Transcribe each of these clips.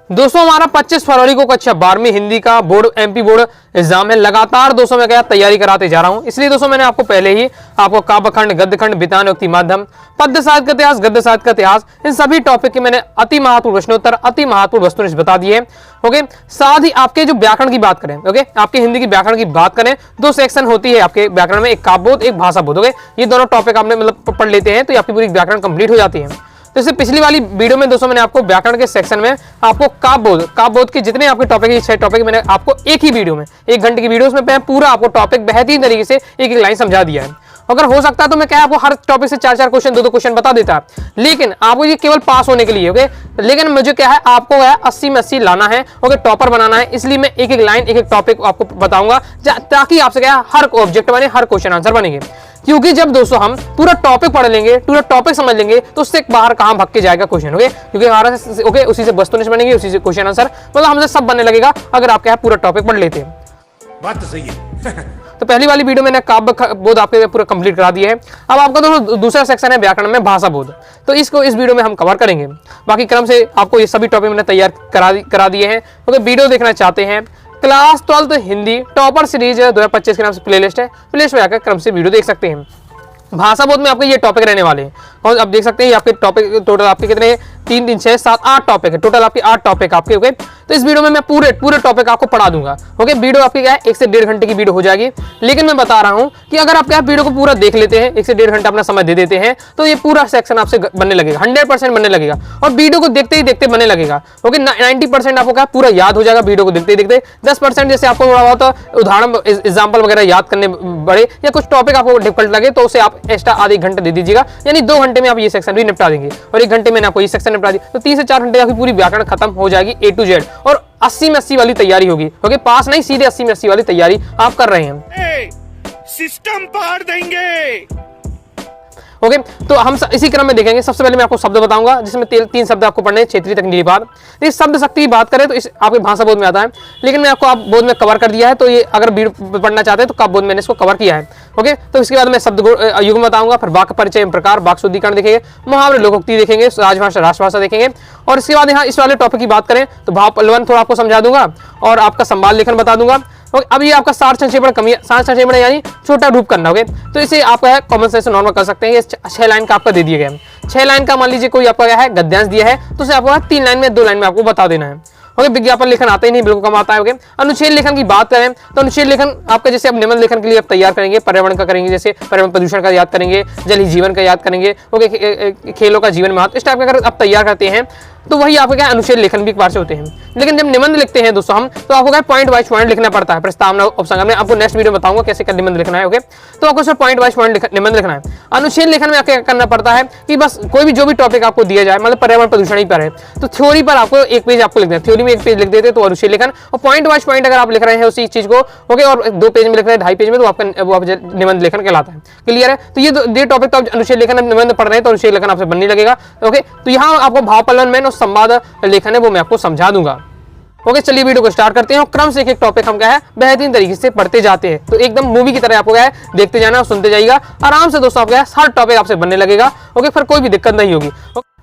दोस्तों हमारा 25 फरवरी को कक्षा 12वीं हिंदी का बोर्ड एमपी बोर्ड एग्जाम है। लगातार दोस्तों मैं क्या तैयारी कराते जा रहा हूं, इसलिए दोस्तों मैंने आपको पहले ही आपको काव्यखंड, गद्यखंड, बितान, उक्ति माध्यम, पद्य साहित्य का इतिहास, गद्य साहित्य का इतिहास, इन सभी टॉपिक के मैंने अति महत्वपूर्ण प्रश्नोत्तर, अति महत्वपूर्ण वस्तुनिष्ठ बता दिए हैं। ओके, साथ ही आपके जो व्याकरण की बात करें, ओके, आपके हिंदी की व्याकरण की बात करें, दो सेक्शन होती है आपके व्याकरण में, एक काव्यबोध, एक भाषाबोध। ओके, ये दोनों टॉपिक आपने मतलब पढ़ लेते हैं तो आपकी पूरी व्याकरण कंप्लीट हो जाती है। तो इससे पिछली वाली वीडियो में दोस्तों मैंने आपको व्याकरण के सेक्शन में आपको काव्यबोध के जितने आपके टॉपिक है, 6 टॉपिक मैंने आपको एक ही वीडियो में 1 घंटे की वीडियो में पूरा आपको टॉपिक बेहतरीन तरीके से एक लाइन समझा दिया है। अगर हो सकता है तो मैं क्या आपको हर टॉपिक से 4-4 क्वेश्चन, 2-2 क्वेश्चन बता देता, लेकिन आपको ये केवल पास होने के लिए। ओके, लेकिन मुझे क्या है, आपको 80 में 80 लाना है, ओके, टॉपर बनाना है, इसलिए मैं एक लाइन, एक टॉपिक आपको बताऊंगा ताकि आपसे क्या हर ऑब्जेक्ट बने, हर क्वेश्चन आंसर बनेंगे। क्योंकि जब दोस्तों हम पूरा टॉपिक पढ़ लेंगे, पूरा टॉपिक समझ लेंगे, तो उससे बाहर कहां भग के जाएगा क्वेश्चन। ओके, क्योंकि हमारा ओके उसी से वस्तुनिष्ठ बनेंगे, उसी से क्वेश्चन आंसर, मतलब हमसे सब बनने लगेगा अगर आप क्या पूरा टॉपिक पढ़ लेते हैं। बात तो सही है। तो पहली वाली वीडियो मैंने काव्यबोध आपके पूरा कंप्लीट करा दिया है। अब आपका दोस्तों दूसरा सेक्शन है व्याकरण में भाषाबोध, तो इसको इस वीडियो में हम कवर करेंगे। बाकी क्रम से आपको ये सभी टॉपिक मैंने तैयार करा दिए हैं। ओके, वीडियो देखना चाहते हैं, क्लास 12 हिंदी टॉपर सीरीज 2025 के नाम से प्लेलिस्ट है, प्लेलिस्ट में आकर क्रम से वीडियो देख सकते हैं। भाषाबोध में आपके ये टॉपिक रहने वाले हैं, और अब देख सकते हैं आपके टॉपिक टोटल आपके कितने 3, 3, 6, 7, 8 टॉपिक है टोटल, आपके 8 टॉपिक आपके। ओके, तो इस वीडियो में मैं पूरे टॉपिक आपको पढ़ा दूंगा। ओके, वीडियो आपकी क्या है 1 से 1.5 घंटे की वीडियो हो जाएगी, लेकिन मैं बता रहा हूं कि अगर आप क्या वीडियो को पूरा देख लेते हैं, 1 से 1.5 घंटा अपना समय दे देते हैं, तो ये पूरा सेक्शन आपसे बनने लगेगा, 100% बनने लगेगा, और वीडियो को देखते ही देखते बनने लगेगा। ओके, 90% आपको क्या पूरा याद हो जाएगा वीडियो को देखते ही देखते। 10% जैसे आपको थोड़ा बहुत उदाहरण एग्जाम्पल वगैरह याद करने बड़े, या कुछ टॉपिक आपको डिफिकल्ट लगे तो उसे आप एक्स्ट्रा आधे घंटे दे दीजिएगा, यानी 2 घंटे में आप ये सेक्शन भी निपटा देंगे, और 1 घंटे में आपको ये सेक्शन निपटा दिया, तो 3 से 4 घंटे आपकी पूरी व्याकरण खत्म हो जाएगी A to Z, और 80 में 80 वाली तैयारी होगी। ओके, पास नहीं, सीधे 80 में 80 वाली तैयारी आप कर रहे हैं। सिस्टम पार देंगे। ओके, तो हम इसी क्रम में देखेंगे। सबसे पहले मैं आपको शब्द बताऊंगा, जिसमें 3 शब्द आपको पढ़ने हैं, क्षेत्रीय, तकनीकी निपात। इस शब्द शक्ति की बात करें तो इस आपके भाषा बोध में आता है, लेकिन मैं आपको बोध में कवर कर दिया है, तो ये अगर पढ़ना चाहते हैं तो काव्य बोध मैंने इसको कवर किया है। ओके, तो इसके बाद मैं शब्द युग्म बताऊंगा, फिर वाक्य परिचय प्रकार, वाक्य शुद्धिकरण देखेंगे, मुहावरे, लोकोक्ति देखेंगे, राजभाषा, राष्ट्रभाषा देखेंगे, और इसके बाद यहाँ इस वाले टॉपिक की बात करें तो भाव पल्लवन थोड़ा आपको समझा दूंगा, और आपका संवाद लेखन बता दूंगा। अब ये आपका सार संक्षेपण कमी, सार संक्षेपण यानी छोटा रूप करना। ओके, तो इसे आप कॉमन सेंस नॉर्मल कर सकते हैं। ये 6 लाइन का आपका दे दिया गया है। 6 लाइन का मान लीजिए कोई आपका क्या है गद्यांश दिया है, तो उसे आपको 3 लाइन में 2 लाइन में आपको बता देना है। ओके, विज्ञापन लेखन आता ही नहीं, बिल्कुल कम आता है। ओके, अनुच्छेद लेखन की बात करें तो अनुच्छेद लेखन आपका जैसे आप निबंध लेखन के लिए आप तैयार करेंगे, पर्यावरण का करेंगे, जैसे पर्यावरण प्रदूषण का याद करेंगे, जल ही जीवन का याद करेंगे। ओके, खेलों का जीवन महत्व, इस टाइप का अगर आप तैयार करते हैं तो वही आपका क्या अनुच्छेद लेखन भी एक बार से होते हैं। लेकिन जब निबंध लिखते हैं दोस्तों हम, तो आपको क्या पॉइंट वाइज पॉइंट लिखना पड़ता है, प्रस्तावना, उपसंहार। मैं आपको नेक्स्ट वीडियो में बताऊंगा कैसे कर निबंध लिखना है। ओके, तो आपको सिर्फ पॉइंट वाइज पॉइंट निबंध लिखना है। अनुच्छेद लेखन में क्या करना पड़ता है कि बस कोई भी जो भी टॉपिक आपको दिया जाए, मतलब पर्यावरण प्रदूषण ही पर है, तो थ्योरी पर आपको 1 पेज आपको लिखना है, थ्योरी में 1 पेज लिख देते तो अनुच्छेद लेखन, और पॉइंट वाइज पॉइंट अगर आप लिख रहे हैं उसी चीज को, ओके, और 2 पेज में लिख रहे हैं, 2.5 पेज में, तो आपका वो निबंध लेखन कहलाता है। क्लियर है? तो ये टॉपिक तो अनुच्छेद लेखन निबंध पढ़ रहे हैं तो अनुच्छेद लेखन आपसे बनने लगेगा। ओके, तो यहाँ आपको भाव पल्लवन में और संवाद लेखन है वो मैं आपको समझा दूंगा। ओके, चलिए वीडियो को स्टार्ट करते हैं, और क्रम से एक टॉपिक हम क्या है बेहतरीन तरीके से पढ़ते जाते हैं। तो एकदम मूवी की तरह आपको क्या है देखते जाना और सुनते जाइएगा आराम से दोस्तों। आपका हर टॉपिक आपसे बनने लगेगा। ओके, फिर कोई भी दिक्कत नहीं होगी।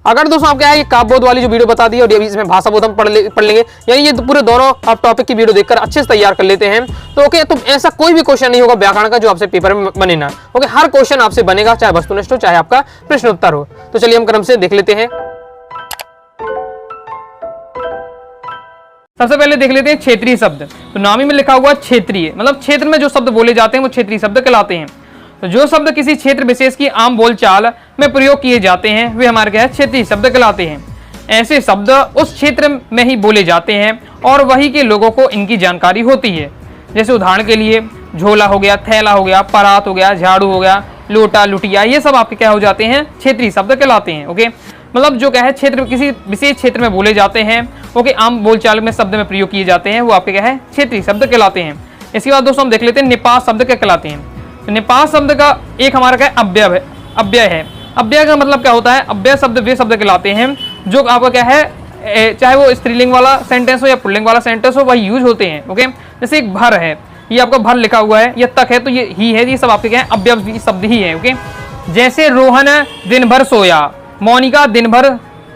अगर दोस्तों आप क्या है ये काव्यबोध वाली जो वीडियो बता दी और इसमें भाषाबोध हम पढ़ लेंगे, यानी ये पूरे दोनों आप टॉपिक की वीडियो देखकर अच्छे से तैयार कर लेते हैं, तो ओके, तो ऐसा कोई भी क्वेश्चन नहीं होगा व्याकरण का जो आपसे पेपर में बने ना। ओके, हर क्वेश्चन आपसे बनेगा, चाहे वस्तुनिष्ठ हो चाहे आपका प्रश्नोत्तर हो। तो चलिए हम क्रम से देख लेते हैं। सबसे पहले देख लेते हैं क्षेत्रीय शब्द। तो नामी में लिखा हुआ क्षेत्रीय, मतलब क्षेत्र में जो शब्द बोले जाते हैं वो क्षेत्रीय शब्द कहलाते हैं। तो जो शब्द किसी क्षेत्र विशेष की आम बोलचाल में प्रयोग किए जाते हैं वे हमारे क्या है क्षेत्रीय शब्द कहलाते हैं। ऐसे शब्द उस क्षेत्र में ही बोले जाते हैं और वही के लोगों को इनकी जानकारी होती है। जैसे उदाहरण के लिए झोला हो गया, थैला हो गया, परात हो गया, झाड़ू हो गया, लोटा, लुटिया, ये सब आपके क्या हो जाते हैं क्षेत्रीय शब्द कहलाते हैं। ओके, मतलब जो क्या है क्षेत्र किसी विशेष क्षेत्र में बोले जाते हैं, ओके, आम बोलचाल में शब्द में प्रयोग किए जाते हैं, वो आपके क्या है क्षेत्रीय शब्द कहलाते हैं। इसके बाद दोस्तों हम देख लेते हैं निपात शब्द क्या कहलाते हैं। तो निपात शब्द का एक हमारा क्या अव्यय है। अव्यय का मतलब क्या होता है, अव्यय शब्द वे शब्द कहलाते हैं जो आपका क्या है चाहे वो स्त्रीलिंग वाला सेंटेंस हो या पुल्लिंग वाला सेंटेंस हो वही यूज होते हैं। ओके, जैसे एक भर है, ये आपका भर लिखा हुआ है, ये तक है तो ये ही है, ये सब आपके क्या है अव्यय शब्द ही है। ओके, जैसे रोहन दिन भर सोया, मोनिका दिन भर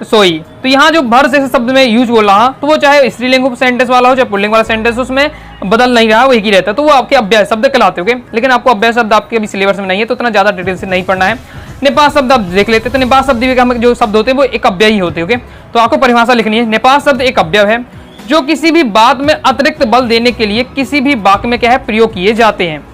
सोई। तो यहाँ जो भर से शब्द में यूज बोल रहा तो वो चाहे स्त्रीलिंग सेंटेंस वाला हो चाहे पुल्लिंग वाला सेंटेंस, उसमें बदल नहीं रहा, वो एक ही रहता है, तो वो आपके अव्यय शब्द कहलाते होंगे। लेकिन आपको अव्यय शब्द आपके अभी सिलेबस में नहीं है, तो इतना ज्यादा डिटेल से नहीं पढ़ना है। निपात शब्द आप देख लेते हैं, तो निपात शब्द में जो शब्द होते हैं वो एक अव्यय ही होते हैं। तो आपको परिभाषा लिखनी है। निपात शब्द एक अव्यय है जो किसी भी बात में अतिरिक्त बल देने के लिए किसी भी वाक्य में क्या है प्रयोग किए जाते हैं।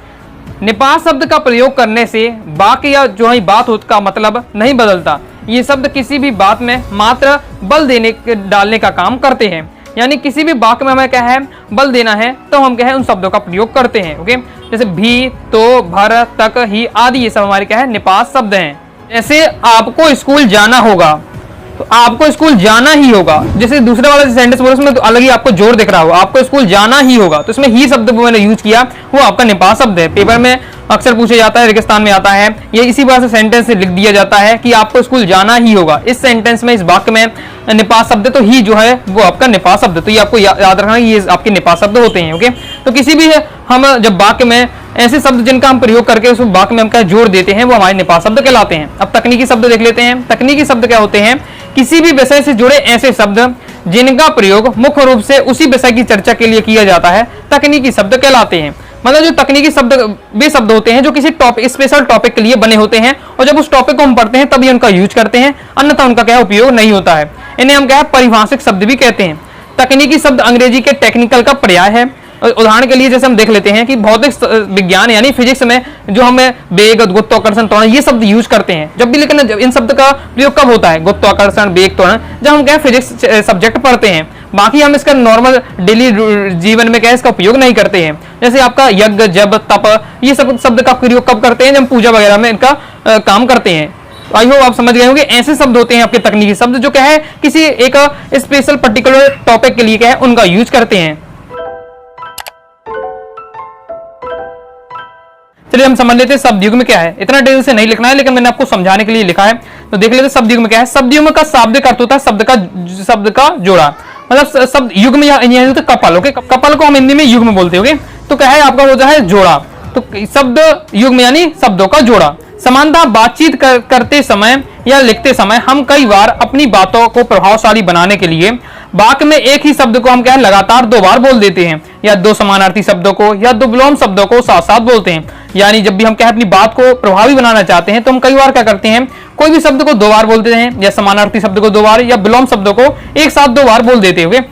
निपात शब्द का प्रयोग करने से वाक्य या जो है बात का मतलब नहीं बदलता। ये शब्द किसी भी बात में मात्र बल देने डालने का काम करते हैं, यानी किसी भी वाक्य में हमें क्या है बल देना है तो हम क्या है उन शब्दों का प्रयोग करते हैं। ओके, जैसे भी, तो, भर, तक, ही आदि ये सब हमारे क्या है निपात शब्द हैं। जैसे आपको स्कूल जाना होगा, तो आपको स्कूल जाना ही होगा। जैसे दूसरे वाला सेंटेंस बोला उसमें तो अलग ही आपको जोर दिख रहा हो, आपको स्कूल जाना ही होगा, तो इसमें ही शब्द मैंने यूज किया, वो आपका निपात शब्द है। पेपर में अक्सर पूछे जाता है, रेगिस्तान में आता है, ये इसी बात से सेंटेंस से लिख दिया जाता है कि आपको स्कूल जाना ही होगा। इस सेंटेंस में, इस वाक्य में निपात शब्द तो ही जो है वो आपका निपात शब्द, तो ये आपको याद रखना, ये आपके निपात शब्द होते हैं। ओके, तो किसी भी हम जब वाक्य में ऐसे शब्द जिनका हम प्रयोग करके उस वाक्य में हम क्या जोड़ देते हैं वो हमारे निपात शब्द कहलाते हैं। अब तकनीकी शब्द देख लेते हैं। तकनीकी शब्द क्या होते हैं? किसी भी विषय से जुड़े ऐसे शब्द जिनका प्रयोग मुख्य रूप से उसी विषय की चर्चा के लिए किया जाता है, तकनीकी शब्द कहलाते हैं। मतलब जो तकनीकी शब्द वे शब्द होते हैं जो किसी स्पेशल टॉपिक के लिए बने होते हैं, और जब उस टॉपिक को हम पढ़ते हैं तभी उनका यूज करते हैं, अन्यथा उनका क्या उपयोग नहीं होता है। इन्हें हम क्या है परिभाषिक शब्द भी कहते हैं। तकनीकी शब्द अंग्रेजी के टेक्निकल का पर्याय है। उदाहरण के लिए जैसे हम देख लेते हैं कि भौतिक विज्ञान यानी फिजिक्स में जो हमें वेग, गुरुत्वाकर्षण, त्वरण ये शब्द यूज करते हैं जब भी, लेकिन जब इन शब्द का प्रयोग कब होता है? गुरुत्वाकर्षण, वेग, त्वरण, जब हम क्या फिजिक्स सब्जेक्ट पढ़ते हैं। बाकी हम इसका नॉर्मल डेली जीवन में क्या इसका उपयोग नहीं करते हैं। जैसे आपका यज्ञ, जप, तप, ये सब शब्द का प्रयोग कब करते हैं? जब पूजा वगैरह में इनका काम करते हैं। आई होप आप समझ गए होंगे। ऐसे शब्द होते हैं आपके तकनीकी शब्द जो क्या है किसी एक स्पेशल पर्टिकुलर टॉपिक के लिए क्या है उनका यूज करते हैं। चलिए हम समझ लेते हैं शब्द युग्म क्या है। इतना डिटेल से नहीं लिखना है, लेकिन मैंने आपको समझाने के लिए लिखा है, तो देख लेते हैं शब्द युग्म क्या है। शब्द युग्म का शाब्दिक अर्थ होता है शब्द का जोड़ा, मतलब शब्द युग्म या कपल। ओके, कपल को हम हिंदी में युग्म बोलते हैं। तो क्या है आपका होता है जोड़ा, तो शब्द युग्म यानी शब्दों का जोड़ा। समानता बातचीत करते समय या लिखते समय हम कई बार अपनी बातों को प्रभावशाली बनाने के लिए वाक्य में एक ही शब्द को हम क्या है लगातार 2 बार बोल देते हैं, या 2 समानार्थी शब्दों को या 2 विलोम शब्दों को साथ साथ बोलते हैं। यानी जब भी हम क्या है अपनी बात को प्रभावी बनाना चाहते हैं तो हम कई बार क्या करते हैं, कोई भी शब्द को 2 बार बोलते हैं, या समानार्थी शब्द को 2 बार या विलोम शब्दों को एक साथ 2 बार बोल देते हैं,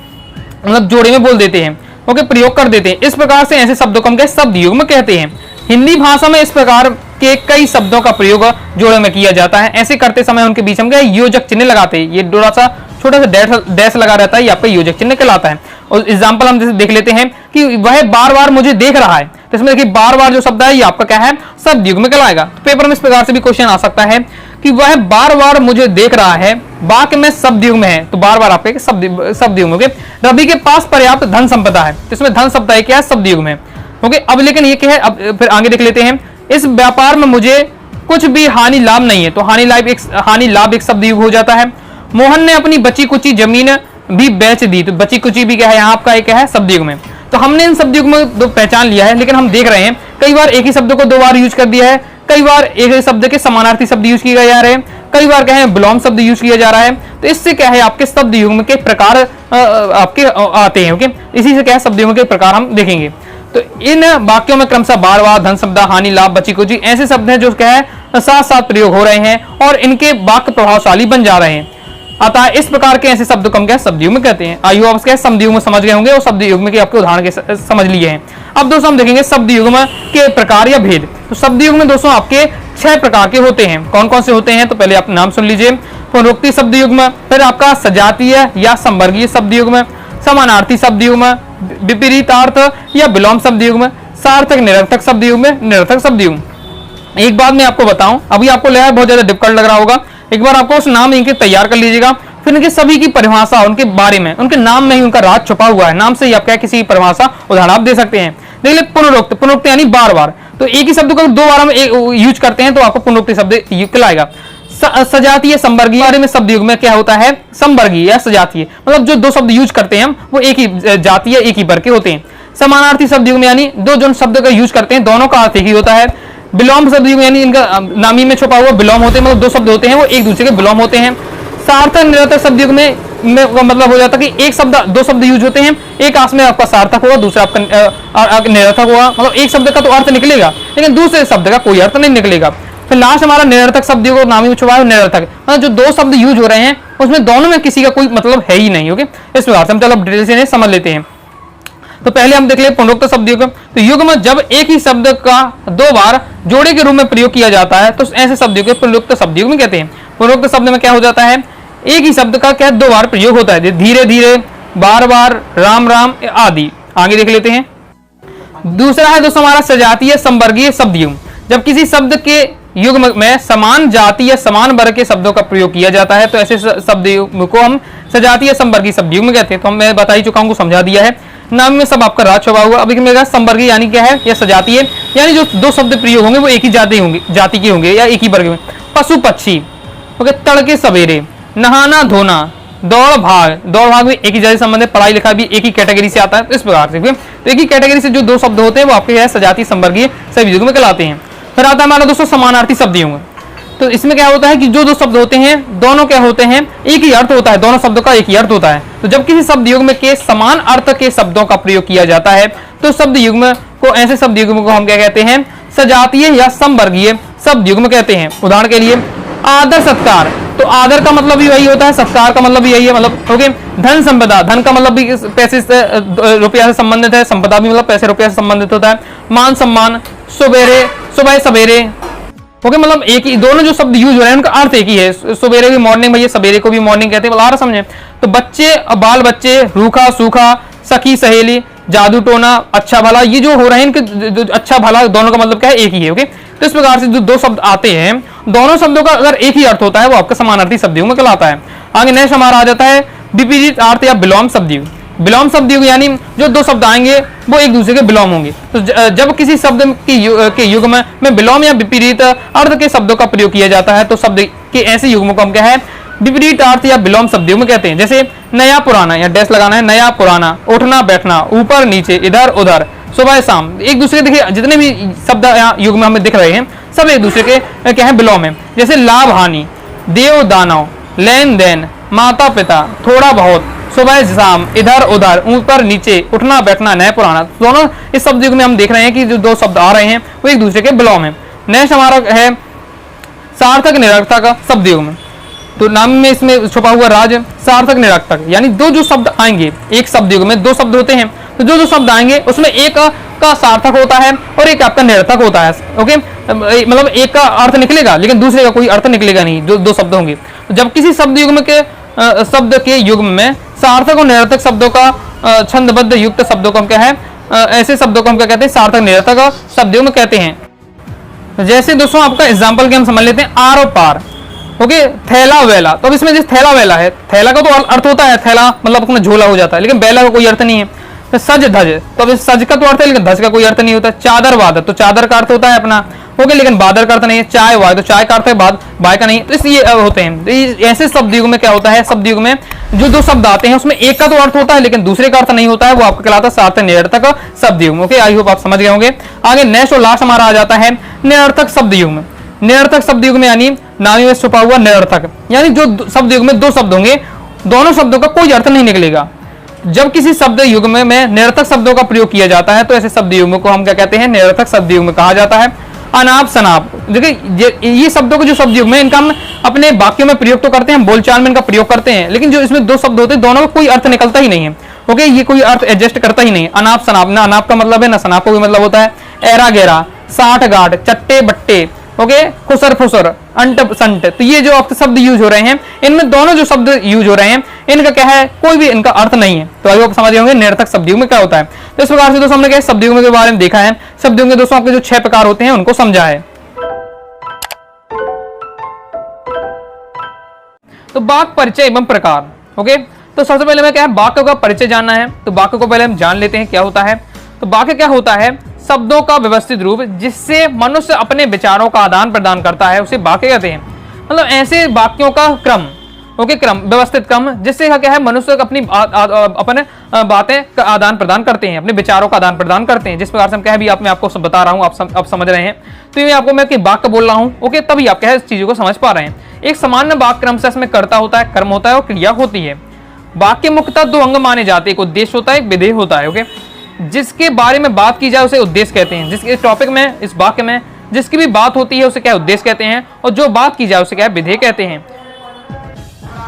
मतलब जोड़े में बोल देते हैं। ओके, प्रयोग कर देते हैं। इस प्रकार से ऐसे शब्दों को हम शब्द युग्म कहते हैं। हिंदी भाषा में इस प्रकार के कई शब्दों का प्रयोग जोड़े में किया जाता है। ऐसे करते समय उनके बीच हम क्या योजक चिन्ह लगाते हैं। ये थोड़ा सा छोटा सा डैश लगा रहता है, ये आपका योजक चिन्ह कहलाता है। और एग्जांपल हम जैसे देख लेते हैं कि वह बार बार मुझे देख रहा है, तो इसमें देखिए बार बार जो शब्द है ये आपका क्या है शब्द युग्म कहलाएगा। तो पेपर में इस प्रकार से भी क्वेश्चन आ सकता है कि वह बार बार मुझे देख रहा है, वाक्य में शब्द युग्म है, तो बार बार आपके शब्द युग्म। रवि के पास पर्याप्त धन संपदा है, तो इसमें धन शब्द है क्या है शब्द युग्म है। ओके, अब लेकिन ये क्या है, अब फिर आगे देख लेते हैं। इस व्यापार में मुझे कुछ भी हानि लाभ नहीं है, तो हानि लाभ एक शब्द युग्म हो जाता है। मोहन ने अपनी बची कुची जमीन भी बेच दी, तो बची कुची भी क्या है यहाँ आपका एक है शब्द युग्म है। तो हमने इन शब्द युग्म को पहचान लिया है, लेकिन हम देख रहे हैं कई बार एक ही शब्द को 2 बार यूज कर दिया है, कई बार एक ही शब्द के समानार्थी शब्द यूज किए जा रहे हैं, कई बार क्या है विलोम शब्द यूज किया जा रहा है। तो इससे क्या है आपके शब्द युग्म के प्रकार आपके आते हैं। ओके, इसी से क्या है शब्द युग्म के प्रकार हम देखेंगे। तो इन वाक्यों में क्रमशः बार बार, धन शब्द, हानि लाभ, बची कुची ऐसे शब्द हैं जो क्या है साथ साथ प्रयोग हो रहे हैं और इनके वाक्य प्रभावशाली बन जा रहे हैं। अतः इस प्रकार के ऐसे शब्द को हम क्या शब्द युग्म कहते हैं। आइए आप क्या शब्द युग्म समझ गए होंगे और शब्द युग्म के आपके उदाहरण के समझ लिए हैं। अब दोस्तों हम देखेंगे शब्द युग्म के प्रकार या भेद। तो शब्द युग्म दोस्तों आपके 6 प्रकार के होते हैं। कौन कौन से होते हैं? तो पहले आप नाम सुन लीजिए। पुनरुक्ति शब्द युग्म, फिर आपका सजातीय या संवर्गीय शब्द युग्म, समानार्थी शब्द युग्म, विपरीतार्थ या विलोम शब्द युग्म, सार्थक निरर्थक शब्द युग्म, निरर्थक शब्द युग्म। एक बात मैं आपको बताऊं, अभी आपको लगा बहुत ज्यादा डिफिकल्ट लग रहा होगा, एक बार आपको उस नाम इनके तैयार कर लीजिएगा, फिर इनके सभी की परिभाषा, उनके बारे में, उनके नाम में ही उनका राज छुपा हुआ है। नाम से ही आप क्या किसी परिभाषा उदाहरण आप दे सकते हैं। देख ले पुनरुक्त, पुनरुक्त यानी बार बार, तो एक ही शब्द को 2 बार हम यूज करते हैं तो आपको पुनरुक्ति शब्द कहलाएगा। सजातीय संवर्गीय बारे में शब्द युग्म में क्या होता है संवर्गीय या सजातीय, मतलब जो 2 शब्द यूज करते हैं हम वो एक ही जातीय एक ही वर्ग के होते हैं। समानार्थी शब्द युग्म यानी 2 जो शब्द का यूज करते हैं दोनों का अर्थ एक ही होता है। विलोम शब्द युग्म यानी इनका नामी में छुपा हुआ विलोम होते हैं, मतलब 2 शब्द होते हैं वो एक दूसरे के विलोम होते हैं। सार्थक निरर्थक शब्द युग में मतलब हो जाता है कि एक शब्द, दो शब्द यूज होते हैं, एक आस में आपका सार्थक होगा, दूसरा आपका निरर्थक होगा। मतलब एक शब्द का तो अर्थ निकलेगा लेकिन दूसरे शब्द का कोई अर्थ नहीं निकलेगा। फिर लास्ट हमारा निरर्थक शब्द युग, नाम ही छुपा है निरर्थक, मतलब जो दो शब्द यूज हो रहे हैं उसमें दोनों में किसी का कोई मतलब है ही नहीं। ओके, इस प्रकार से हम चलो डिटेल से समझ लेते हैं। तो पहले हम देख ले पुनरुक्त शब्द युग। तो युग में जब एक ही शब्द का दो बार जोड़े के रूप में प्रयोग किया जाता है तो ऐसे शब्द युग पुनरुक्त शब्द युग में कहते हैं। पुनरुक्त शब्द में क्या हो जाता है, एक ही शब्द का क्या दो बार प्रयोग होता है, धीरे धीरे, बार बार, राम राम आदि। आगे देख लेते हैं। दूसरा है दोस्तों हमारा सजातीय संवर्गीय शब्द युग। जब किसी शब्द के युग में समान जाति या समान वर्ग के शब्दों का प्रयोग किया जाता है तो ऐसे शब्द युग को हम सजातीय संवर्गीय शब्द युग में कहते हैं। तो मैं बता ही चुका हूं, समझा दिया है, नाम में सब आपका राज छुपा हुआ। अभी मेरा संवर्गीय यानी क्या है, या सजातीय यानी जो दो शब्द प्रयोग होंगे वो एक ही जाति के होंगे या एक ही वर्ग में। पशु पक्षी, ओके, तड़के सवेरे, नहाना धोना, दौड़ भाग भी एक ही जाति संबंध है, पढ़ाई लिखाई भी एक ही कैटेगरी से आता है। इस प्रकार से तो एक ही कैटेगरी से जो दो शब्द होते हैं वो आपके सजातीय संवर्गीय शब्द युग में कहलाते हैं। फिर आता है हमारा दोस्तों समानार्थी शब्द युग। तो इसमें क्या होता है कि जो दो शब्द होते हैं दोनों क्या होते हैं, एक ही अर्थ होता है, दोनों शब्दों का एक ही अर्थ होता है। तो जब किसी शब्द युग में के समान अर्थ के शब्दों का प्रयोग किया जाता है तो शब्द युग में को ऐसे शब्द युग को हम क्या कहते हैं, सजातीय या समवर्गीय शब्द युग में कहते हैं। उदाहरण के लिए आदर सत्कार, तो आदर का मतलब भी वही होता है, सत्कार का मतलब भी यही है, मतलब ओके। धन संपदा, धन का मतलब भी पैसे से रुपया से संबंधित है, संपदा भी मतलब पैसे रुपया से संबंधित होता है। मान सम्मान, सुबेरे, सुबह सवेरे, ओके, मतलब एक ही, दोनों जो शब्द यूज हो रहे हैं उनका अर्थ एक ही है। सुबेरे भी मॉर्निंग, भैया सवेरे को भी मॉर्निंग कहते हैं, बोला समझे। तो बच्चे, बाल बच्चे, रूखा सूखा, सखी सहेली, जादू टोना, अच्छा भला, ये जो हो रहे हैं इनके अच्छा भला दोनों का मतलब क्या है, एक ही है। ओके, तो इस प्रकार से जो दो शब्द आते हैं दोनों शब्दों का अगर एक ही अर्थ होता है वो आपका समानार्थी शब्द युग में कहलाता है। आगे नेक्स्ट हमारा आ जाता है विपरीत अर्थ या विलोम शब्द युग। विलोम शब्द युग यानी जो दो शब्द आएंगे वो एक दूसरे के विलोम होंगे। तो जब किसी शब्द के युग में विलोम या विपरीत अर्थ के शब्दों का प्रयोग किया जाता है तो शब्द के ऐसे युग्म को हम क्या है, विपरीत अर्थ या विलोम शब्द युग में कहते हैं। जैसे नया पुराना, या डैश लगाना है, नया पुराना, उठना बैठना, ऊपर नीचे, इधर उधर, सुबह शाम, एक दूसरे देखिए जितने भी शब्द युग में हमें दिख रहे हैं सब एक दूसरे के क्या है, विलोम है। जैसे लाभ हानि, देव दानव, लेन देन, माता पिता, थोड़ा बहुत, सुबह शाम, इधर उधर, ऊपर नीचे, उठना बैठना, नया पुराना, दोनों इस शब्द युग में हम देख रहे हैं कि जो दो शब्द आ रहे हैं वो एक दूसरे के विलोम है। नेक्स्ट हमारा है सार्थक निरर्थक शब्द युग में। तो नाम में इसमें छुपा हुआ राज, सार्थक निरर्थक यानी दो जो शब्द आएंगे, एक शब्द युग में दो शब्द होते हैं तो जो शब्द आएंगे उसमें एक का सार्थक होता है और एक आपका निरर्थक होता है। ओके, मतलब एक का अर्थ निकलेगा लेकिन दूसरे का कोई अर्थ निकलेगा नहीं, जो दो शब्द होंगे। तो जब किसी शब्द युग में के शब्द के युग में सार्थक और निरर्थक शब्दों का छंदबद्ध युक्त शब्दों को हम क्या है, ऐसे शब्दों को हम क्या कहते हैं, सार्थक निरर्थक शब्द युग में कहते हैं। जैसे दोस्तों आपका एग्जाम्पल के हम समझ लेते हैं, आर और पार। ओके, थैला वेला, तो अब इसमें जैसे थैला वेला है, थैला का तो अर्थ होता है थैला मतलब अपना झोला हो जाता है, लेकिन बेला का कोई अर्थ नहीं है। तो सज धज, तो अब सज का तो अर्थ है लेकिन धज का कोई अर्थ नहीं होता। चादर वादर, तो चादर का अर्थ होता है अपना, ओके, लेकिन बादर का अर्थ नहीं है। चाय वाय, तो चाय का अर्थ है बाय का नहीं, तो इसलिए होते हैं। तो ऐसे शब्द युग में क्या होता है, शब्द युग में जो दो शब्द आते हैं उसमें एक का तो अर्थ होता है लेकिन दूसरे का अर्थ नहीं होता है, वो आपका कहलाता है सार्थक निरर्थक शब्द युग। ओके, आई होप आप समझ गए होंगे। आगे नेक्स्ट और लास्ट हमारा आ जाता है निरर्थक शब्द युग में। निरर्थक शब्द युग में यानी नाम में छुपा हुआ निरर्थक, यानी जो शब्द युग में दो शब्द होंगे दोनों शब्दों का कोई अर्थ नहीं निकलेगा। जब किसी शब्द युग में निरर्थक शब्दों का प्रयोग किया जाता है तो ऐसे शब्द युग को हम क्या कहते हैं, निरर्थक शब्द युग में कहा जाता है। अनाप शनाप, देखिए ये शब्दों को जो शब्द युग में इनका हम अपने वाक्यों में प्रयोग तो करते हैं, बोलचाल में इनका प्रयोग करते हैं, लेकिन जो इसमें दो शब्द होते हैं दोनों में कोई अर्थ निकलता ही नहीं है। ओके, ये कोई अर्थ एडजस्ट करता ही नहीं। अनाप शनाप, ना अनाप का मतलब है ना शनाप का भी मतलब होता है। एरा गहरा, साठ गांठ, चट्टे बट्टे, ओके, खुसर फुसर, अंट संट, तो ये जो आपके शब्द यूज हो रहे हैं इनमें दोनों जो शब्द यूज हो रहे हैं इनका क्या है, कोई भी इनका अर्थ नहीं है। तो अभी आप समझ गए होंगे निरर्थक शब्द युग में क्या होता है। तो इस प्रकार से दोस्तों हमने क्या शब्द युग के बारे में देखा है। शब्द युग के दोस्तों आपके जो 6 प्रकार होते हैं उनको समझा है। तो वाक्य परिचय एवं प्रकार। ओके, तो सबसे पहले मैं क्या है, वाक्य का परिचय जानना है। तो वाक्य को पहले हम जान लेते हैं क्या होता है। तो वाक्य क्या होता है, शब्दों का व्यवस्थित रूप जिससे मनुष्य अपने विचारों का आदान प्रदान करता है उसे वाक्य कहते हैं। मतलब ऐसे वाक्यों का क्रम, ओके, क्रम, व्यवस्थित क्रम जिससे क्या है मनुष्य अपनी अपने बातें का आदान प्रदान करते हैं, अपने विचारों का आदान प्रदान करते हैं। जिस प्रकार से हम क्या है, मैं आपको बता रहा हूँ, आप समझ रहे हैं। तो ये आपको मैं वाक्य बोल रहा हूँ, ओके, तभी आप क्या है इस चीजों को समझ पा रहे हैं। एक सामान्य वाक्य क्रमशः इसमें कर्ता होता है, कर्म होता है और क्रिया होती है। वाक्य मुख्यतः दो अंग माने जाते हैं, एक उद्देश्य होता है, एक विधेय होता है। ओके, जिसके बारे में बात की जाए उसे उद्देश्य कहते हैं। जिसके टॉपिक में, इस वाक्य में जिसकी भी बात होती है उसे क्या उद्देश्य कहते हैं, और जो बात की जाए उसे क्या विधेय कहते हैं।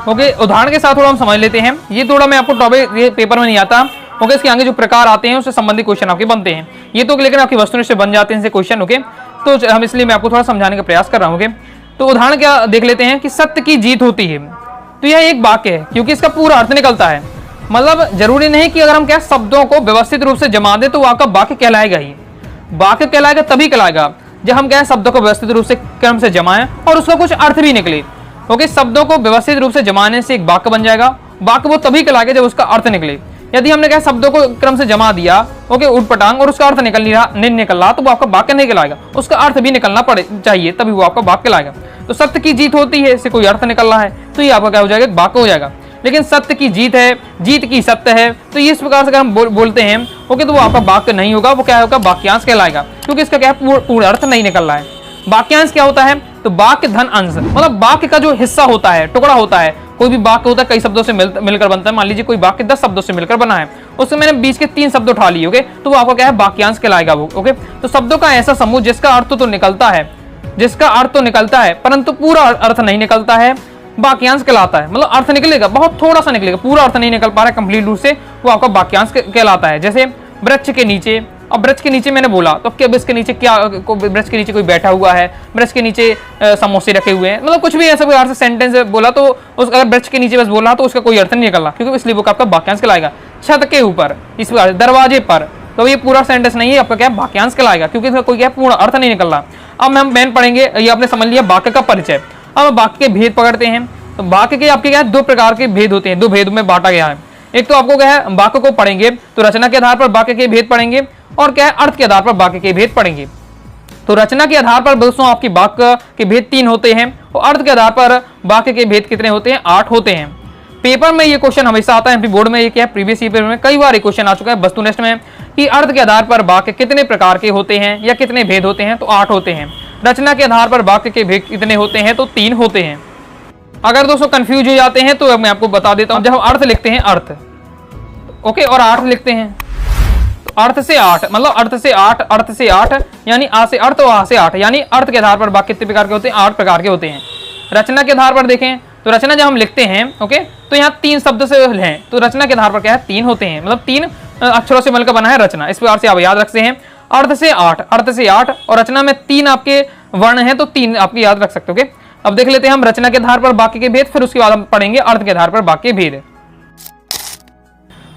ओके, उदाहरण के साथ थोड़ा हम समझ लेते हैं। ये थोड़ा मैं आपको टॉपिक, ये पेपर में नहीं आता। ओके, इसके आगे जो प्रकार आते हैं उससे संबंधित क्वेश्चन आपके बनते हैं। ये तो लेकिन आपकी वस्तुनिष्ठ से बन जाते हैं इनसे क्वेश्चन। ओके, तो हम इसलिए मैं आपको थोड़ा समझाने का प्रयास कर रहा हूँ। ओके, तो उदाहरण क्या देख लेते हैं कि सत्य की जीत होती है। तो यह एक वाक्य है क्योंकि इसका पूरा अर्थ निकलता है। मतलब जरूरी नहीं कि अगर हम क्या शब्दों को व्यवस्थित रूप से जमा दें तो आपका वाक्य कहलाएगा ही। वाक्य कहलाएगा तभी कहलाएगा जब हम क्या शब्दों को व्यवस्थित रूप से क्रम से जमाएं और उसका कुछ अर्थ भी निकले। ओके, शब्दों को व्यवस्थित रूप से जमाने से एक वाक्य बन जाएगा। वाक्य वो तभी कहलाएगा जब उसका अर्थ निकले। यदि हमने क्या शब्दों को क्रम से जमा दिया, ओके, उठपटांग, और उसका अर्थ नहीं निकल रहा, तो वो आपका वाक्य नहीं कहलाएगा। उसका अर्थ भी निकलना चाहिए तभी वो आपका वाक्य कहलाएगा। तो सत्य की जीत होती है, इससे कोई अर्थ निकल रहा है तो ये आपका क्या हो जाएगा, वाक्य हो जाएगा। लेकिन सत्य की जीत है, जीत की सत्य है, तो ये इस प्रकार से अगर हम बोलते हैं, ओके, तो वो आपका वाक्य नहीं होगा, वो क्या होगा, वाक्यांश कहलाएगा, क्योंकि इसका क्या पूर्ण अर्थ नहीं निकल रहा है। वाक्यांश क्या होता है, तो वाक्य धन अंश, मतलब वाक्य का जो हिस्सा होता है, टुकड़ा होता है। कोई भी वाक्य होता है कई शब्दों से मिलकर बनता है। मान लीजिए कोई वाक्य 10 शब्दों से मिलकर बना है, उससे मैंने बीच के 3 शब्द उठा लिए, ओके, तो वो आपको क्या है, वाक्यांश कहलाएगा वो। ओके, तो शब्दों का ऐसा समूह जिसका अर्थ तो निकलता है, जिसका अर्थ तो निकलता है परंतु पूरा अर्थ नहीं निकलता है, वाक्यांश कहलाता है। मतलब अर्थ निकलेगा, बहुत थोड़ा सा निकलेगा, पूरा अर्थ नहीं निकल पा रहा है कंप्लीट रूप से, वो आपका वाक्यांश कहलाता है। जैसे वृक्ष के नीचे, अब वृक्ष के नीचे मैंने बोला तो क्या वृक्ष के नीचे क्या, वृक्ष के नीचे कोई बैठा हुआ है, वृक्ष के नीचे समोसे रखे हुए हैं, मतलब कुछ भी ऐसा कोई अर्थ सेंटेंस बोला तो अगर वृक्ष के नीचे बस बोला तो उसका कोई अर्थ नहीं निकल रहा, क्योंकि इसलिए वो आपका वाक्यांश कहलाएगा। छत के ऊपर, इस प्रकार दरवाजे पर, तो ये पूरा सेंटेंस नहीं है, आपका क्या वाक्यांश कहलाएगा, क्योंकि इसका कोई क्या पूर्ण अर्थ नहीं निकल रहा। अब हम मेन पढ़ेंगे, ये आपने समझ लिया वाक्य का परिचय। अब वाक्य के भेद पकड़ते हैं। तो वाक्य के आपके क्या दो प्रकार के भेद होते हैं, दो भेद में बांटा गया है। एक तो आपको क्या है, वाक्य को पढ़ेंगे तो रचना के आधार पर वाक्य के भेद पढ़ेंगे, और क्या है, अर्थ के आधार पर वाक्य के भेद पढ़ेंगे। तो रचना के आधार पर दोस्तों आपकी वाक्य के भेद 3 होते हैं, और अर्थ के आधार पर वाक्य के भेद कितने होते हैं, 8 होते हैं। पेपर में ये क्वेश्चन हमेशा आता है, एमपी बोर्ड में ये क्या है, प्रीवियस ईयर पेपर में कई बार ये क्वेश्चन आ चुका है वस्तुनिष्ठ में, कि अर्थ के आधार पर वाक्य कितने प्रकार के होते हैं या कितने भेद होते हैं, तो 8 होते हैं। रचना के आधार पर वाक्य के भेद कितने होते हैं, तो 3 होते हैं। अगर दोस्तों कंफ्यूज हो जाते हैं तो मैं आपको बता देता हूं। जब हम अर्थ लिखते हैं, अर्थ, ओके, और अर्थ लिखते हैं, तो अर्थ से 8, मतलब अर्थ से 8, अर्थ से 8 यानी आ से अर्थ और आ से 8, यानी अर्थ के आधार पर वाक्य कितने प्रकार के होते हैं, 8 प्रकार के होते हैं। रचना के आधार पर देखें तो रचना जब हम लिखते हैं, ओके, तो यहाँ 3 शब्द से हैं, तो रचना के आधार पर क्या है, 3 होते हैं, मतलब 3 अक्षरों से मिलकर बना है रचना। इस प्रकार से आप याद रखते हैं, अर्थ से 8, अर्थ से 8, और रचना में 3 आपके वर्ण हैं, तो 3 आपके याद रख सकते हो। ओके, अब देख लेते हैं हम रचना के आधार पर वाक्य के भेद, फिर उसके बाद हम पढ़ेंगे अर्थ के आधार पर वाक्य भेद।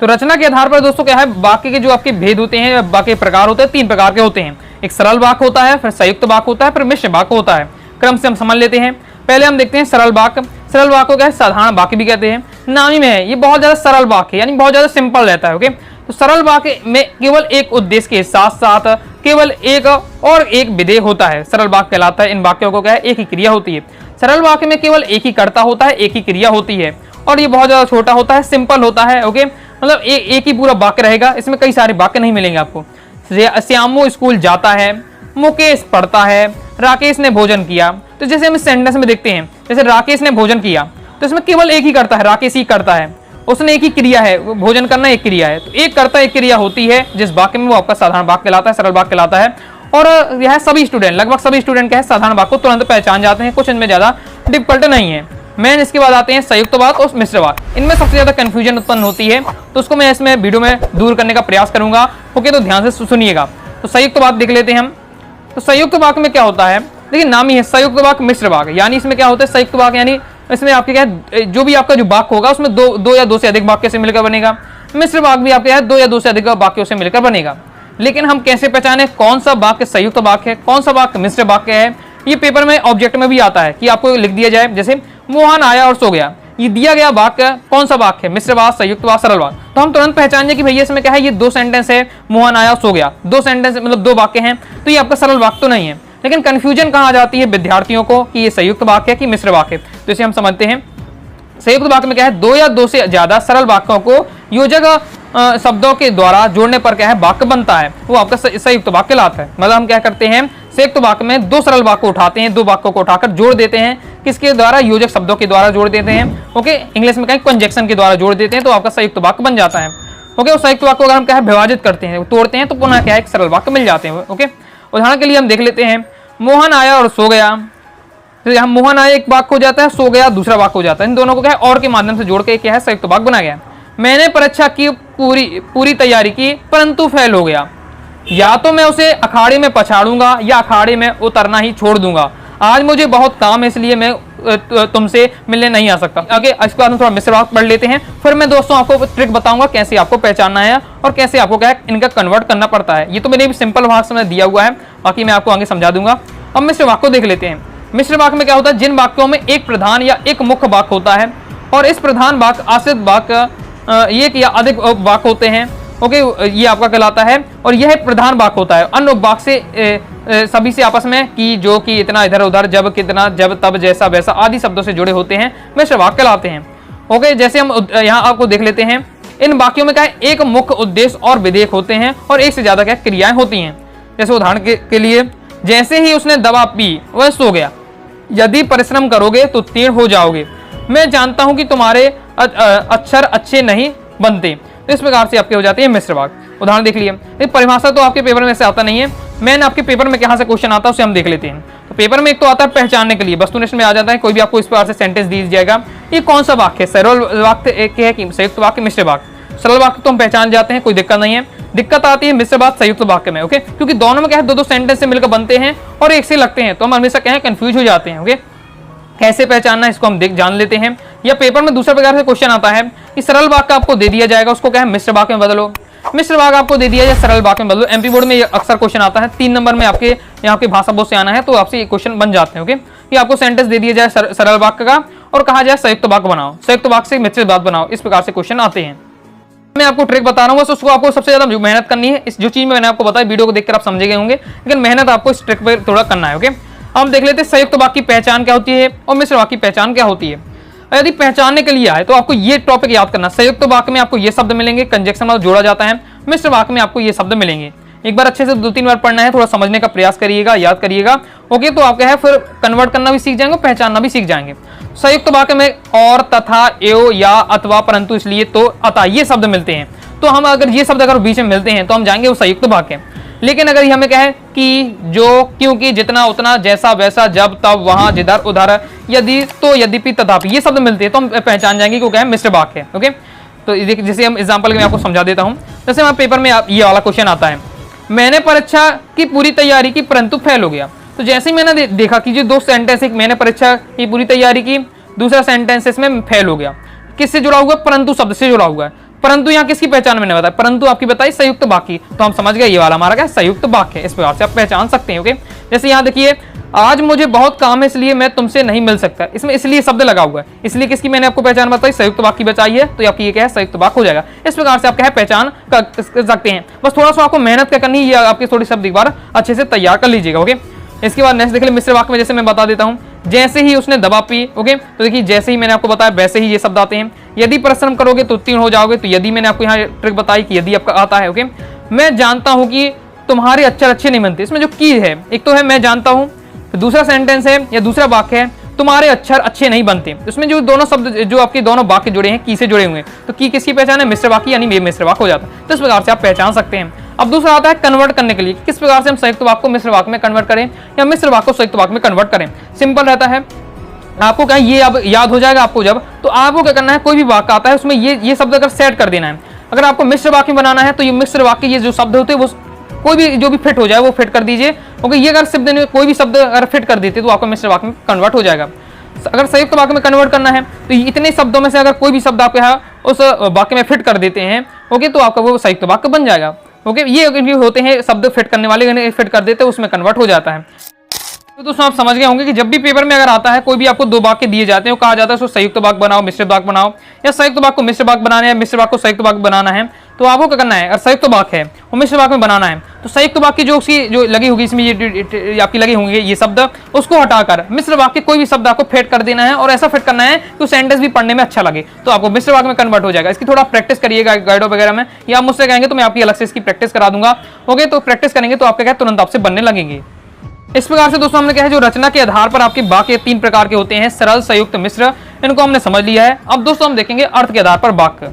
तो रचना के आधार पर दोस्तों क्या है, वाक्य के जो आपके भेद होते हैं, वाक्य प्रकार होते हैं, 3 प्रकार के होते हैं। एक सरल वाक्य होता है, फिर संयुक्त वाक्य होता है, फिर मिश्र वाक्य होता है। क्रम से हम समझ लेते हैं। पहले हम देखते हैं सरल वाक्य। सरल वाक्य को क्या है, साधारण वाक्य भी कहते हैं। नाम ही में है, ये बहुत ज्यादा सरल वाक्य यानी बहुत ज्यादा सिंपल रहता है। ओके, तो सरल वाक्य में केवल एक उद्देश्य के साथ साथ केवल एक विधेय होता है, सरल वाक्य कहलाता है। इन वाक्यों को क्या है, एक ही क्रिया होती है। सरल वाक्य में केवल एक ही कर्ता होता है, एक ही क्रिया होती है, और ये बहुत ज्यादा छोटा होता है, सिंपल होता है। ओके, मतलब एक ही पूरा वाक्य रहेगा, इसमें कई सारे वाक्य नहीं मिलेंगे आपको। श्यामू स्कूल जाता है, मुकेश पढ़ता है, राकेश ने भोजन किया। तो जैसे हम इस सेंटेंस में देखते हैं, जैसे राकेश ने भोजन किया, तो इसमें केवल एक ही करता है, राकेश ही करता है, उसने एक ही क्रिया है, भोजन करना एक क्रिया है। तो एक कर्ता एक क्रिया होती है जिस वाक्य में, वो आपका साधारण वाक्य कहलाता है, सरल वाक्य कहलाता है। और यह सभी स्टूडेंट, लगभग सभी स्टूडेंट क्या है, साधारण वाक्य को तुरंत पहचान जाते हैं, कुछ इनमें ज्यादा डिफिकल्ट नहीं है। मेन इसके बाद आते हैं संयुक्त वाक्य और मिश्र वाक्य। इनमें सबसे ज्यादा कंफ्यूजन उत्पन्न होती है, तो उसको मैं इसमें वीडियो में दूर करने का प्रयास करूंगा। ओके, तो ध्यान से सुनिएगा। तो संयुक्त वाक्य देख लेते हैं हम। तो संयुक्त वाक्य में क्या होता है, देखिए नाम ही है संयुक्त वाक्य मिश्र वाक्य, यानी इसमें क्या होता है, संयुक्त वाक्य यानी इसमें आपके क्या है, जो भी आपका जो वाक्य होगा उसमें दो या दो से अधिक वाक्य से मिलकर बनेगा। मिश्र वाक्य भी आपके 2 या 2 से अधिक वाक्यों से मिलकर बनेगा। लेकिन हम कैसे पहचाने कौन सा वाक्य संयुक्त वाक्य है, कौन सा वाक्य मिश्र वाक्य है? ये पेपर में ऑब्जेक्ट में भी आता है कि आपको लिख दिया जाए, जैसे मोहन आया और सो गया, ये दिया गया वाक्य कौन सा वाक्य है, मिश्र वाक्य, संयुक्त वाक्य, सरल वाक्य। तो हम तुरंत पहचान जाए कि भैया इसमें क्या है, ये 2 सेंटेंस है, मोहन आया और सो गया, 2 सेंटेंस मतलब 2 वाक्य हैं, तो ये आपका सरल वाक्य तो नहीं है। लेकिन कंफ्यूजन कहाँ आ जाती है विद्यार्थियों को कि ये संयुक्त वाक्य है कि मिश्र वाक्य। तो इसे हम समझते हैं। संयुक्त वाक्य में क्या है, 2 या 2 से ज्यादा सरल वाक्यों को योजक शब्दों के द्वारा जोड़ने पर क्या है वाक्य बनता है, वो आपका संयुक्त वाक्य कहलाता है। मतलब हम क्या करते हैं, संयुक्त वाक्य में दो सरल वाक्य उठाते हैं, दो वाक्यों को उठाकर जोड़ देते हैं, किसके द्वारा, योजक शब्दों के द्वारा जोड़ देते हैं। ओके, इंग्लिश में कहें कंजक्शन के द्वारा जोड़ देते हैं, तो आपका संयुक्त वाक्य बन जाता है। ओके, उस संयुक्त वाक्य को अगर हम क्या है विभाजित करते हैं, तोड़ते हैं, तो पुनः क्या है एक सरल वाक्य मिल जाते हैं। ओके, उदाहरण के लिए हम देख लेते हैं, मोहन आया और सो गया। तो यहाँ मोहन आया एक वाक्य हो जाता है, सो गया दूसरा वाक्य हो जाता है। इन दोनों को क्या है और के माध्यम से जोड़ के क्या है संयुक्त वाक्य बना गया। मैंने परीक्षा की पूरी तैयारी की परंतु फेल हो गया। या तो मैं उसे अखाड़े में पछाड़ूंगा या अखाड़े में उतरना ही छोड़ दूंगा। आज मुझे बहुत काम है इसलिए मैं तुमसे मिलने नहीं आ सकता। आगे इसके बाद हम थोड़ा मिश्र वाक्य पढ़ लेते हैं, फिर मैं दोस्तों आपको ट्रिक बताऊंगा कैसे आपको पहचानना है और कैसे आपको क्या है इनका कन्वर्ट करना पड़ता है। ये तो मैंने भी सिंपल भाषा में दिया हुआ है, बाकी मैं आपको आगे समझा दूंगा। अब मिश्र वाक्य को देख लेते हैं। मिश्र वाक्य में क्या होता है, जिन वाक्यों में एक प्रधान या एक मुख्य वाक्य होता है और इस प्रधान वाक्य आश्रित वाक्य एक या अधिक वाक्य होते हैं। ओके, ये आपका कहलाता है और यह प्रधान वाक्य होता है। अन्य वाक्य से सभी से आपस में कि, जो कि, इतना, इधर उधर, जब, कितना, जब, तब, जैसा, वैसा आदि शब्दों से जुड़े होते हैं मिश्र वाक्य कहलाते हैं। ओके, जैसे हम यहाँ आपको देख लेते हैं, इन वाक्यों में क्या है एक मुख्य उद्देश्य और विधेयक होते हैं और एक से ज्यादा क्या क्रियाएं होती हैं। जैसे उदाहरण के लिए, जैसे ही उसने दवा पी वह सो गया। यदि परिश्रम करोगे तो उत्तीर्ण हो जाओगे। मैं जानता हूं कि तुम्हारे अक्षर अच्छे नहीं बनते। तो इस प्रकार से आपके हो जाते हैं मिश्र वाक्य। उदाहरण देख लिए, परिभाषा तो आपके पेपर में से आता नहीं है, मैंने आपके पेपर में कहाँ से क्वेश्चन आता है उसे हम देख लेते हैं। तो पेपर में एक तो आता है पहचानने के लिए, वस्तुनिष्ठ में आ जाता है, कोई भी आपको इस प्रकार से सेंटेंस दी जाएगा, ये कौन सा वाक्य है, सरल वाक्य एक है कि संयुक्त वाक्य, मिश्र वाक्य। सरल वाक्य तो हम पहचान जाते हैं, कोई दिक्कत नहीं है। दिक्कत आती है मिश्र वाक्य संयुक्त वाक्य में। ओके, क्योंकि दोनों में क्या है दो सेंटेंस से मिलकर बनते हैं और एक से लगते हैं, तो हम हमेशा क्या है कंफ्यूज हो जाते हैं। ओके, कैसे पहचानना इसको हम जान लेते हैं। या पेपर में दूसरे प्रकार से क्वेश्चन आता है कि सरल वाक्य आपको दे दिया जाएगा, उसको क्या है मिश्र वाक्य में बदलो। मिश्र वाक्य आपको दे दिया जाए सरल वाक्य में बदलो। एमपी बोर्ड में अक्सर क्वेश्चन आता है, 3 नंबर में आपके यहाँ की भाषा बोध से आना है, तो आपसे ये क्वेश्चन बन जाते हैं। ओके, कि आपको सेंटेंस दे दिया जाए सरल वाक्य का और कहा जाए संयुक्त वाक्य बनाओ, संयुक्त वाक्य से मिश्रित वाक्य बनाओ, इस प्रकार से क्वेश्चन आते हैं। मैं आपको ट्रिक बता रहा हूँ, बस उसको आपको सबसे ज्यादा मेहनत करनी है। इस जो चीज मैंने आपको बताया वीडियो को देखकर आप समझे गए होंगे, लेकिन मेहनत आपको इस ट्रिक पर थोड़ा करना है। ओके, हम देख लेते हैं संयुक्त वाक्य की पहचान क्या होती है और मिश्र वाक्य की पहचान क्या होती है। यदि पहचानने के लिए आए तो आपको ये टॉपिक याद करना, संयुक्त वाक्य में आपको ये शब्द मिलेंगे, कंजक्शन में जोड़ा जाता है, मिश्र वाक्य में आपको ये शब्द मिलेंगे। एक बार अच्छे से 2-3 बार पढ़ना है, थोड़ा समझने का प्रयास करिएगा, याद करिएगा। ओके, तो आप क्या है फिर कन्वर्ट करना भी सीख जाएंगे, पहचानना भी सीख जाएंगे। संयुक्त वाक्य में और, तथा, एवं, या, अथवा, परंतु, इसलिए, तो, अतः ये शब्द मिलते हैं। तो हम अगर ये शब्द अगर बीच में मिलते हैं तो हम जाएंगे वो संयुक्त वाक्य। लेकिन अगर हमें क्या है कि, जो, क्योंकि, जितना, उतना, जैसा, वैसा, जब, तब, वहां, जिधर, उधर, यदि, तो, यद्यपि, तथापि ये शब्द मिलते हैं तो हम पहचान जाएंगे कि वो क्या है मिश्र वाक्य है। ओके, तो जैसे हम एग्जांपल में आपको समझा देता हूं। जैसे हमारे पेपर में ये वाला क्वेश्चन आता है, मैंने परीक्षा की पूरी तैयारी की परंतु फेल हो गया। तो जैसे ही मैंने देखा कि जो 2 सेंटेंस, एक मैंने परीक्षा की पूरी तैयारी की, दूसरा सेंटेंस इसमें फेल हो गया, किससे जुड़ा हुआ, परंतु शब्द से जुड़ा हुआ है। परंतु यहाँ किसकी पहचान मैंने बताया, परंतु आपकी बताई संयुक्त वाक्य, तो हम समझ गए ये वाला हमारा क्या संयुक्त वाक्य है। इस प्रकार से आप पहचान सकते हैं। ओके, जैसे यहाँ देखिए, आज मुझे बहुत काम है इसलिए मैं तुमसे नहीं मिल सकता, इसमें इसलिए शब्द लगा हुआ है, इसलिए किसकी मैंने आपको पहचान बताई, संयुक्त वाक्य बचाई है, तो आपकी ये क्या है संयुक्त वाक्य हो जाएगा। इस प्रकार से आप क्या है पहचान कर सकते हैं। बस थोड़ा सा आपको मेहनत करनी है, आपकी थोड़ी शब्द एक बार अच्छे से तैयार कर लीजिएगा। ओके, इसके बाद नेक्स्ट देख ले मिश्र वाक्य में, जैसे मैं बता देता हूँ, जैसे ही उसने दवा पी। ओके, तो देखिए जैसे ही मैंने आपको बताया वैसे ही ये शब्द आते हैं। यदि परिश्रम करोगे तो उत्तीर्ण हो जाओगे, तो यदि मैंने आपको यहाँ ट्रिक बताई कि यदि आपका आता है। ओके, मैं जानता हूँ कि तुम्हारे अक्षर अच्छे नहीं बनते, इसमें जो की है, एक तो है मैं जानता हूँ, दूसरा सेंटेंस है या दूसरा वाक्य है तुम्हारे अक्षर अच्छे नहीं बनते। इसमें जो दोनों शब्द, जो आपके दोनों वाक्य जुड़े हैं की से जुड़े हुए हैं, तो की किसकी पहचान है, मिश्र वाक्य, यानी मिश्र वाक्य हो जाता है। तो इस प्रकार से आप पहचान सकते हैं। अब दूसरा आता है कन्वर्ट करने के लिए, किस प्रकार से हम संयुक्त वाक्य को मिश्र वाक्य में कन्वर्ट करें या मिश्र वाक्य को संयुक्त वाक्य में कन्वर्ट करें। सिंपल रहता है, आपको क्या ये अब याद हो जाएगा आपको जब, तो आपको क्या करना है, कोई भी वाक्य आता है उसमें ये शब्द अगर सेट कर देना है। अगर आपको मिश्र वाक्य बनाना है तो ये मिश्र वाक्य, ये जो शब्द होते हैं वो कोई भी जो भी फिट हो जाए वो फिट कर दीजिए। ओके, ये अगर शब्द में कोई भी शब्द अगर फिट कर देते तो आपको मिश्र वाक्य में कन्वर्ट हो जाएगा। अगर संयुक्त वाक्य में कन्वर्ट करना है तो इतने शब्दों में से अगर कोई भी शब्द आप यहाँ उस वाक्य में फिट कर देते हैं, ओके, तो आपका वो संयुक्त वाक्य बन जाएगा। ओके, ये होते हैं शब्द फिट करने वाले, फिट कर देते हैं उसमें कन्वर्ट हो जाता है। तो दोस्तों आप समझ गए होंगे कि जब भी पेपर में अगर आता है कोई भी आपको 2 वाक्य दिए जाते हैं, कहा जाता है उसको संयुक्त वाक्य बनाओ, मिश्र वाक्य बनाओ, या संयुक्त वाक्य को मिश्र वाक्य बनाना है, मिश्र वाक्य को संयुक्त वाक्य बनाना है, तो आपको क्या करना है, अगर संयुक्त वाक्य है वो मिश्र वाक्य में बनाना है तो संयुक्त वाक्य जो उसकी जो लगी होगी, इसमें ये आपकी लगे होंगे ये शब्द, उसको हटाकर मिश्र वाक्य कोई भी शब्द आपको फिट कर देना है और ऐसा फिट करना है कि सेंटेंस भी पढ़ने में अच्छा लगे, तो आपको मिश्र वाक्य में कन्वर्ट हो जाएगा। इसकी थोड़ा प्रैक्टिस करिएगा गाइडो वगैरह में, या आप मुझसे कहेंगे तो मैं आपकी अलग से इसकी प्रैक्टिस करा दूंगा। ओके, तो प्रैक्टिस करेंगे तो आपका क्या तुरंत आपसे बनने लगेंगे। इस प्रकार से दोस्तों हमने क्या है, जो रचना के आधार पर आपके वाक्य 3 प्रकार के होते हैं, सरल, संयुक्त, मिश्र, इनको हमने समझ लिया है। अब दोस्तों हम देखेंगे अर्थ के आधार पर वाक्य।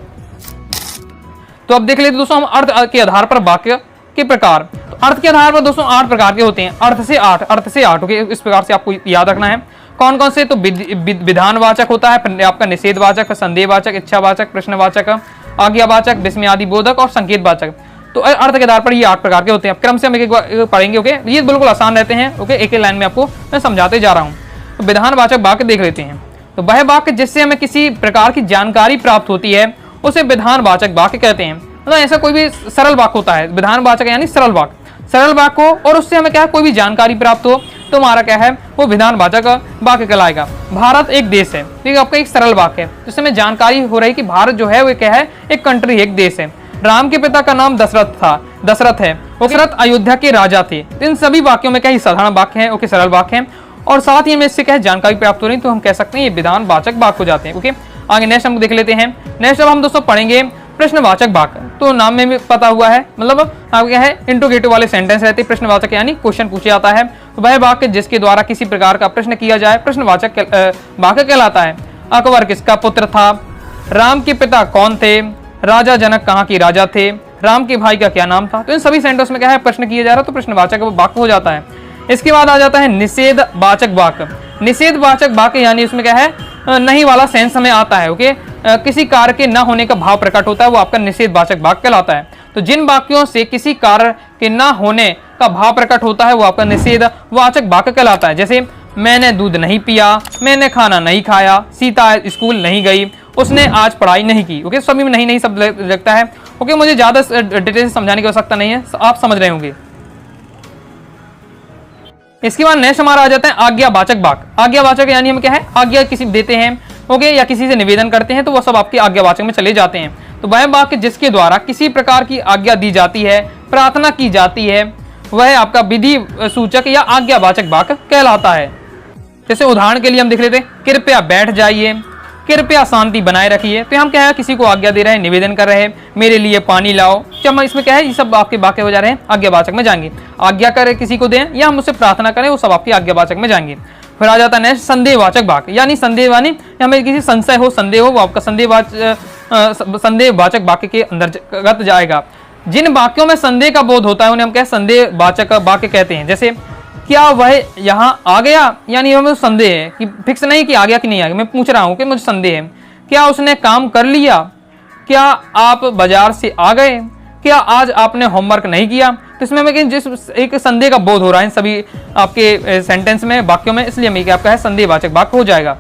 तो अब देख लेते दोस्तों हम अर्थ के आधार पर वाक्य के प्रकार। तो अर्थ के आधार पर दोस्तों 8 प्रकार के होते हैं, अर्थ से 8, ओके। इस प्रकार से आपको याद रखना है कौन कौन से। तो विधानवाचक होता है, आपका निषेधवाचक, संदेहवाचक, इच्छावाचक, प्रश्नवाचक, आज्ञावाचक, विस्मयादिबोधक और संकेतवाचक। तो अर्थ के आधार पर ये 8 प्रकार के होते हैं। क्रम से हम एक पढ़ेंगे, ओके। ये बिल्कुल आसान रहते हैं, ओके। एक लाइन में आपको मैं समझाते जा रहा हूँ। तो विधानवाचक वाक्य देख लेते हैं। तो वह वाक्य जिससे हमें किसी प्रकार की जानकारी प्राप्त होती है उसे विधानवाचक वाक्य कहते हैं। मतलब ऐसा कोई भी सरल वाक्य होता है, विधानवाचक यानी सरल वाक्य हो और उससे हमें क्या है, कोई भी जानकारी प्राप्त हो, तो हमारा क्या है, वो विधानवाचक वाक्य कहलाएगा। भारत एक देश है, ठीक है, आपका एक सरल वाक्य है, जिससे हमें जानकारी हो रही कि भारत जो है वो क्या है, एक कंट्री, एक देश है। राम के पिता का नाम दशरथ है, दशरथ अयोध्या के राजा थे। तो इन सभी वाक्यों में क्या साधारण वाक्य है, ओके, सरल वाक्य है, और साथ ही हमें इससे क्या है, जानकारी प्राप्त हो रही, तो हम कह सकते हैं ये विधानवाचक वाक्य हो जाते हैं, ओके। आगे नेक्स्ट हम देख लेते हैं। नेक्स्ट अब हम दोस्तों पढ़ेंगे प्रश्नवाचक वाक्य। तो नाम में भी पता हुआ है, मतलब आपको क्या है, इंट्रोगेटिव वाले सेंटेंस रहते हैं। प्रश्नवाचक यानी क्वेश्चन पूछा जाता है। तो वह वाक्य जिसके द्वारा किसी प्रकार का प्रश्न किया जाए प्रश्नवाचक वाक्य कहलाता है। अकबर किसका पुत्र था? राम के पिता कौन थे? राजा जनक कहाँ के राजा थे? राम के भाई का क्या नाम था? तो इन सभी सेंटेंस में क्या है, प्रश्न किया जा रहा है, तो प्रश्नवाचक वाक्य हो जाता है। इसके बाद आ जाता है निषेधवाचक वाक्य। निषेधवाचक वाक्य यानी उसमें क्या है, नहीं वाला सेंस में आता है, ओके। किसी कार्य के न होने का भाव प्रकट होता है, वो आपका निषेधवाचक वाक्य कहलाता है। तो जिन वाक्यों से किसी कार्य के न होने का भाव प्रकट होता है वो आपका निषेधवाचक वाक्य कहलाता है। जैसे मैंने दूध नहीं पिया, मैंने खाना नहीं खाया, सीता स्कूल नहीं गई, उसने आज पढ़ाई नहीं की, ओके। सभी में नहीं सब लगता है, ओके। मुझे ज्यादा डिटेल से समझाने की आवश्यकता नहीं है, आप समझ रहे होंगे। इसके बाद नेक्स्ट हमारा आ जाता है आज्ञावाचक वाक्य। आज्ञावाचक यानी हम क्या है, आज्ञा किसी देते हैं, ओके, या किसी से निवेदन करते हैं, तो वह सब आपके आज्ञावाचक में चले जाते हैं। तो वह वाक्य जिसके द्वारा किसी प्रकार की आज्ञा दी जाती है, प्रार्थना की जाती है, वह आपका विधि सूचक या आज्ञावाचक वाक्य कहलाता है। जैसे उदाहरण के लिए हम देख लेते हैं, कृपया बैठ जाइए, कृपया शांति बनाए रखिए। तो हम क्या है, किसी को आज्ञा दे रहे हैं, निवेदन कर रहे हैं, मेरे लिए पानी लाओ। जब हम इसमें क्या है, ये सब आपके वाक्य हो जा रहे हैं, आज्ञावाचक में जाएंगे। आज्ञा करें किसी को दें या हम उससे प्रार्थना करें, वो सब आपके आज्ञावाचक में जाएंगे। फिर आ जाता है नेक्स्ट संदेहवाचक वाक्य, यानी संदेह यानी हमें किसी संशय हो, संदेह हो, वो आपका संदेहवाचक वाक्य के अंतर्गत जाएगा। जिन वाक्यों में संदेह का बोध होता है उन्हें हम क्या संदेहवाचक वाक्य कहते हैं। जैसे क्या वह यहाँ आ गया, यानी हमें संदेह है कि फिक्स नहीं कि आ गया कि नहीं आ गया, मैं पूछ रहा हूँ कि मुझे संदेह है। क्या उसने काम कर लिया? क्या आप बाजार से आ गए? क्या आज आपने होमवर्क नहीं किया? तो इसमें हमें जिस एक संदेह का बोध हो रहा है इन सभी आपके सेंटेंस में, वाक्यों में, इसलिए हमें आपका है संदेहवाचक वाक्य हो जाएगा।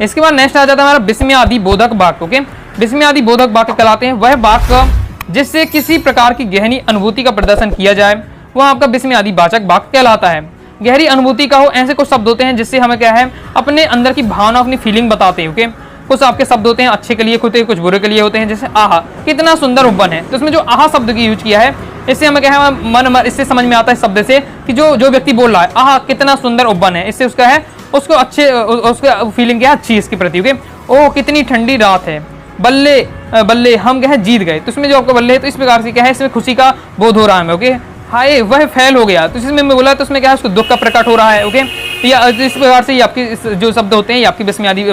इसके बाद नेक्स्ट आ जाता है हमारा विस्मयादिबोधक वाक्य, ओके। विस्मयादिबोधक वाक्य कहलाते हैं वह वाक्य जिससे किसी प्रकार की गहरी अनुभूति का प्रदर्शन किया जाए, वह आपका विस्मयादिवाचक वाक्य कहलाता है। गहरी अनुभूति का हो, ऐसे कुछ शब्द होते हैं जिससे हमें क्या है, अपने अंदर की भावना, अपनी फीलिंग बताते हैं, ओके। कुछ आपके शब्द होते हैं अच्छे के लिए होते हैं, कुछ बुरे के लिए होते हैं। जैसे आहा कितना सुंदर उपवन है, तो इसमें जो आहा शब्द की यूज किया है, इससे हमें क्या है, मन इससे समझ में आता है शब्द से कि जो व्यक्ति बोल रहा है आहा कितना सुंदर उपवन है, इससे उसका है, उसको अच्छे, उसका फीलिंग क्या है, अच्छी इसके प्रति, ओके। ओ कितनी ठंडी रात है, बल्ले बल्ले हम क्या है जीत गए। तो इसमें जो आपका बल्ले है, तो इस प्रकार से क्या है, इसमें खुशी का बोध हो रहा है, ओके। हाय वह फेल हो गया, तो इसमें मैं बोला, तो उसमें क्या है, उसको दुख का प्रकट हो रहा है, ओके। या इस प्रकार से ये आपके जो शब्द होते हैं, ये आपके विस्मयादि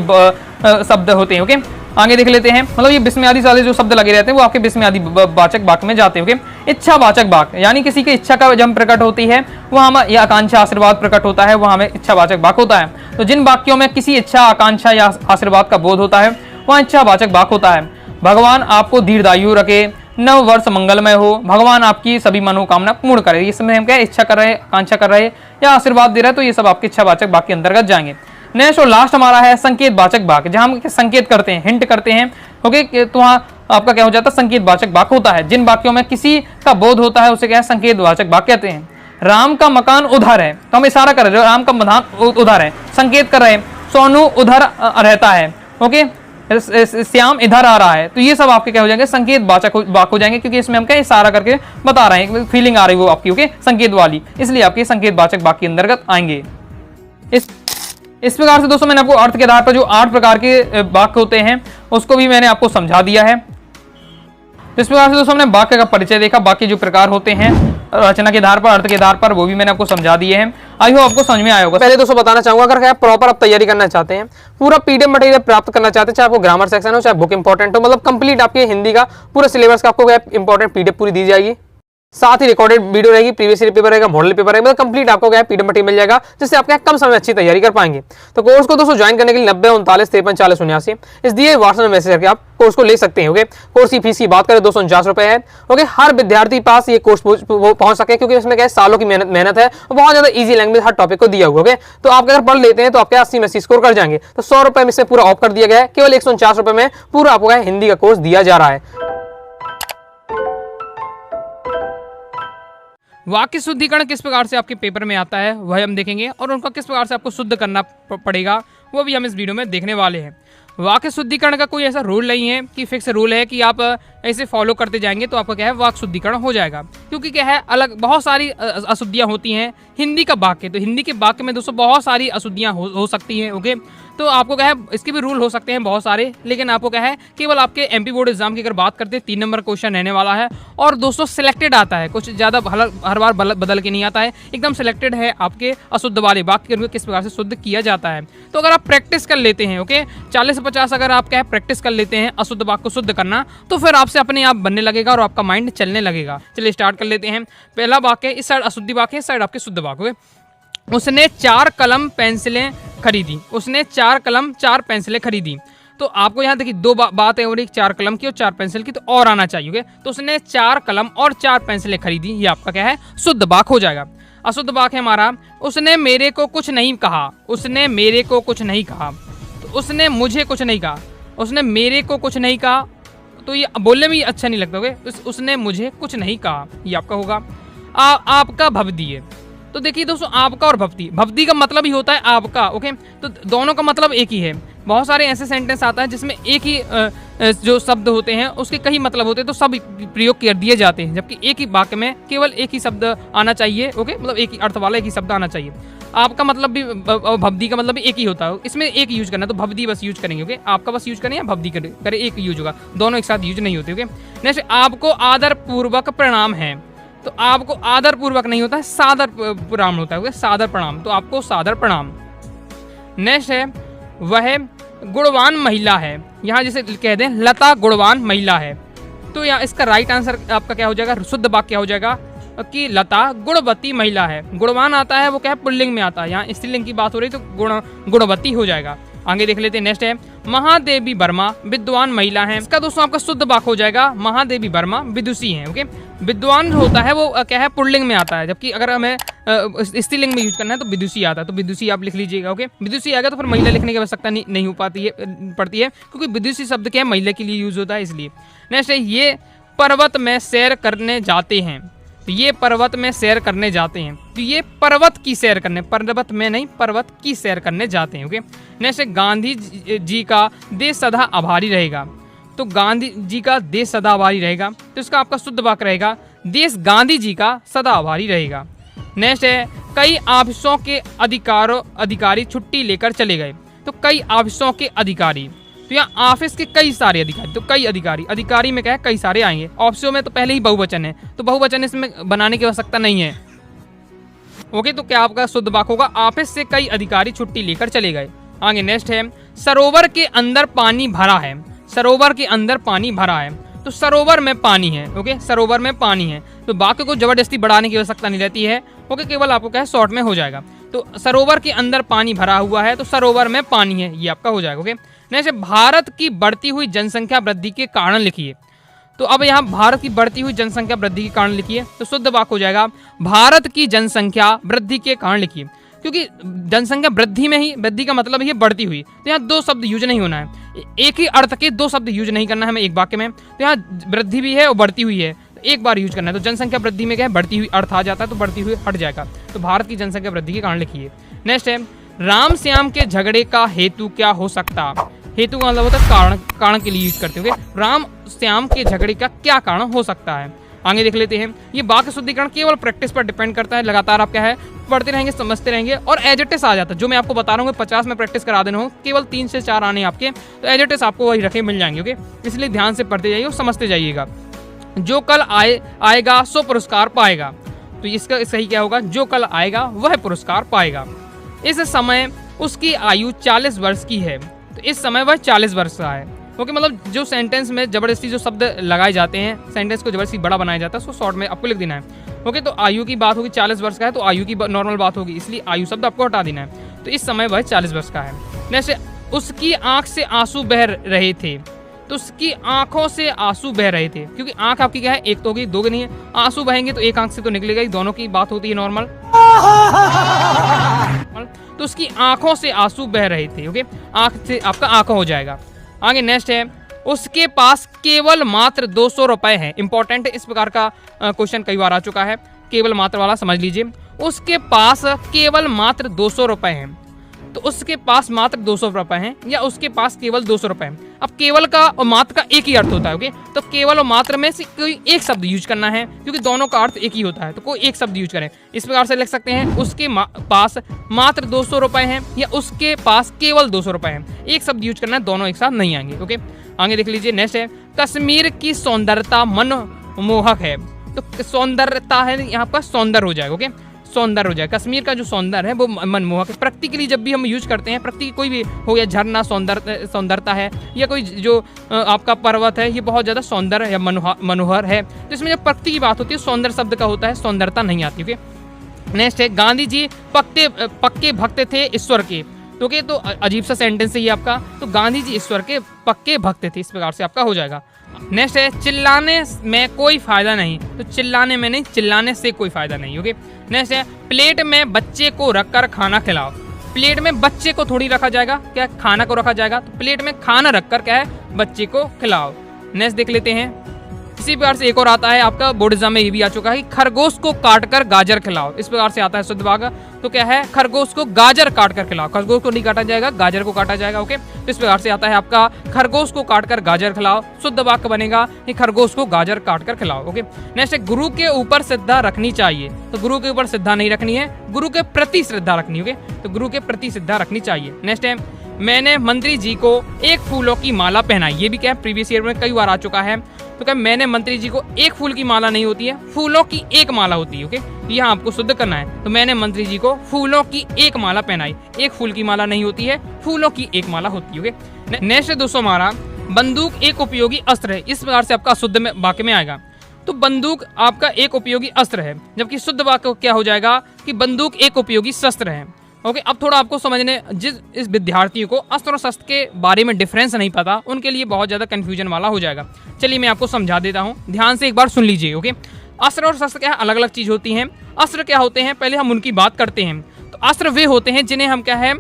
शब्द होते हैं, ओके। आगे देख लेते हैं, मतलब ये विस्मयादि वाले जो शब्द लगे रहते हैं वो आपके विस्मयादिवाचक वाक्य में जाते हैं, ओके। इच्छावाचक वाक्य यानी किसी की इच्छा का जब प्रकट होती है, वहाँ हमें या आकांक्षा आशीर्वाद प्रकट होता है, वहाँ हमें इच्छावाचक वाक्य होता है। तो जिन वाक्यों में किसी इच्छा, आकांक्षा या आशीर्वाद का बोध होता है, वहाँ इच्छावाचक वाक्य होता है। भगवान आपको दीर्घायु रखे, नव वर्ष मंगलमय हो, भगवान आपकी सभी मनोकामना पूर्ण करे। ये समय हम क्या इच्छा कर रहे हैं, आकांक्षा कर रहे हैं या आशीर्वाद दे रहे हैं, तो ये सब आपके इच्छावाचक वाक्य के अंतर्गत जाएंगे। नेक्स्ट और लास्ट हमारा है संकेतवाचक वाक्य, जहां हम संकेत करते हैं, हिंट करते हैं, ओके। तो वहाँ आपका क्या हो जाता है, संकेतवाचक वाक्य होता है। जिन वाक्यों में किसी का बोध होता है उसे क्या है, संकेतवाचक वाक्य कहते हैं। राम का मकान उधर है, तो हम इशारा कर रहे हैं, राम का मकान उधर है, संकेत कर रहे हैं। सोनू उधर रहता है, ओके। श्याम इधर आ रहा है, तो ये सब आपके क्या हो जाएंगे, संकेतवाचक वाक्य हो जाएंगे, क्योंकि इसमें हम क्या इशारा करके बता रहे हैं, फीलिंग आ रही है वो आपकी, ओके, संकेत वाली, इसलिए आपके संकेतवाचक वाक्य के अंतर्गत आएंगे। इस प्रकार से दोस्तों मैंने आपको अर्थ के आधार पर जो 8 प्रकार के वाक्य होते हैं उसको भी मैंने आपको समझा दिया है। तो इस प्रकार से दोस्तों हमने वाक्य का परिचय देखा, बाकी जो प्रकार होते हैं रचना के आधार पर, अर्थ के आधार पर, वो भी मैंने आपको समझा दिए हैं। आई होप आपको समझ में आया होगा। पहले दोस्तों बताना चाहूंगा, अगर क्या प्रॉपर आप तैयारी करना चाहते हैं, पूरा पीडीएफ मटेरियल प्राप्त करना चाहते हैं, चाहे आपको ग्रामर सेक्शन हो, चाहे बुक इंपॉर्टेंट हो, मतलब कंप्लीट आपके हिंदी का पूरा सिलेबस का आपको इंपॉर्टेंट पीडीएफ पूरी दी जाएगी। साथ ही रिकॉर्डेड वीडियो रहेगी, प्रीवियस ईयर पेपर रहेगा, मॉडल पेपर रहेगा, मतलब कंप्लीट आपको क्या पीडीएफ मटेरियल मिल जाएगा, जिससे आप क्या कम समय में अच्छी तैयारी कर पाएंगे। तो कोर्स को दोस्तों ज्वाइन करने के लिए 90 39 53 40 79 इस दिए व्हाट्सएप में मैसेज करके आप कोर्स को ले सकते हैं। ओके, कोर्स की फीस की बात करें 249 रुपए है। ओके, हर विद्यार्थी पास ये कोर्स पहुंच सके, क्योंकि इसमें क्या है सालों की मेहनत है, बहुत ज्यादा इजी लैंग्वेज हर टॉपिक को दिया हुआ। ओके, तो आप अगर पढ़ लेते हैं तो आपके 80 में 80 स्कोर कर जाएंगे। तो 100 रुपए में इसमें पूरा ऑफ कर दिया गया है, केवल 149 रुपए में पूरा आपको हिंदी का कोर्स दिया जा रहा है। वाक्य शुद्धिकरण किस प्रकार से आपके पेपर में आता है वह हम देखेंगे, और उनका किस प्रकार से आपको शुद्ध करना पड़ेगा वो भी हम इस वीडियो में देखने वाले हैं। वाक्य शुद्धिकरण का कोई ऐसा रूल नहीं है कि फिक्स रूल है कि आप ऐसे फॉलो करते जाएंगे तो आपका क्या है वाक्य शुद्धिकरण हो जाएगा, क्योंकि क्या है अलग बहुत सारी अशुद्धियाँ होती हैं हिंदी का वाक्य। तो हिंदी के वाक्य में दोस्तों बहुत सारी अशुद्धियाँ हो सकती हैं। ओके, तो आपको क्या है इसके भी रूल हो सकते हैं बहुत सारे, लेकिन आपको क्या है केवल आपके एमपी बोर्ड एग्जाम की अगर बात करते हैं 3 नंबर क्वेश्चन रहने वाला है, और दोस्तों सिलेक्टेड आता है, कुछ ज़्यादा हर बार बदल के नहीं आता है, एकदम सिलेक्टेड है आपके अशुद्ध वाले वाक्य को किस प्रकार से शुद्ध किया जाता है। तो अगर आप प्रैक्टिस कर लेते हैं, ओके 40 से 50 अगर आप क्या है प्रैक्टिस कर लेते हैं अशुद्ध वाक्य को शुद्ध करना, तो फिर आपसे अपने आप बनने लगेगा और आपका माइंड चलने लगेगा। चलिए स्टार्ट कर लेते हैं। पहला वाक्य इस साइड अशुद्धि वाक्य, इस साइड आपके शुद्ध वाक्य। उसने 4 कलम पेंसिलें खरीदी। उसने 4 कलम 4 पेंसिलें खरीदी। तो आपको यहाँ देखिए 2 बात है, और एक 4 कलम की और 4 पेंसिल की, तो और आना चाहिए। तो उसने 4 कलम और 4 पेंसिलें खरीदी, ये आपका क्या है शुद्ध वाक्य हो जाएगा। अशुद्ध वाक्य है हमारा उसने मेरे को कुछ नहीं कहा। उसने मेरे को कुछ नहीं कहा, तो उसने मुझे कुछ नहीं कहा, उसने मेरे को कुछ नहीं कहा, तो ये बोलने में अच्छा नहीं लगता। ओके, उसने मुझे कुछ नहीं कहा, ये आपका होगा। आपका भवदी है। तो देखिए दोस्तों आपका और भवदी का मतलब ही होता है आपका। ओके, तो दोनों का मतलब एक ही है। बहुत सारे ऐसे सेंटेंस आता है जिसमें एक ही जो शब्द होते हैं उसके कई मतलब होते हैं, तो सब प्रयोग कर दिए जाते हैं, जबकि एक ही वाक्य में केवल एक ही शब्द आना चाहिए। ओके, मतलब एक ही अर्थ वाला एक ही शब्द आना चाहिए। आपका मतलब भी भवदी का मतलब भी एक ही होता है, इसमें एक यूज करना है, तो भवदी बस यूज करेंगे। ओके, आपका बस यूज करें या भवदी करें, एक यूज होगा, दोनों एक साथ यूज नहीं होते। ओके, नेक्स्ट आपको आदर पूर्वक प्रणाम है। तो आपको आदर पूर्वक नहीं होता है, सादर प्रणाम होता है। सादर प्रणाम, तो आपको सादर प्रणाम। नेक्स्ट है वह गुणवान महिला है। यहाँ जैसे कह दें लता गुणवान महिला है, तो यहाँ इसका राइट आंसर आपका क्या हो जाएगा, शुद्ध वाक्य क्या हो जाएगा कि लता गुणवती महिला है। गुणवान आता है वो क्या है पुल्लिंग में आता है, यहाँ स्त्रीलिंग की बात हो रही तो गुणवती हो जाएगा। आगे देख लेते हैं। नेक्स्ट है महादेवी वर्मा विद्वान महिला है। इसका दोस्तों आपका शुद्ध वाक्य हो जाएगा महादेवी वर्मा विदुषी है। ओके, विद्वान जो होता है वो क्या है पुल्लिंग में आता है, जबकि अगर हमें स्त्रीलिंग में यूज करना है तो विदुषी आता है, तो विदुषी आप लिख लीजिएगा। ओके, विदुषी आएगा तो फिर महिला लिखने की आवश्यकता नहीं हो पाती है पड़ती है, क्योंकि विदुषी शब्द क्या है महिला के लिए यूज होता है, इसलिए। नेक्स्ट है ये पर्वत में सैर करने जाते हैं। तो ये पर्वत में सैर करने जाते हैं, तो ये पर्वत की सैर करने, पर्वत में नहीं पर्वत की सैर करने जाते हैं। ओके, नेक्स्ट गांधी जी का देश सदा आभारी रहेगा। तो गांधी जी का देश सदा आभारी रहेगा, तो इसका आपका शुद्ध वाक्य रहेगा देश गांधी जी का सदा आभारी रहेगा। नेक्स्ट है कई ऑफिसों के अधिकारी छुट्टी लेकर चले गए। तो कई ऑफिसों के अधिकारी, तो यहाँ ऑफिस के कई सारे अधिकारी, तो कई अधिकारी में क्या है कई सारे आएंगे। ऑफिसों में तो पहले ही बहुवचन है, तो बहुवचन इसमें बनाने की आवश्यकता नहीं है। ओके, तो क्या आपका शुद्ध वाक्य होगा ऑफिस से कई अधिकारी छुट्टी लेकर चले गए। आगे नेक्स्ट है सरोवर के अंदर पानी भरा है। सरोवर के अंदर पानी भरा है, तो सरोवर में पानी है। ओके, सरोवर में पानी है, तो वाक्य को जबरदस्ती बढ़ाने की आवश्यकता नहीं रहती है। ओके, केवल आपको क्या है शॉर्ट में हो जाएगा। तो सरोवर के अंदर पानी भरा हुआ है, तो सरोवर में पानी है, ये आपका हो जाएगा। ओके, नेक्स्ट भारत की बढ़ती हुई जनसंख्या वृद्धि के कारण लिखिए। तो अब यहाँ भारत की बढ़ती हुई जनसंख्या वृद्धि के कारण लिखिए, तो शुद्ध वाक्य हो जाएगा भारत की जनसंख्या वृद्धि के कारण लिखिए, क्योंकि जनसंख्या वृद्धि में ही वृद्धि का मतलब है बढ़ती हुई, तो यहाँ 2 शब्द यूज नहीं होना है, एक ही अर्थ के 2 शब्द यूज नहीं करना है हमें एक वाक्य में। तो यहाँ वृद्धि भी है और बढ़ती हुई है, तो एक बार यूज करना है। तो जनसंख्या वृद्धि में क्या है बढ़ती हुई अर्थ आ जाता है, तो बढ़ती हुई हट जाएगा, तो भारत की जनसंख्या वृद्धि के कारण लिखिए। नेक्स्ट है राम श्याम के झगड़े का हेतु क्या हो सकता। हेतु का मतलब होता है कारण के लिए यूज करते हुए राम श्याम के झगड़े का क्या कारण हो सकता है। आगे देख लेते हैं। ये वाक्य शुद्धिकरण केवल प्रैक्टिस पर डिपेंड करता है, लगातार आप क्या है पढ़ते रहेंगे समझते रहेंगे और एजेटिस आ जाता है। जो मैं आपको बता रहा हूँ 50 में प्रैक्टिस करा देना हो, केवल 3 से 4 आने आपके, तो एजेटिस आपको वही रखे मिल जाएंगे। ओके, इसलिए ध्यान से पढ़ते जाइए और समझते जाइएगा। जो कल आएगा सो पुरस्कार पाएगा। तो इसका सही क्या होगा, जो कल आएगा वह पुरस्कार पाएगा। इस समय उसकी आयु 40 वर्ष की है, तो इस समय वह 40 वर्ष का है। ओके, मतलब जो सेंटेंस में जबरदस्ती जो शब्द लगाए जाते हैं, सेंटेंस को जबरदस्ती बड़ा बनाया जाता है, उसको शॉर्ट में आपको लिख देना है। ओके, तो आयु की बात होगी, 40 वर्ष का है तो आयु की नॉर्मल बात होगी, इसलिए आयु शब्द आपको हटा देना है। तो इस समय वह 40 वर्ष का है। नेक्स्ट, उसकी आंख से आंसू बह रहे थे, तो उसकी आंखों से आंसू बह रहे थे, क्योंकि आंख आपकी क्या है, एक तो होगी, दो नहीं है। आंसू बहेंगे तो एक आंख से तो निकलेगा ही, दोनों की बात होती है नॉर्मल। तो उसकी आंखों से आंसू बह रहे थे। ओके, आंख से आपका आंखों हो जाएगा। आगे नेक्स्ट है, उसके पास केवल मात्र 200 रुपए है। इंपॉर्टेंट है, इस प्रकार का क्वेश्चन कई बार आ चुका है, केवल मात्र वाला समझ लीजिए। उसके पास केवल मात्र 200 रुपए हैं, तो उसके पास मात्र 200 रुपए हैं या उसके पास केवल 200 रुपए हैं। अब केवल का और मात्र का एक ही अर्थ होता है। ओके, तो केवल और मात्र में से कोई एक शब्द यूज करना है, क्योंकि दोनों का अर्थ एक ही होता है, तो कोई एक शब्द यूज करें। इस प्रकार से लिख सकते हैं, उसके पास मात्र 200 रुपए हैं या उसके पास केवल 200 रुपए हैं। एक शब्द यूज करना है, दोनों एक साथ नहीं आएंगे। ओके, आगे देख लीजिए। नेक्स्ट है, कश्मीर की सौंदर्यता मनमोहक है, तो सौंदर्यता है यहाँ पर सौंदर्य हो जाएगा। ओके, सौंदर्य हो जाएगा। कश्मीर का जो सौंदर्य है वो मनमोहक है। प्रकृति के लिए जब भी हम यूज करते हैं, प्रकृति कोई भी हो गया, झरना सौंदर्यता है, या कोई जो आपका पर्वत है, ये बहुत ज़्यादा सौंदर्य या मनोहर है। तो इसमें जब प्रकृति की बात होती है, सौंदर्य शब्द का होता है, सौंदर्यता नहीं आती। ओके, नेक्स्ट है, गांधी जी पक्के भक्त थे ईश्वर के। तो ओके, तो अजीब सा सेंटेंस है ये आपका। तो गांधी जी ईश्वर के पक्के भक्त थे, इस प्रकार से आपका हो जाएगा। नेक्स्ट है, चिल्लाने में कोई फायदा नहीं, तो चिल्लाने में नहीं, चिल्लाने से कोई फायदा नहीं। ओके, नेक्स्ट है, प्लेट में बच्चे को रखकर खाना खिलाओ। प्लेट में बच्चे को थोड़ी रखा जाएगा, क्या खाना को रखा जाएगा, तो प्लेट में खाना रखकर क्या है, बच्चे को खिलाओ। नेक्स्ट देख लेते हैं। इसी प्रकार से एक और आता है आपका, बोर्ड एग्जाम में ये भी आ चुका है, खरगोश को काटकर गाजर खिलाओ। इस प्रकार से आता है शुद्ध वाक्य। तो क्या है, खरगोश को गाजर काट कर खिलाओ। खरगोश को नहीं काटा जाएगा, गाजर को काटा जाएगा। ओके, तो इस प्रकार से आता है आपका, खरगोश को काटकर गाजर खिलाओ। शुद्ध वाक्य बनेगा कि खरगोश को गाजर काट कर खिलाओ। ओके, नेक्स्ट है, गुरु के ऊपर श्रद्धा रखनी चाहिए। तो गुरु के ऊपर श्रद्धा नहीं रखनी है, गुरु के प्रति श्रद्धा रखनी है। ओके, तो गुरु के प्रति श्रद्धा रखनी चाहिए। नेक्स्ट है, मैंने मंत्री जी को एक फूलों की माला पहनाई। ये भी क्या है, प्रीवियस ईयर में कई बार आ चुका है। तो क्या, मैंने मंत्री जी को एक फूल की माला नहीं होती है, फूलों की एक माला होती है। ओके, यहाँ आपको शुद्ध करना है। तो मैंने मंत्री जी को फूलों की एक माला पहनाई, एक फूल की माला नहीं होती है, फूलों की एक माला होती है। ओके, नेक्स्ट दोस्तों हमारा, बंदूक एक उपयोगी अस्त्र है। इस प्रकार से आपका शुद्ध में वाक्य में आएगा। तो बंदूक आपका एक उपयोगी अस्त्र है, जबकि शुद्ध वाक्य क्या हो जाएगा कि बंदूक एक उपयोगी शस्त्र है। ओके, अब थोड़ा आपको समझने, इस विद्यार्थियों को अस्त्र और शस्त्र के बारे में डिफरेंस नहीं पता, उनके लिए बहुत ज़्यादा कन्फ्यूजन वाला हो जाएगा। चलिए मैं आपको समझा देता हूँ, ध्यान से एक बार सुन लीजिए। ओके, अस्त्र और शस्त्र क्या अलग अलग चीज़ होती हैं। अस्त्र क्या होते हैं, पहले हम उनकी बात करते हैं। तो अस्त्र वे होते हैं जिन्हें हम क्या है,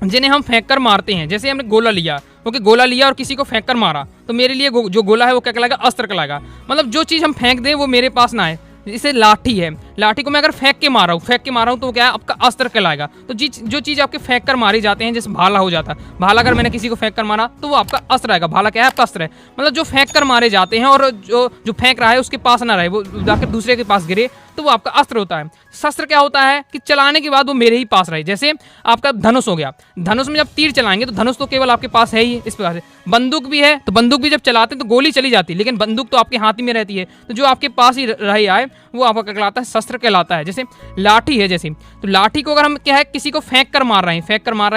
जिन्हें हम फेंक कर मारते हैं। जैसे हमने गोला लिया, ओके, गोला लिया और किसी को फेंक कर मारा, तो मेरे लिए जो गोला है वो क्या कहलाएगा, अस्त्र कहलाएगा। मतलब जो चीज़ हम फेंक दें वो मेरे पास ना आए। जैसे लाठी है, लाठी को मैं अगर फेंक के मारा हूँ तो क्या है, आपका अस्त्र कहलाएगा। तो जो चीज़ आपके फेंक कर मारे जाते हैं, जैसे भाला हो जाता है, भाला अगर मैंने किसी को फेंक कर मारा तो वो आपका अस्त्र आएगा। भाला क्या है, आपका अस्त्र है। मतलब जो फेंक कर मारे जाते हैं और जो फेंक रहा है उसके पास ना रहे, वो जाकर दूसरे के पास गिरे, तो वो आपका अस्त्र होता है। शस्त्र क्या होता है कि चलाने के बाद वो मेरे ही पास रहे। जैसे आपका धनुष हो गया, धनुष में जब तीर चलाएंगे तो धनुष तो केवल आपके पास है ही। इस प्रकार से बंदूक भी है, तो बंदूक भी जब चलाते हैं तो गोली चली जाती है, लेकिन बंदूक तो आपके हाथ ही में रहती है। तो जो आपके पास ही रहे आए वो आपका कहलाता है, शस्त्र कहलाता है। जैसे लाठी है, जैसे तो लाठी को अगर हम क्या है, किसी को फेंक कर मार रहे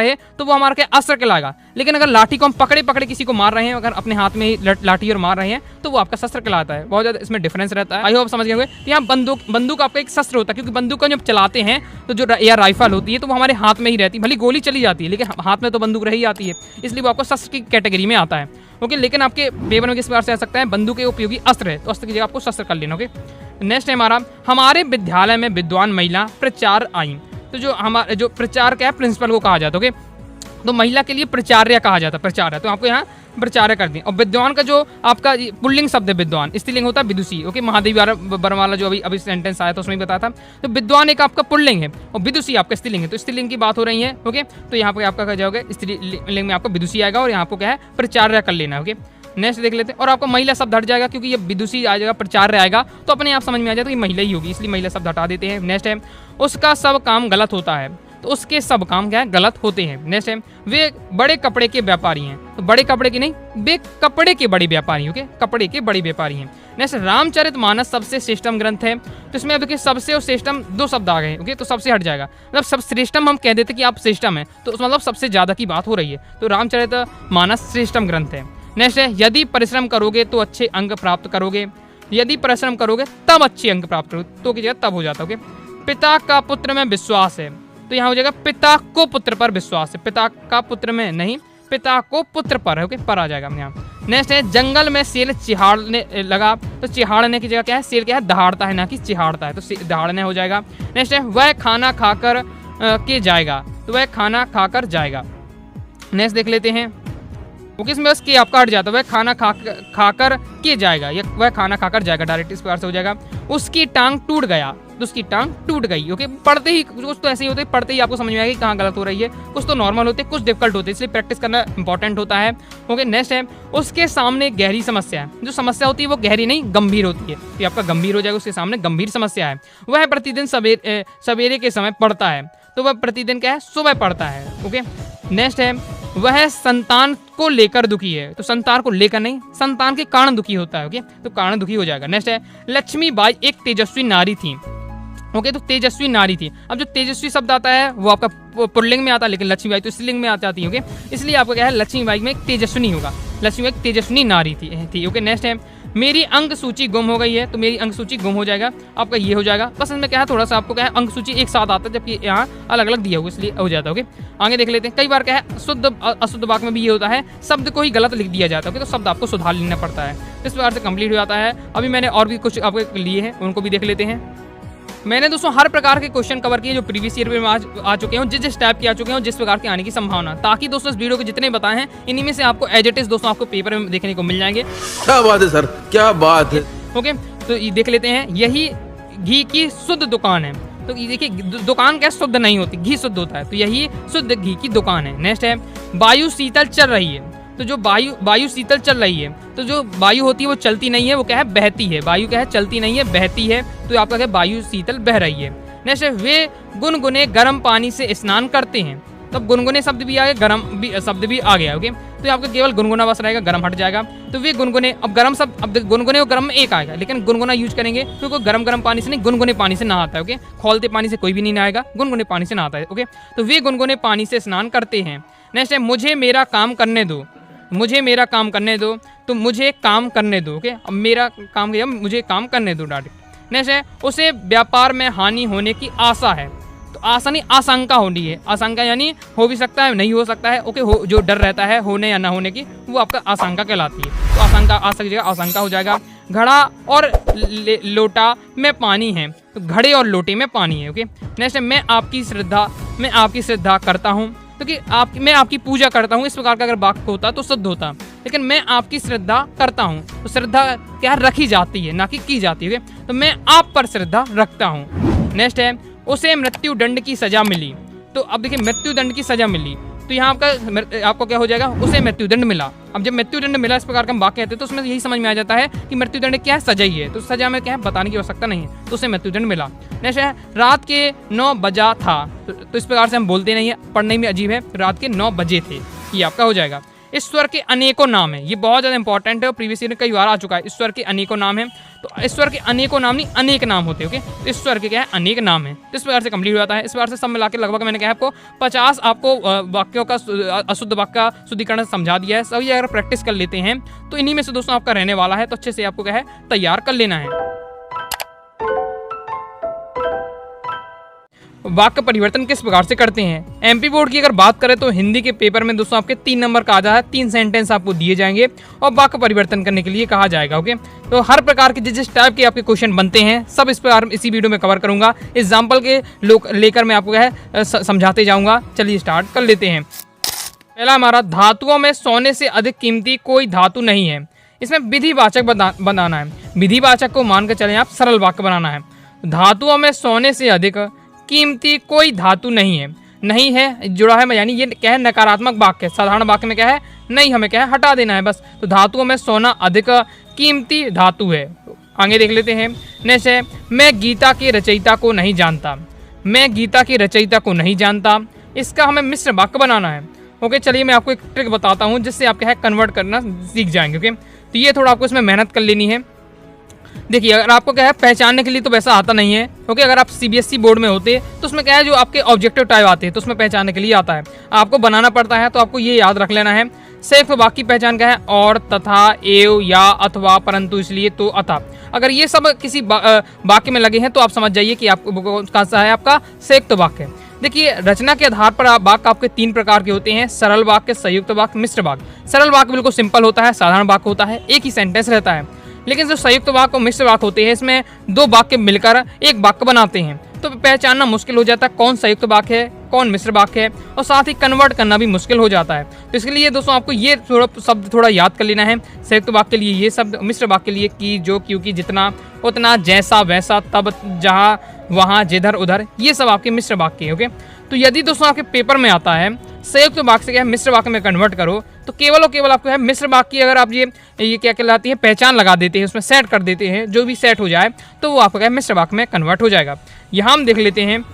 हैं तो वो हमारा क्या, अस्त्र कहलाएगा। लेकिन अगर लाठी को हम पकड़े किसी को मार रहे हैं, अगर अपने हाथ में ही लाठी और मार रहे हैं, तो वो आपका शस्त्र कहलाता है। बहुत ज़्यादा इसमें डिफरेंस रहता है। आई होप समझ गए होंगे। यहाँ बंदूक आपका एक शस्त्र होता है, क्योंकि बंदूक का जब चलाते हैं तो जो या राइफल होती है तो वो हमारे हाथ में ही रहती है। भले गोली चली जाती है लेकिन हाथ में तो बंदूक रही आती है, इसलिए वो आपको शस्त्र की कैटेगरी में आता है। ओके, लेकिन आपके पेपर में किस प्रकार से आ सकता है, बंदूक एक उपयोगी अस्त्र है, तो अस्त्र की जगह आपको शस्त्र कर लेना। ओके, नेक्स्ट है हमारे विद्यालय में विद्वान महिला प्राचार्य आई। तो जो प्रचार क्या है, प्रिंसिपल को कहा जाता है। ओके, तो महिला के लिए प्राचार्य कहा जाता है, प्राचार्य, तो आपको यहाँ प्राचार्य कर दें। और विद्वान का जो आपका पुल्लिंग शब्द है विद्वान, स्त्रीलिंग होता है विदुषी। ओके, महादेवी वर्मा वाला जो अभी सेंटेंस आया था उसमें बताया था। तो विद्वान एक आपका पुल्लिंग है और विदुषी आपका स्त्रीलिंग है। तो स्त्रीलिंग की बात हो रही है। ओके, तो यहाँ पे आपका क्या जाओगे, स्त्रीलिंग में आपका विदुषी आएगा और यहाँ पे क्या है, प्राचार्य कर लेना है। ओके, नेक्स्ट देख लेते हैं। और आपको महिला शब्द हट जाएगा, क्योंकि ये विदुषी आ जाएगा, प्राचार्य आएगा तो अपने आप समझ में आ जाएगा तो ये महिला ही होगी, इसलिए महिला शब्द हटा देते हैं। नेक्स्ट है, उसका सब काम गलत होता है। तो उसके सब काम क्या है, गलत होते हैं। नेक्स्ट है, वे बड़े कपड़े के व्यापारी हैं, तो बड़े कपड़े के नहीं, वे कपड़े के बड़े व्यापारी, ओके, कपड़े के बड़े व्यापारी हैं। नेक्स्ट, रामचरितमानस सबसे श्रेष्ठम ग्रंथ है, तो इसमें अब देखिए सबसे और श्रेष्ठम दो शब्द आ गए, ओके, तो सबसे हट जाएगा, मतलब सब श्रेष्ठम हम कह देते कि आप श्रेष्ठम है, तो मतलब सबसे ज्यादा की बात हो रही है, तो रामचरितमानस श्रेष्ठम ग्रंथ है। नेक्स्ट है, यदि परिश्रम करोगे तो अच्छे अंक प्राप्त करोगे, यदि परिश्रम करोगे तब अच्छे अंक प्राप्त करोगे, तो की जगह तब हो जाता है। पिता का पुत्र में विश्वास है, तो यहाँ हो जाएगा पिता को पुत्र पर विश्वास है, पिता का पुत्र में नहीं, पिता को पुत्र पर है, ओके, पर आ जाएगा यहाँ। नेक्स्ट है, जंगल में शेर चिहाड़ने लगा, तो चिहाड़ने की जगह क्या है, शेर क्या है, दहाड़ता है ना कि चिहाड़ता है, तो दहाड़ने हो जाएगा। नेक्स्ट है, वह खाना खाकर के जाएगा, तो वह खाना खाकर जाएगा। नेक्स्ट देख लेते हैं, ओके, इसमें बस कि आपका हट जाता है, वह खाना खाकर के जाएगा, या वह खाना खाकर जाएगा, डायरेक्ट इस प्रकार से हो जाएगा। उसकी टांग टूट गया, तो उसकी टांग टूट गई, ओके, पढ़ते ही कुछ तो ऐसे ही होते हैं, पढ़ते ही आपको समझ में आएगा कि कहाँ गलत हो रही है, कुछ तो नॉर्मल होते हैं, कुछ डिफिकल्ट होते हैं, इसलिए प्रैक्टिस करना इंपॉर्टेंट होता है, ओके। नेक्स्ट है, उसके सामने गहरी समस्या है, जो समस्या होती है वो गहरी नहीं गंभीर होती है, तो आपका गंभीर हो जाएगा, उसके सामने गंभीर समस्या है। वह प्रतिदिन सवेरे के समय पढ़ता है, तो वह प्रतिदिन क्या है, सुबह पढ़ता है, ओके। नेक्स्ट है, वह संतान को लेकर दुखी है, तो संतान को लेकर नहीं, संतान के कारण दुखी होता है, ओके, तो कारण दुखी हो जाएगा। नेक्स्ट है, लक्ष्मीबाई एक तेजस्वी नारी थी, ओके, तो तेजस्वी नारी थी। अब जो तेजस्वी शब्द आता है वो आपका पुल्लिंग में आता है, लेकिन लक्ष्मीबाई तो स्त्रीलिंग में आती है, ओके, इसलिए आपको क्या है, लक्ष्मीबाई में एक तेजस्विनी होगा, लक्ष्मीबाई एक तेजस्विनी नारी थी, ओके। नेक्स्ट है, मेरी अंक सूची गुम हो गई है, तो मेरी अंक सूची गुम हो जाएगा, आपका ये हो जाएगा। बस इसमें क्या है, थोड़ा सा आपको क्या है, अंक सूची एक साथ आता है, जबकि यहाँ अलग अलग दिया हुआ, इसलिए हो जाता है, ओके। आगे देख लेते हैं, कई बार क्या है, शुद्ध अशुद्ध वाक्य में भी ये होता है, शब्द को ही गलत लिख दिया जाता है, ओके, तो शब्द आपको सुधार लेना पड़ता है, इस प्रकार से कंप्लीट हो जाता है। अभी मैंने और भी कुछ आपको लिए हैं, उनको भी देख लेते हैं। मैंने दोस्तों हर प्रकार के क्वेश्चन कवर किए जो प्रीवियस ईयर में आ चुके हैं, जिस टाइप के आ चुके हैं, जिस प्रकार के आने की संभावना, ताकि दोस्तों इस वीडियो के जितने बताए हैं इन्हीं में से आपको एज इट इज दोस्तों आपको पेपर में देखने को मिल जाएंगे। क्या बात है सर, क्या बात है। ओके, तो ये देख लेते हैं, यही घी की शुद्ध दुकान है, तो ये देखिए दुकान क्या शुद्ध नहीं होती, घी शुद्ध होता है, तो यही शुद्ध घी की दुकान है। नेक्स्ट है, वायु शीतल चल रही है, तो जो वायु शीतल चल रही है, तो जो वायु होती है वो चलती नहीं है, वो क्या है, बहती है, वायु क्या है, चलती नहीं है, बहती है, तो आपका क्या, वायु शीतल बह रही है। नेक्स्ट है, वे गुनगुने गर्म पानी से स्नान करते हैं, तो अब गुनगुने शब्द भी आ गया, गर्म भी शब्द भी आ गया, ओके, तो आपका केवल गुनगुना बस रहेगा, गर्म हट जाएगा, तो वे गुनगुने, अब गर्म शब्द, अब गुनगुने और गर्म में एक आएगा, लेकिन गुनगुना यूज करेंगे क्योंकि गर्म पानी से नहीं, गुनगुने पानी से नहाता है, ओके, खौलते पानी से कोई भी नहीं नहाएगा, गुनगुने पानी से नहाता है, ओके, तो वे गुनगुने पानी से स्नान करते हैं। नेक्स्ट है, मुझे मेरा काम करने दो, मुझे मेरा काम करने दो, तो मुझे काम करने दो, ओके, अब मेरा काम किया, मुझे काम करने दो डायरेक्ट। नेक्स्ट है, उसे व्यापार में हानि होने की आशा है, तो आशा नहीं, आशंका होनी है, आशंका यानी हो भी सकता है, नहीं हो सकता है, ओके, जो डर रहता है होने या ना होने की, वो आपका आशंका कहलाती है, तो आशंका आशा की जगह आशंका हो जाएगा। घड़ा और लोटा में पानी है, तो घड़े और लोटे में पानी है, ओके। नेक्स्ट है, मैं आपकी श्रद्धा करता हूँ, क्योंकि मैं आपकी पूजा करता हूँ, इस प्रकार का अगर वाक्य होता तो शुद्ध होता, लेकिन मैं आपकी श्रद्धा करता हूँ, तो श्रद्धा क्या रखी जाती है, ना कि की जाती है, तो मैं आप पर श्रद्धा रखता हूँ। नेक्स्ट है, उसे मृत्यु दंड की सजा मिली, तो अब देखिए मृत्यु दंड की सजा मिली, तो यहाँ आपको क्या हो जाएगा, उसे मृत्यु दंड मिला। अब जब मृत्यु दंड मिला, इस प्रकार का हम वाक्य कहते हैं, तो उसमें यही समझ में आ जाता है कि मृत्यु दंड क्या है, सजा ही है, तो सजा में क्या है, बताने की आवश्यकता नहीं है, तो उसे मृत्यु दंड मिला। नेक्स्ट है, रात के 9 बजा था, तो इस प्रकार से हम बोलते नहीं है, पढ़ने में अजीब है, रात के 9 बजे थे, ये आपका हो जाएगा। ईश्वर के अनेकों नाम है, ये बहुत ज़्यादा इंपॉर्टेंट है और प्रीवियस ईयर में कई बार आ चुका है, ईश्वर के अनेकों नाम है, तो ईश्वर के अनेकों नाम नहीं, अनेक नाम होते हैं, ओके, ईश्वर के क्या है, अनेक नाम है, इस प्रकार से कंप्लीट हो जाता है। इस प्रकार से सब मिला के लगभग मैंने कहा आपको 50 आपको वाक्यों का अशुद्ध वाक्य का शुद्धिकरण समझा दिया है, सभी अगर प्रैक्टिस कर लेते हैं तो इन्हीं में से दोस्तों आपका रहने वाला है, तो अच्छे से आपको क्या है, तैयार कर लेना है। वाक्य परिवर्तन किस प्रकार से करते हैं, एमपी बोर्ड की अगर बात करें तो हिंदी के पेपर में दोस्तों आपके 3 नंबर का आ जाता है, 3 सेंटेंस आपको दिए जाएंगे और वाक्य परिवर्तन करने के लिए कहा जाएगा, ओके। तो हर प्रकार के जिस टाइप के आपके क्वेश्चन बनते हैं सब इस प्रकार इसी वीडियो में कवर करूंगा, एग्जाम्पल के लेकर मैं आपको है समझाते जाऊंगा। चलिए स्टार्ट कर लेते हैं। पहला हमारा, धातुओं में सोने से अधिक कीमती कोई धातु नहीं है, इसमें विधिवाचक बनाना है, विधिवाचक को मानकर चले आप सरल वाक्य बनाना है। धातुओं में सोने से अधिक कीमती कोई धातु नहीं है, नहीं है जुड़ा है, यानी ये क्या है, नकारात्मक वाक्य है, साधारण वाक्य में क्या है, नहीं, हमें क्या है, हटा देना है बस, तो धातुओं में सोना अधिक कीमती धातु है। आगे देख लेते हैं। नेक्स्ट है, मैं गीता के रचयिता को नहीं जानता, मैं गीता की रचयिता को नहीं जानता, इसका हमें मिश्र वाक्य बनाना है। ओके, चलिए मैं आपको एक ट्रिक बताता हूँ जिससे आप क्या है कन्वर्ट करना सीख जाएंगे। ओके, तो ये थोड़ा आपको इसमें मेहनत कर लेनी है। देखिए, अगर आपको क्या है पहचानने के लिए तो वैसा आता नहीं है। ओके, अगर आप सीबीएसई बोर्ड में होते तो उसमें क्या है जो आपके ऑब्जेक्टिव टाइप आते हैं तो उसमें पहचानने के लिए आता है, आपको बनाना पड़ता है। तो आपको ये याद रख लेना है। संयुक्त वाक्य की पहचान क्या है? और, तथा, एव, या, अथवा, परंतु, इसलिए, तो, अतः। अगर ये सब किसी वाक्य में लगे हैं तो आप समझ जाइए कि आपको कौन सा है आपका संयुक्त वाक्य। देखिए, रचना के आधार पर वाक्य आपके 3 प्रकार के होते हैं: सरल वाक्य, संयुक्त वाक्य, मिश्र वाक्य। सरल वाक्य बिल्कुल सिंपल होता है, साधारण वाक्य होता है, एक ही सेंटेंस रहता है। लेकिन जो संयुक्त वाक्य और मिश्र वाक्य होते हैं इसमें 2 वाक्य मिलकर एक वाक्य बनाते हैं, तो पहचानना मुश्किल हो जाता है कौन संयुक्त वाक्य है कौन मिश्र वाक्य है, और साथ ही कन्वर्ट करना भी मुश्किल हो जाता है। तो इसके लिए दोस्तों आपको ये शब्द थोड़ा याद कर लेना है। संयुक्त वाक्य के लिए ये शब्द, मिश्र वाक्य के लिए की, जो, क्योंकि, जितना, उतना, जैसा, वैसा, तब, जहाँ, वहाँ, जिधर, उधर, ये सब आपके मिश्र वाक्य है। ओके, तो यदि दोस्तों आपके पेपर में आता है संयुक्त वाक्य से क्या है मिश्र वाक्य में कन्वर्ट करो, तो केवल और केवल आपको है मिश्र वाक्य की अगर आप ये क्या कहलाती है पहचान लगा देते हैं, उसमें सेट कर देते हैं, जो भी सेट हो जाए तो वो आपका क्या है मिश्र वाक्य में कन्वर्ट हो जाएगा। यहाँ हम देख लेते हैं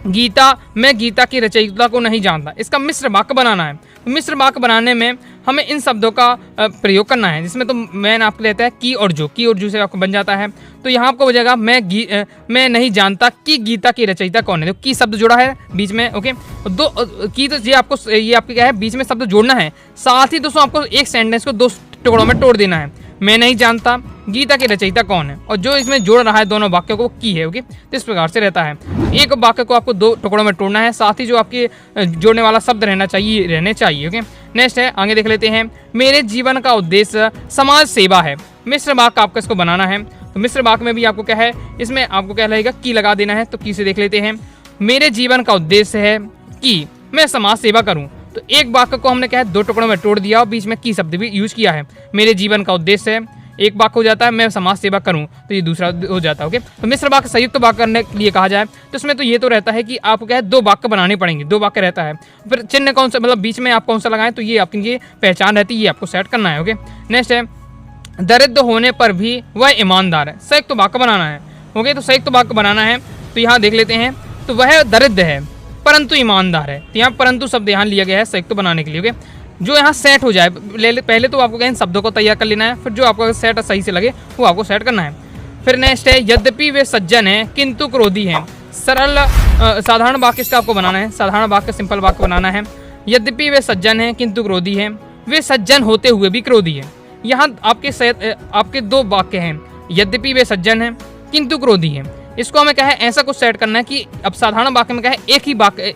गीता, मैं गीता की रचयिता को नहीं जानता, इसका मिश्र वाक्य बनाना है। तो मिश्र वाक्य बनाने में हमें इन शब्दों का प्रयोग करना है, जिसमें तो मैंने आपको लेता है की और जो से आपको बन जाता है। तो यहाँ आपको हो जाएगा मैं नहीं जानता कि गीता की रचयिता कौन है। तो की शब्द जोड़ा है बीच में। ओके, दो की, तो ये आपके क्या है बीच में शब्द जोड़ना है। साथ ही दोस्तों आपको एक सेंटेंस को 2 टुकड़ों में तोड़ देना है। मैं नहीं जानता गीता की रचयिता कौन है, और जो इसमें जोड़ रहा है दोनों वाक्यों को की है। ओके, तो इस प्रकार से रहता है। एक वाक्य को आपको 2 टुकड़ों में तोड़ना है, साथ ही जो आपके जोड़ने वाला शब्द रहने चाहिए। ओके, नेक्स्ट है, आगे देख लेते हैं। मेरे जीवन का उद्देश्य समाज सेवा है। मिश्र वाक्य आपको इसको बनाना है। तो मिश्र वाक्य में भी आपको क्या है, इसमें आपको क्या लगेगा की लगा देना है। तो की से देख लेते हैं। मेरे जीवन का उद्देश्य है कि मैं समाज सेवा करूं। तो एक वाक्य को हमने क्या है 2 टुकड़ों में तोड़ दिया और बीच में की शब्द भी यूज किया है। मेरे जीवन का उद्देश्य है, एक वाक्य हो जाता है मैं समाज सेवा करूं, तो ये दूसरा हो जाता है। ओके, तो मिश्र वाक्य संयुक्त वाक्य करने के लिए कहा जाए तो इसमें तो ये तो रहता है कि आपको क्या है 2 वाक्य बनाने पड़ेंगे, 2 वाक्य रहता है। फिर चिन्ह कौन सा, मतलब बीच में आप कौन सा लगाएं, तो ये आपकी ये पहचान रहती है, ये आपको सेट करना है। ओके, नेक्स्ट है, दरिद्र होने पर भी वह ईमानदार है। संयुक्त वाक्य बनाना है। ओके, तो संयुक्त वाक्य बनाना है तो यहाँ देख लेते हैं। तो वह दरिद्र है परंतु ईमानदार है। तो यहाँ परंतु शब्द यहाँ लिया गया है संयुक्त बनाने के लिए। ओके, जो यहाँ सेट हो जाए पहले तो आपको इन शब्दों को तैयार कर लेना है, फिर जो आपको सेट सही से लगे वो आपको सेट करना है। फिर नेक्स्ट है, यद्यपि वे सज्जन हैं किंतु क्रोधी हैं। सरल साधारण वाक्य इसका आपको बनाना है, साधारण वाक्य सिंपल वाक्य बनाना है। यद्यपि वे सज्जन हैं किंतु क्रोधी हैं, वे सज्जन होते हुए भी क्रोधी हैं। यहाँ आपके 2 वाक्य हैं, यद्यपि वे सज्जन हैं किंतु क्रोधी हैं। इसको हमें क्या है ऐसा कुछ सेट करना है कि अब साधारण वाक्य में क्या है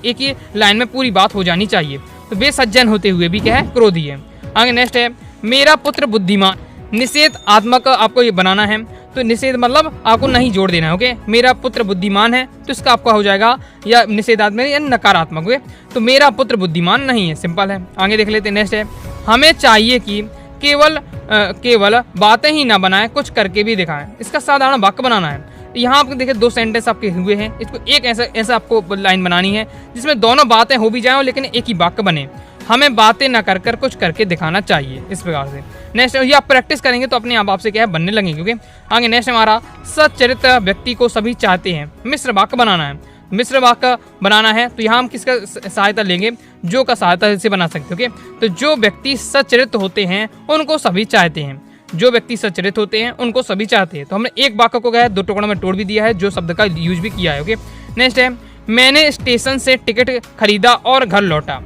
एक ही लाइन में पूरी बात हो जानी चाहिए। तो वे सज्जन होते हुए भी क्या है क्रोधी है। आगे नेक्स्ट है, मेरा पुत्र बुद्धिमान। निषेधात्मक आपको ये बनाना है। तो निषेध मतलब आपको नहीं जोड़ देना है। ओके, मेरा पुत्र बुद्धिमान है तो इसका आपका हो जाएगा या निषेधात्मक या नकारात्मक। ओके, तो मेरा पुत्र बुद्धिमान नहीं है, सिंपल है। आगे देख लेते हैं। नेक्स्ट है, हमें चाहिए कि केवल बातें ही ना बनाएं, कुछ करके भी दिखाएं। इसका साधारण वाक्य बनाना है। यहाँ आपको देखिए 2 सेंटेंस आपके हुए हैं, इसको एक ऐसा आपको लाइन बनानी है जिसमें दोनों बातें हो भी जाएं लेकिन एक ही वाक्य बने। हमें बातें ना कर कुछ करके दिखाना चाहिए, इस प्रकार से। नेक्स्ट ये आप प्रैक्टिस करेंगे तो अपने आप से क्या है बनने लगेंगे। क्योंकि आगे नेक्स्ट हमारा, सच्चरित्र व्यक्ति को सभी चाहते हैं। मिश्र वाक्य बनाना है। मिश्र वाक्य बनाना है तो यहाँ हम किसका सहायता लेंगे, जो का सहायता से बना सकते। ओके, तो जो व्यक्ति सच्चरित्र होते हैं उनको सभी चाहते हैं। जो व्यक्ति सचरित होते हैं उनको सभी चाहते हैं। तो हमने एक वाक्य को क्या है 2 टुकड़ों में तोड़ भी दिया है, जो शब्द का यूज भी किया है। ओके, नेक्स्ट है, मैंने स्टेशन से टिकट खरीदा और घर लौटा।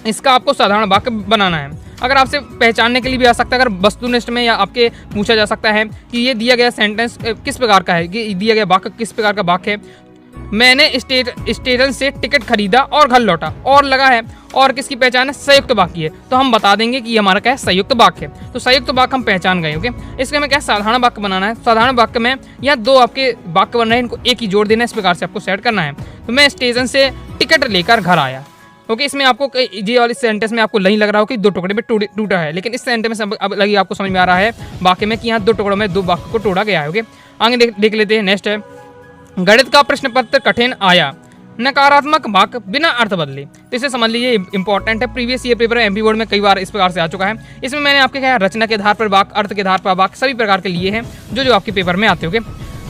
इसका आपको साधारण वाक्य बनाना है। अगर आपसे पहचानने के लिए भी आ सकता है, अगर वस्तुनिष्ठ में या आपके पूछा जा सकता है कि ये दिया गया सेंटेंस किस प्रकार का है, कि दिया गया वाक्य किस प्रकार का वाक्य है। मैंने स्टेशन से टिकट खरीदा और घर लौटा, और लगा है, और किसकी पहचान है, संयुक्त वाक्य है। तो हम बता देंगे कि ये हमारा क्या है संयुक्त वाक्य है। तो संयुक्त वाक्य हम पहचान गए। ओके, इसके में क्या साधारण वाक्य बनाना है। साधारण वाक्य में यहाँ 2 आपके वाक्य बन रहे हैं, इनको एक ही जोड़ देना है, इस प्रकार से आपको सेट करना है। तो मैं स्टेशन से टिकट लेकर घर आया। ओके, इसमें आपको ये वाले सेंटेंस में आपको नहीं लग रहा हो कि 2 टुकड़े में टूटा है, लेकिन इस सेंटेंस में अब लगी आपको समझ में आ रहा है वाक्य में कि यहाँ 2 टुकड़ों में 2 वाक्य को तोड़ा गया है। ओके, आगे देख लेते हैं। नेक्स्ट है, गणित का प्रश्न पत्र कठिन आया। नकारात्मक वाक्य बिना अर्थ बदले। तो इसे समझ लीजिए इंपॉर्टेंट है, previous year paper MP board में कई बार इस प्रकार से आ चुका है। इसमें मैंने आपके क्या रचना के आधार पर वाक्य, अर्थ के आधार पर वाक्य सभी प्रकार के लिए हैं जो आपके पेपर में आते होंगे।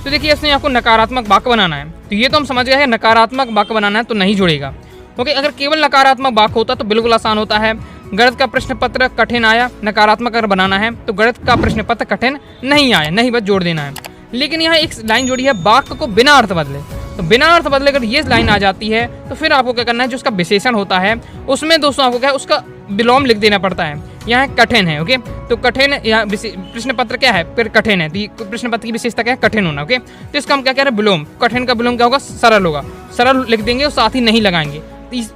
तो देखिए इसमें आपको नकारात्मक वाक्य बनाना है, तो ये तो हम समझ गए हैं नकारात्मक वाक्य बनाना है तो नहीं जुड़ेगा। ओके, अगर केवल नकारात्मक वाक्य होता तो बिल्कुल आसान होता है। गणित का प्रश्न पत्र कठिन आया, नकारात्मक अगर बनाना है तो गणित का प्रश्न पत्र कठिन नहीं आया, नहीं बस जोड़ देना है। लेकिन यहाँ एक लाइन जोड़ी है, वाक्य को बिना अर्थ बदले, तो बिना अर्थ बदले अगर ये लाइन आ जाती है तो फिर आपको क्या करना है, जो उसका विशेषण होता है उसमें दोस्तों आपको क्या है, उसका विलोम लिख देना पड़ता है। यहाँ कठिन है, ओके, तो कठिन यहाँ प्रश्न पत्र क्या है, फिर कठिन है, तो प्रश्न पत्र की विशेषता क्या है, कठिन होना। ओके, तो इसका हम क्या कह रहे हैं, विलोम। कठिन का विलोम क्या होगा, सरल होगा, सरल लिख देंगे और साथ ही नहीं लगाएंगे,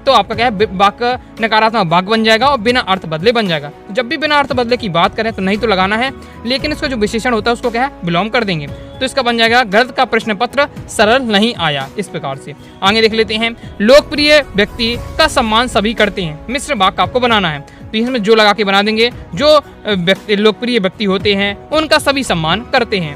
तो आपका क्या है, वाक्य नकारात्मक वाक्य बन जाएगा और बिना अर्थ बदले बन जाएगा। तो जब भी बिना अर्थ बदले की बात करें तो नहीं तो लगाना है, लेकिन इसका जो विशेषण होता है उसको क्या है, विलोम कर देंगे। तो इसका बन जाएगा, गणित का प्रश्न पत्र सरल नहीं आया। इस प्रकार से आगे देख लेते हैं, लोकप्रिय व्यक्ति का सम्मान सभी करते हैं। मिश्र वाक्य आपको बनाना है, तो इसमें जो लगा के बना देंगे, जो लोकप्रिय व्यक्ति होते हैं उनका सभी सम्मान करते हैं।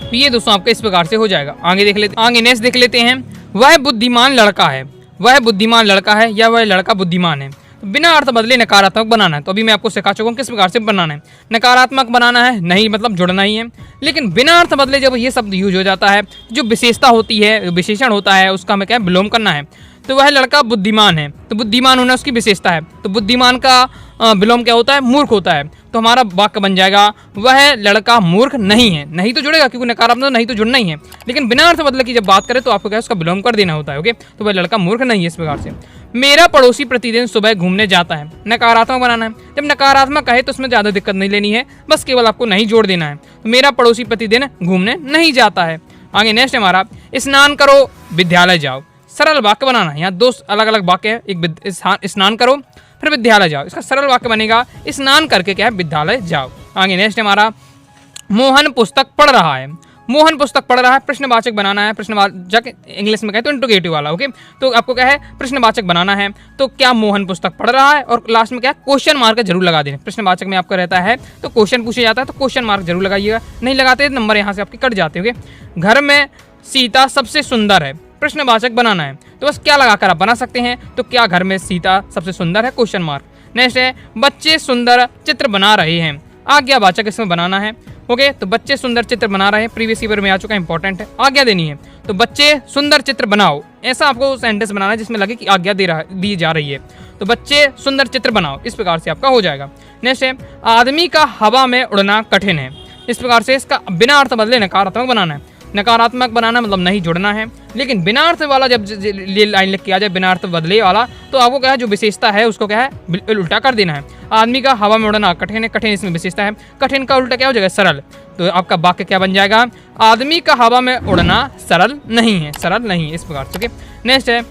तो ये दोस्तों आपका इस प्रकार से हो जाएगा। आगे नेक्स्ट देख लेते हैं, वह बुद्धिमान लड़का है, वह बुद्धिमान लड़का है या वह लड़का बुद्धिमान है। तो बिना अर्थ बदले नकारात्मक बनाना है, तो अभी मैं आपको सिखा चुका हूँ किस प्रकार से बनाना है। नकारात्मक बनाना है, नहीं मतलब जुड़ना ही है, लेकिन बिना अर्थ बदले जब ये शब्द यूज हो जाता है, जो विशेषता होती है, विशेषण होता है, उसका हमें क्या है, विलोम करना है। तो वह लड़का बुद्धिमान है, तो बुद्धिमान होना उसकी विशेषता है, तो बुद्धिमान का विलोम क्या होता है, मूर्ख होता है। तो हमारा वाक्य बन जाएगा, वह लड़का मूर्ख नहीं है, नहीं तो जुड़ेगा क्योंकि नकारात्मक नहीं तो जुड़ना ही है, लेकिन बिना अर्थ बदले की जब बात करें तो आपको क्या है, उसका विलोम कर देना होता है। ओके, तो वह लड़का मूर्ख नहीं है। इस प्रकार से मेरा पड़ोसी प्रतिदिन सुबह घूमने जाता है, नकारात्मक बनाना है। जब नकारात्मक है तो उसमें ज़्यादा दिक्कत नहीं लेनी है, बस केवल आपको नहीं जोड़ देना है। तो मेरा पड़ोसी प्रतिदिन घूमने नहीं जाता है। आगे नेक्स्ट हमारा, स्नान करो विद्यालय जाओ। सरल वाक्य बनाना है, यहाँ दो अलग अलग वाक्य है, एक स्नान करो फिर विद्यालय जाओ। इसका सरल वाक्य बनेगा, स्नान करके क्या है, विद्यालय जाओ। आगे नेक्स्ट हमारा, मोहन पुस्तक पढ़ रहा है। मोहन पुस्तक पढ़ रहा है, प्रश्नवाचक बनाना है, प्रश्नवाचक इंग्लिश में कहते हैं तो इंट्रोगेटिव वाला। ओके, तो आपको क्या है, प्रश्नवाचक बनाना है, तो क्या मोहन पुस्तक पढ़ रहा है, और लास्ट में क्या है, क्वेश्चन मार्क जरूर लगा देना। प्रश्नवाचक में आपका रहता है तो क्वेश्चन पूछा जाता है तो क्वेश्चन मार्क जरूर लगाइएगा, नहीं लगाते नंबर यहाँ से आपके कट जाते। ओके, घर में सीता सबसे सुंदर है, प्रश्नवाचक बनाना है, तो बस क्या लगाकर आप बना सकते हैं, तो क्या घर में सीता सबसे सुंदर है, क्वेश्चन मार्क। नेक्स्ट है, बच्चे सुंदर चित्र बना रहे हैं, आज्ञावाचक इसमें बनाना है। ओके, तो बच्चे सुंदर चित्र बना रहे हैं, प्रीवियस ईयर में आ चुका है, इंपॉर्टेंट है, आज्ञा देनी है। तो बच्चे सुंदर चित्र बनाओ, ऐसा आपको सेंटेंस बनाना है जिसमें लगे कि आज्ञा दी जा रही है। तो बच्चे सुंदर चित्र बनाओ, इस प्रकार से आपका हो जाएगा। नेक्स्ट है, आदमी का हवा में उड़ना कठिन है। इस प्रकार से इसका बिना अर्थ बदले नकारात्मक बनाना है। नकारात्मक बनाना मतलब नहीं जुड़ना है, लेकिन बिना अर्थ वाला जब लाइन लिख के आ जाए, बिना अर्थ बदले वाला, तो आपको क्या है, जो विशेषता है उसको क्या है, उल्टा कर देना है। आदमी का हवा में उड़ना कठिन है, कठिन इसमें विशेषता है, कठिन का उल्टा क्या हो जाएगा, सरल। तो आपका वाक्य क्या बन जाएगा, आदमी का हवा में उड़ना सरल नहीं है, सरल नहीं है। इस प्रकार से। नेक्स्ट है,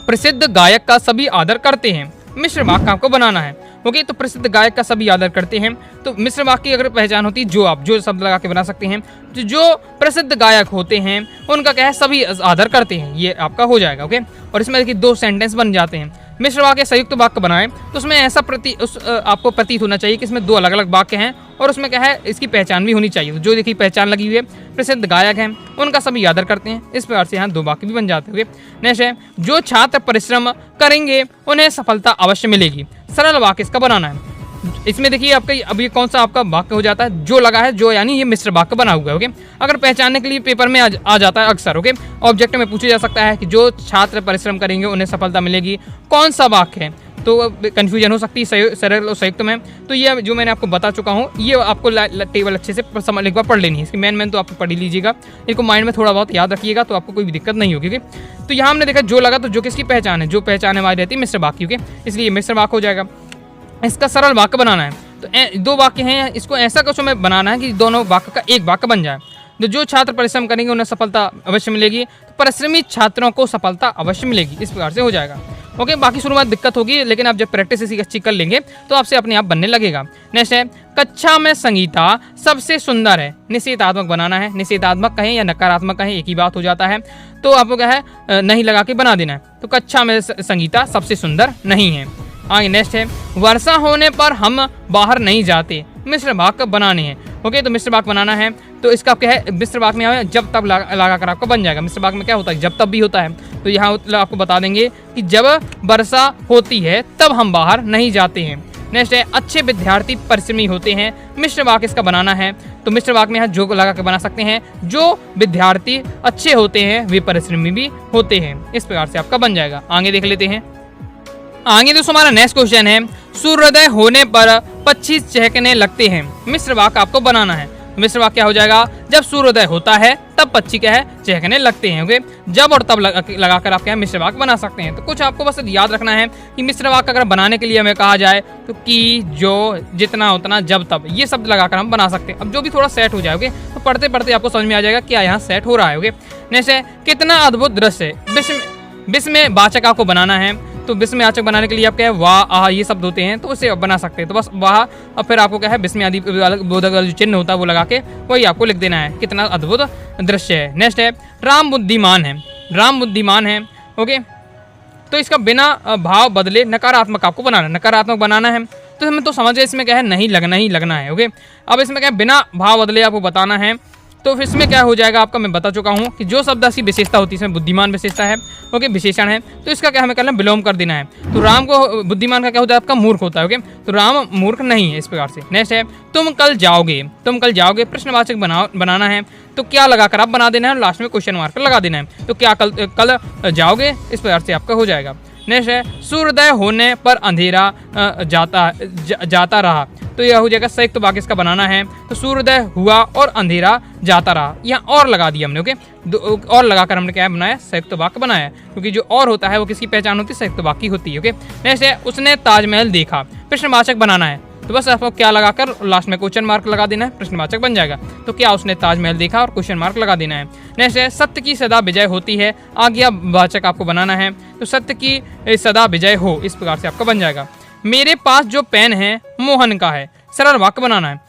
प्रसिद्ध गायक का सभी आदर करते हैं। मिश्र वाक्य आपको बनाना है। ओके, तो प्रसिद्ध गायक का सभी आदर करते हैं, तो मिश्र वाक्य की अगर पहचान होती है, जो आप जो शब्द लगा के बना सकते हैं, तो जो प्रसिद्ध गायक होते हैं उनका क्या है, सभी आदर करते हैं, ये आपका हो जाएगा। ओके, और इसमें देखिए दो सेंटेंस बन जाते हैं। मिश्र वाक्य संयुक्त वाक्य बनाएं तो उसमें ऐसा आपको प्रतीत होना चाहिए कि इसमें दो अलग अलग वाक्य हैं और उसमें क्या है, इसकी पहचान भी होनी चाहिए। तो जो देखिए पहचान लगी हुई है, प्रसिद्ध गायक हैं उनका सभी आदर करते हैं, इस प्रकार से यहाँ दो वाक्य भी बन जाते हुए। नेक्स्ट है, जो छात्र परिश्रम करेंगे उन्हें सफलता अवश्य मिलेगी। सरल वाक्य इसका बनाना है। इसमें देखिए आपका अभी कौन सा आपका वाक्य हो जाता है, जो लगा है, जो यानी ये मिश्र वाक्य बना हुआ है। ओके, अगर पहचानने के लिए पेपर में आ जाता है अक्सर। ओके, ऑब्जेक्ट में पूछा जा सकता है कि जो छात्र परिश्रम करेंगे उन्हें सफलता मिलेगी, कौन सा वाक्य है, तो कंफ्यूजन हो सकती है सरल और संयुक्त में। तो ये जो मैंने आपको बता चुका हूँ, ये आपको टेबल अच्छे से एक बार पढ़ लेनी है, इसकी मेन तो आप पढ़ ही लीजिएगा, इनको माइंड में थोड़ा बहुत याद रखिएगा तो आपको कोई भी दिक्कत नहीं होगी। तो यहाँ हमने देखा जो लगा, तो जो किसकी पहचान है, जो पहचान हमारी रहती है मिश्र वाक्य की, इसलिए मिश्र वाक्य हो जाएगा। इसका सरल वाक्य बनाना है, तो दो वाक्य हैं, इसको ऐसा कुछ हमें बनाना है कि दोनों वाक्य का एक वाक्य बन जाए। तो जो छात्र परिश्रम करेंगे उन्हें सफलता अवश्य मिलेगी, तो परिश्रमी छात्रों को सफलता अवश्य मिलेगी, इस प्रकार से हो जाएगा। ओके, बाकी शुरुआत दिक्कत होगी, लेकिन आप जब प्रैक्टिस इसी अच्छी कर लेंगे तो आपसे अपने आप बनने लगेगा। नेक्स्ट है, कक्षा में संगीता सबसे सुंदर है। निषेधात्मक बनाना है, निषेधात्मक कहें या नकारात्मक कहें एक ही बात हो जाता है, तो आपको क्या है, नहीं लगा के बना देना है। तो कक्षा में संगीता सबसे सुंदर नहीं है। आगे नेक्स्ट है, वर्षा होने पर हम बाहर नहीं जाते। मिश्र वाक्य बनाने हैं। ओके, तो मिश्र वाक्य बनाना है, तो इसका क्या है, मिश्र वाक्य में जब तब लगा कर आपको बन जाएगा। मिश्र वाक्य में क्या होता है, जब तब भी होता है, तो यहाँ आपको बता देंगे कि जब वर्षा होती है तब हम बाहर नहीं जाते हैं। नेक्स्ट है, अच्छे विद्यार्थी परिश्रमी होते हैं। मिश्र वाक्य इसका बनाना है, तो मिश्र वाक्य में यहाँ जो लगा के बना सकते हैं। जो विद्यार्थी अच्छे होते हैं वे परिश्रमी भी होते हैं। इस प्रकार से आपका बन जाएगा। आगे देख लेते हैं। आगे दोस्तों हमारा नेक्स्ट क्वेश्चन है, सूर्योदय होने पर पक्षी चहकने लगते हैं। मिश्र वाक्य आपको बनाना है। मिश्र वाक्य क्या हो जाएगा, जब सूर्योदय होता है तब पक्षी क्या है, चहकने लगते हैं। ओके, जब और तब लगाकर आप क्या मिश्र वाक्य बना सकते हैं। तो कुछ आपको बस याद रखना है कि मिश्र वाक्य अगर बनाने के लिए हमें कहा जाए तो कि, जो, जितना, उतना, जब, तब, ये शब्द लगाकर हम बना सकते हैं। अब जो भी थोड़ा सेट हो जाए, तो पढ़ते पढ़ते आपको समझ में आ जाएगा क्या यहाँ सेट हो रहा है। ओके, नेक्स्ट है, कितना अद्भुत दृश्य। विस्म में वाचक आपको बनाना है। तो विस्मय वाचक बनाने के लिए आप क्या है, वाह, आह, ये शब्द होते हैं, तो उसे बना सकते हैं। तो बस वाह, और फिर आपको क्या है, विस्मय आदि बोधक वाला जो चिन्ह होता है वो लगा के वही आपको लिख देना है, कितना अद्भुत दृश्य है। नेक्स्ट है, राम बुद्धिमान है। राम बुद्धिमान है। ओके, तो इसका बिना भाव बदले नकारात्मक आपको बनाना है। नकारात्मक बनाना है तो हमें तो समझ गए इसमें क्या है, नहीं लगना ही लगना है। ओके, अब इसमें क्या है, बिना भाव बदले आपको बताना है। तो फिर इसमें क्या हो जाएगा आपका, मैं बता चुका हूँ कि जो शब्द की विशेषता होती है, इसमें बुद्धिमान विशेषता है। ओके, विशेषण है, तो इसका क्या हमें करना है, विलोम कर देना है। तो राम को बुद्धिमान का क्या होता है, आपका मूर्ख होता है। ओके, तो राम मूर्ख नहीं है, इस प्रकार से। नेक्स्ट है, तुम कल जाओगे। तुम कल जाओगे प्रश्नवाचक बनाना है। तो क्या लगाकर आप बना देना है, लास्ट में क्वेश्चन मार्क लगा देना है। तो क्या कल जाओगे, इस प्रकार से आपका हो जाएगा। नेक्स्ट है, सूर्योदय होने पर अंधेरा जाता रहा। तो यह हो जाएगा संयुक्त वाक्य इसका बनाना है। तो सूर्योदय हुआ और अंधेरा जाता रहा, यहाँ और लगा दिया हमने। ओके, और लगाकर हमने क्या बनाया, संयुक्त वाक्य बनाया, क्योंकि जो और होता है वो किसकी पहचान होती है, संयुक्त वाक्य होती है। ओके, नेक्स्ट है, उसने ताजमहल देखा। प्रश्नवाचक बनाना है। तो बस आपको क्या लगाकर लास्ट में क्वेश्चन मार्क लगा देना है, प्रश्नवाचक बन जाएगा। तो क्या उसने ताजमहल देखा और क्वेश्चन मार्क लगा देना है। नेक्स्ट है, सत्य की सदा विजय होती है। आज्ञावाचक आपको बनाना है। तो सत्य की सदा विजय हो, इस प्रकार से आपका बन जाएगा। मेरे पास जो पेन है मोहन का है। सरल वाक्य बनाना है।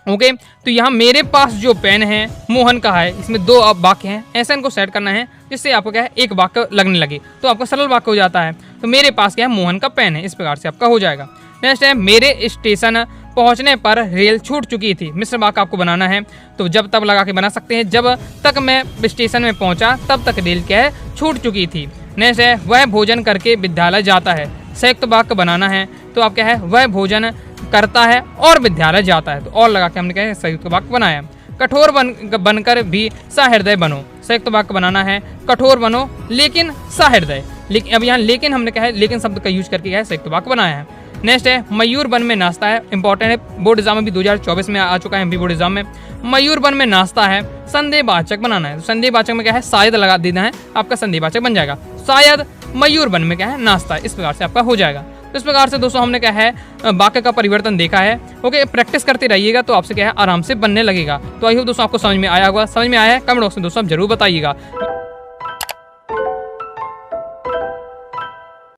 ओके, तो यहाँ मेरे पास जो पेन है मोहन का है, इसमें दो वाक्य हैं, ऐसा इनको सेट करना है जिससे आपको क्या है, एक वाक्य लगने लगे, तो आपका सरल वाक्य हो जाता है। तो मेरे पास क्या है, मोहन का पेन है, इस प्रकार से आपका हो जाएगा। नेक्स्ट है, मेरे स्टेशन पहुंचने पर रेल छूट चुकी थी। मिश्र वाक्य आपको बनाना है। तो जब तब लगा के बना सकते हैं, जब तक मैं स्टेशन में पहुंचा तब तक रेल क्या है, छूट चुकी थी। नेक्स्ट है, वह भोजन करके विद्यालय जाता है। संयुक्त वाक्य बनाना है। तो आप क्या है, वह भोजन करता है और विद्यालय जाता है। तो और लगा के हमने क्या है, संयुक्त वाक्य बनाया। कठोर बनकर भी सहृदय बनो। संयुक्त वाक्य बनाना है। कठोर बनो लेकिन सहृदय। लेकिन अब यहाँ लेकिन हमने क्या है, लेकिन शब्द का यूज करके क्या है, संयुक्त वाक्य बनाया है। नेक्स्ट है, मयूर वन में नाचता है। इंपॉर्टेंट है, बोर्ड एग्जाम में भी 2024 में आ चुका है, एमपी बोर्ड एग्जाम में। मयूर वन में नाचता है, संदेहवाचक बनाना है। तो संदेहवाचक में क्या है, शायद लगा देना है, आपका संदेहवाचक बन जाएगा। शायद मयूर वन में क्या है, नाचता है, इस प्रकार से आपका हो जाएगा। तो इस प्रकार से दोस्तों हमने क्या है, वाक्य का परिवर्तन देखा है। ओके, प्रैक्टिस करते रहिएगा तो आपसे क्या है, आराम से बनने लगेगा। तो आई होप दोस्तों आपको समझ में आया होगा। समझ में आया है कमेंट बॉक्स में दोस्तों आप जरूर बताइएगा।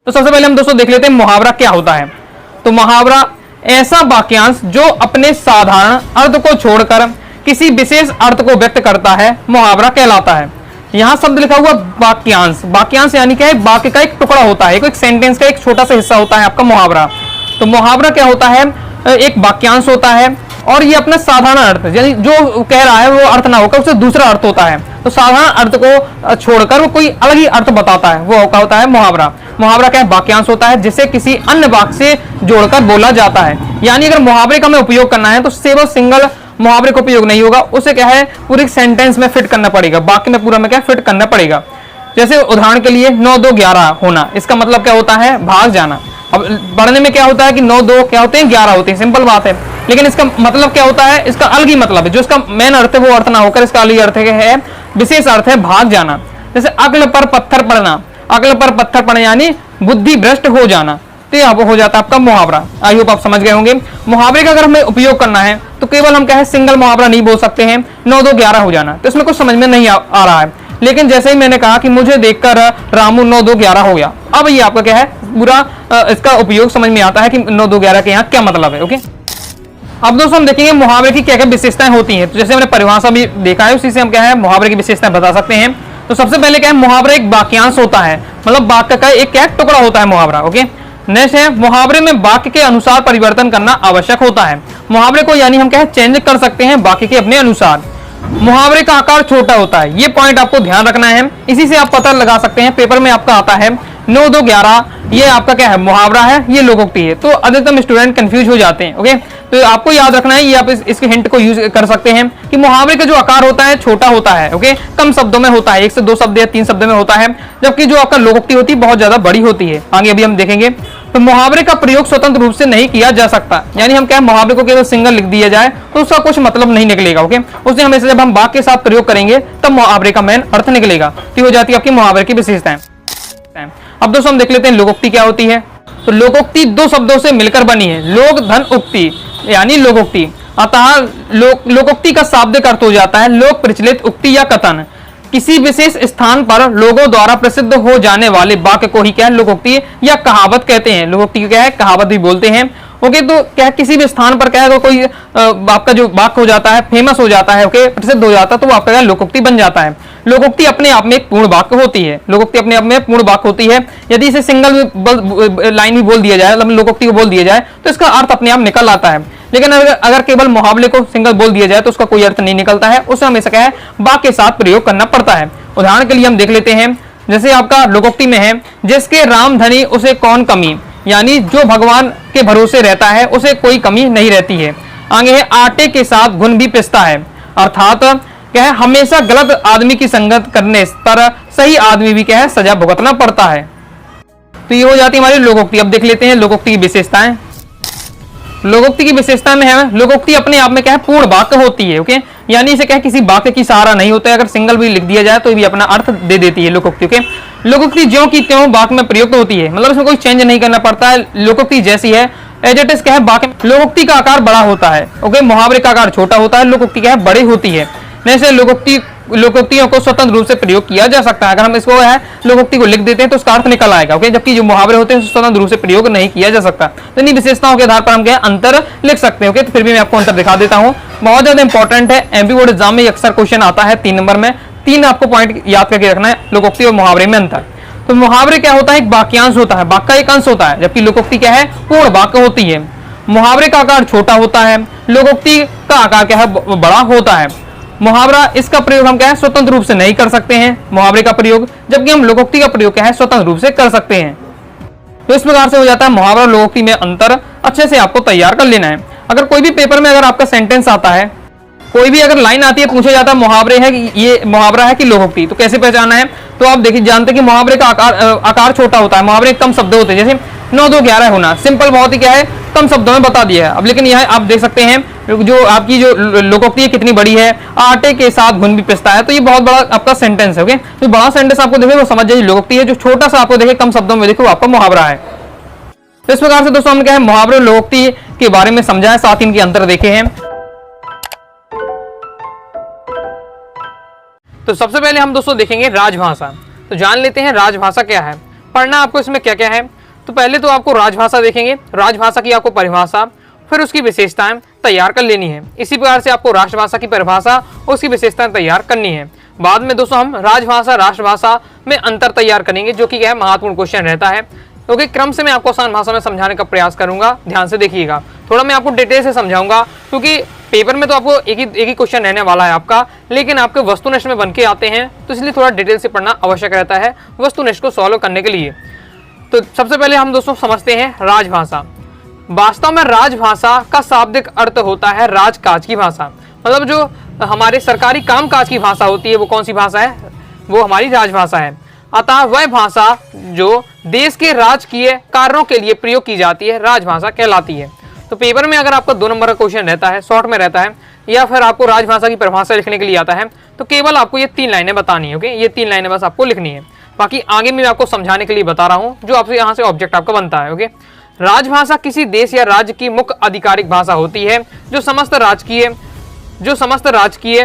तो सबसे पहले हम दोस्तों देख लेते हैं मुहावरा क्या होता है। तो मुहावरा ऐसा वाक्यांश जो अपने साधारण अर्थ को छोड़कर किसी विशेष अर्थ को व्यक्त करता है, मुहावरा कहलाता है। यहाँ शब्द लिखा हुआ वाक्यांश। वाक्यांश यानी क्या है, वाक्य का एक टुकड़ा होता है, एक सेंटेंस का एक छोटा सा हिस्सा होता है आपका मुहावरा। तो मुहावरा क्या होता है, एक वाक्यांश होता है और ये अपना साधारण अर्थ, यानी जो कह रहा है वो अर्थ ना होकर उसे दूसरा अर्थ होता है। तो साधारण अर्थ को छोड़कर वो कोई अलग ही अर्थ बताता है, वो क्या होता है, मुहावरा। मुहावरा क्या है, वाक्यांश होता है जिसे किसी अन्य वाक्य से जोड़कर बोला जाता है। यानी अगर मुहावरे का हमें उपयोग करना है तो सिर्फ सिंगल मुहावरे का उपयोग नहीं होगा, उसे क्या है, पूरी सेंटेंस में फिट करना पड़ेगा, वाक्य में पूरा में क्या फिट करना पड़ेगा। जैसे उदाहरण के लिए 9 2 11 होना, इसका मतलब क्या होता है, भाग जाना। अब पढ़ने में क्या होता है कि 9 2 क्या होते हैं, 11 होते हैं, सिंपल बात है। लेकिन इसका मतलब क्या होता है, इसका अलग ही मतलब है, जो इसका मेन अर्थ है वो अर्थ ना होकर इसका अलग ही अर्थ है, विशेष अर्थ है भाग जाना। जैसे अक्ल पर पत्थर पड़ना, अक्ल पर पत्थर पड़ना यानी बुद्धि भ्रष्ट हो जाना। तो यह हो जाता है आपका मुहावरा। आई होप आप समझ गए होंगे। मुहावरे का अगर हमें उपयोग करना है तो केवल हम क्या है, सिंगल मुहावरा नहीं बोल सकते हैं, 9 2 11 हो जाना, तो इसमें कुछ समझ में नहीं आ रहा है। लेकिन जैसे ही मैंने कहा कि मुझे देखकर रामू 9 2 11 हो गया, अब ये आपका क्या है, पूरा इसका उपयोग समझ में आता है कि 9 2 11 के यहाँ क्या मतलब है। ओके, अब दोस्तों हम देखेंगे मुहावरे की क्या क्या विशेषताएं होती हैं। तो जैसे हमने परिभाषा भी देखा है, उसी से हम क्या है, मुहावरे की विशेषताएं बता सकते हैं। तो सबसे पहले क्या है, मुहावरा एक वाक्यांश होता है, मतलब वाक्य का एक क्या टुकड़ा होता है मुहावरा। ओके, नेक्स्ट है, मुहावरे में वाक्य के अनुसार परिवर्तन करना आवश्यक होता है। मुहावरे को यानी हम क्या है, चेंज कर सकते हैं वाक्य के अपने अनुसार। मुहावरे का आकार छोटा होता है, ये पॉइंट आपको ध्यान रखना है, इसी से आप पता लगा सकते हैं, पेपर में आपका आता है 9 2 11 ये आपका क्या है, मुहावरा है, ये लोकोक्ति है। तो अधिकतम स्टूडेंट कंफ्यूज हो जाते हैं। ओके, तो आपको याद रखना है, ये आप इसके हिंट को यूज कर सकते हैं कि मुहावरे का जो आकार होता है छोटा होता है। ओके, कम शब्दों में होता है, 1 से 2 शब्द या 3 शब्द में होता है, जबकि जो आपका लोकोक्ति होती है बहुत ज्यादा बड़ी होती है। आगे अभी हम देखेंगे। तो मुहावरे का प्रयोग स्वतंत्र रूप से नहीं किया जा सकता, यानी हम क्या, मुहावरे को केवल सिंगल लिख दिया जाए तो उसका कुछ मतलब नहीं निकलेगा। ओके, उसे हमेशा जब हम वाक्य के साथ प्रयोग करेंगे तब मुहावरे का मेन अर्थ निकलेगा। तो हो जाती है आपकी मुहावरे की विशेषताएं। अब दोस्तों हम देख लेते हैं लोकोक्ति क्या होती है। तो लोकोक्ति 2 शब्दों से मिलकर बनी है, लोक धन उक्ति यानी लोकोक्ति। अतः लोकोक्ति का शाब्दिक अर्थ हो जाता है लोक प्रचलित उक्ति या कथन। किसी विशेष स्थान पर लोगों द्वारा प्रसिद्ध हो जाने वाले वाक्य को ही क्या है, लोकोक्ति या कहावत कहते हैं। लोकोक्ति क्या है, कहावत भी बोलते हैं। ओके, तो क्या है, किसी भी स्थान पर क्या है, कोई आपका जो वाक्य हो जाता है, फेमस हो जाता है, ओके, प्रसिद्ध हो जाता है, तो वो आपका लोकोक्ति बन जाता है। लोकोक्ति अपने आप में एक पूर्ण वाक्य होती है। लोकोक्ति अपने आप में पूर्ण वाक्य होती है। यदि इसे सिंगल लाइन भी बोल दिया जाए, मतलब लोकोक्ति को बोल दिया जाए, तो इसका अर्थ अपने आप निकल आता है। लेकिन अगर केवल मुहावरे को सिंगल बोल दिया जाए तो उसका कोई अर्थ नहीं निकलता है, उसे हमेशा क्या है, वाक्य के साथ प्रयोग करना पड़ता है। उदाहरण के लिए हम देख लेते हैं, जैसे आपका लोकोक्ति में है, जिसके राम धनी उसे कौन कमी, यानी जो भगवान के भरोसे रहता है उसे कोई कमी नहीं रहती है। आगे है, आटे के साथ घुन भी पिसता है, अर्थात क्या है, हमेशा गलत आदमी की संगत करने पर सही आदमी भी क्या है, सजा भुगतना पड़ता है। तो ये हो जाती है हमारी लोकोक्ति। अब देख लेते हैं लोकोक्ति की विशेषताएं। लोकोक्ति की विशेषता में है, लोकोक्ति अपने आप में क्या है, पूर्ण वाक्य होती है। ओके, यानी इसे क्या है, किसी वाक्य की सहारा नहीं होता है, अगर सिंगल भी लिख दिया जाए तो भी अपना अर्थ दे देती है लोकोक्ति। ओके, लोकोक्ति ज्यों की त्यों वाक्य में प्रयुक्त होती है, मतलब इसमें कोई चेंज नहीं करना पड़ता है, लोकोक्ति जैसी है एज इट इज क्या है वाक्य। लोकोक्ति का आकार बड़ा होता है, ओके, मुहावरे का आकार छोटा होता है, लोकोक्ति क्या है, बड़ी होती है। जैसे लोकोक्तियों को स्वतंत्र रूप से प्रयोग किया जा सकता है। अगर हम इसको है लोकोक्ति को लिख देते हैं तो उसका अर्थ निकल आएगा। ओके, जबकि जो मुहावरे होते हैं स्वतंत्र रूप से प्रयोग नहीं किया जा सकता। तो इन्हीं विशेषताओं के आधार पर हम क्या अंतर लिख सकते हैं। ओके, तो फिर भी मैं आपको अंतर दिखा देता हूँ, बहुत ज्यादा इंपॉर्टेंट है। एमपी बोर्ड एग्जाम में अक्सर क्वेश्चन आता है 3 नंबर में। 3 आपको पॉइंट याद करके रखना है, लोकोक्ति और मुहावरे में अंतर। तो मुहावरे क्या होता है, एक वाक्यांश होता है, वाक्य का एक अंश होता है, जबकि लोकोक्ति क्या है, पूर्ण वाक्य होती है। मुहावरे का आकार छोटा होता है, लोकोक्ति का आकार क्या है, बड़ा होता है। मुहावरा इसका प्रयोग हम क्या है, स्वतंत्र रूप से नहीं कर सकते हैं मुहावरे का प्रयोग, जबकि हम लोकोक्ति का प्रयोग क्या है, स्वतंत्र रूप से कर सकते हैं। तो इस प्रकार से हो जाता है मुहावरा लोकोक्ति में अंतर। अच्छे से आपको तैयार कर लेना है। अगर कोई भी पेपर में अगर आपका सेंटेंस आता है, कोई भी अगर लाइन आती है, पूछा जाता है मुहावरे है कि ये मुहावरा है कि लोकोक्ति, तो कैसे पहचाना है। तो आप देखिए, जानते हैं कि मुहावरे का आकार छोटा होता है, मुहावरे कम शब्द होते हैं, जैसे 9 2 11 होना, सिंपल बहुत ही क्या है, कम शब्दों में बता दिया है। अब लेकिन यह आप देख सकते हैं जो आपकी जो लोकोक्ति है कितनी बड़ी है, आटे के साथ घुन भी पिसता है, तो ये बहुत बड़ा आपका सेंटेंस है। ओके, तो बड़ा सेंटेंस आपको देखे वो समझ जाइए लोकोक्ति है, जो छोटा सा आपको देखे कम शब्दों में देखे वो आपका मुहावरा है। तो इस प्रकार से दोस्तों हम क्या है, मुहावरे लोकोक्ति के बारे में समझा है, साथ ही इनके अंतर देखे हैं। तो सबसे पहले हम दोस्तों देखेंगे राजभाषा। तो जान लेते हैं राजभाषा क्या है, पढ़ना आपको इसमें क्या क्या है। तो पहले तो आपको राजभाषा देखेंगे, राजभाषा की आपको परिभाषा, फिर उसकी विशेषताएं तैयार कर लेनी है। इसी प्रकार से आपको राष्ट्रभाषा की परिभाषा और उसकी विशेषताएं तैयार करनी है। बाद में दोस्तों हम राजभाषा राष्ट्रभाषा में अंतर तैयार करेंगे, जो कि क्या है, महत्वपूर्ण क्वेश्चन रहता है। क्योंकि क्रम से मैं आपको आसान भाषा में समझाने का प्रयास करूंगा, ध्यान से देखिएगा। थोड़ा मैं आपको डिटेल से समझाऊंगा, क्योंकि पेपर में तो आपको एक ही क्वेश्चन रहने वाला है आपका, लेकिन आपके वस्तुनिष्ठ में बन के आते हैं, तो इसलिए थोड़ा डिटेल से पढ़ना आवश्यक रहता है वस्तुनिष्ठ को सॉल्व करने के लिए। तो सबसे पहले हम दोस्तों समझते हैं राजभाषा। वास्तव में राजभाषा का शाब्दिक अर्थ होता है राजकाज की भाषा, मतलब जो हमारे सरकारी कामकाज की भाषा होती है वो कौन सी भाषा है, वो हमारी राजभाषा है। अतः वह भाषा जो देश के राजकीय कार्यों के लिए प्रयोग की जाती है राजभाषा कहलाती है। तो पेपर में अगर आपका 2 नंबर का क्वेश्चन रहता है, शॉर्ट में रहता है, या फिर आपको राजभाषा की परिभाषा लिखने के लिए आता है, तो केवल आपको ये 3 लाइनें बतानी है। ओके, ये 3 लाइनें बस आपको लिखनी है, बाकी आगे मैं आपको समझाने के लिए बता रहा हूँ, जो आपसे यहाँ से ऑब्जेक्ट आपका बनता है। ओके, राजभाषा किसी देश या राज्य की मुख्य आधिकारिक भाषा होती है, जो समस्त राजकीय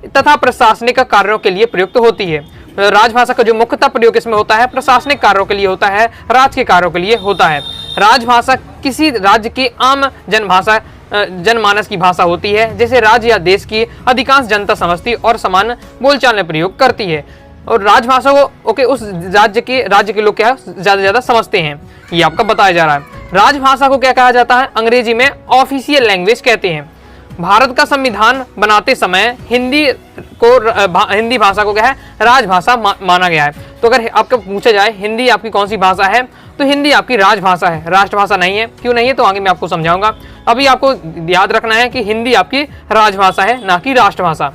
तथा प्रशासनिक कार्यों के लिए प्रयुक्त होती है। राजभाषा का जो मुख्यतः प्रयोग इसमें होता है प्रशासनिक कार्यों के लिए होता है, राज्य के कार्यों के लिए होता है। राजभाषा किसी राज्य की आम जनमानस की भाषा होती है, जैसे राज्य या देश की अधिकांश जनता समझती और समान बोलचाल में प्रयोग करती है। और राजभाषा को ओके उस राज्य के लोग क्या है ज्यादा समझते हैं, ये आपका बताया जा रहा है। राजभाषा को क्या कहा जाता है, अंग्रेजी में ऑफिशियल लैंग्वेज कहते हैं। भारत का संविधान बनाते समय हिंदी भाषा को क्या है राजभाषा माना गया है। तो अगर आपको पूछा जाए हिंदी आपकी कौन सी भाषा है, तो हिंदी आपकी राजभाषा है, राष्ट्रभाषा नहीं है। क्यों नहीं है तो आगे मैं आपको समझाऊंगा। अभी आपको याद रखना है कि हिंदी आपकी राजभाषा है, ना कि राष्ट्रभाषा।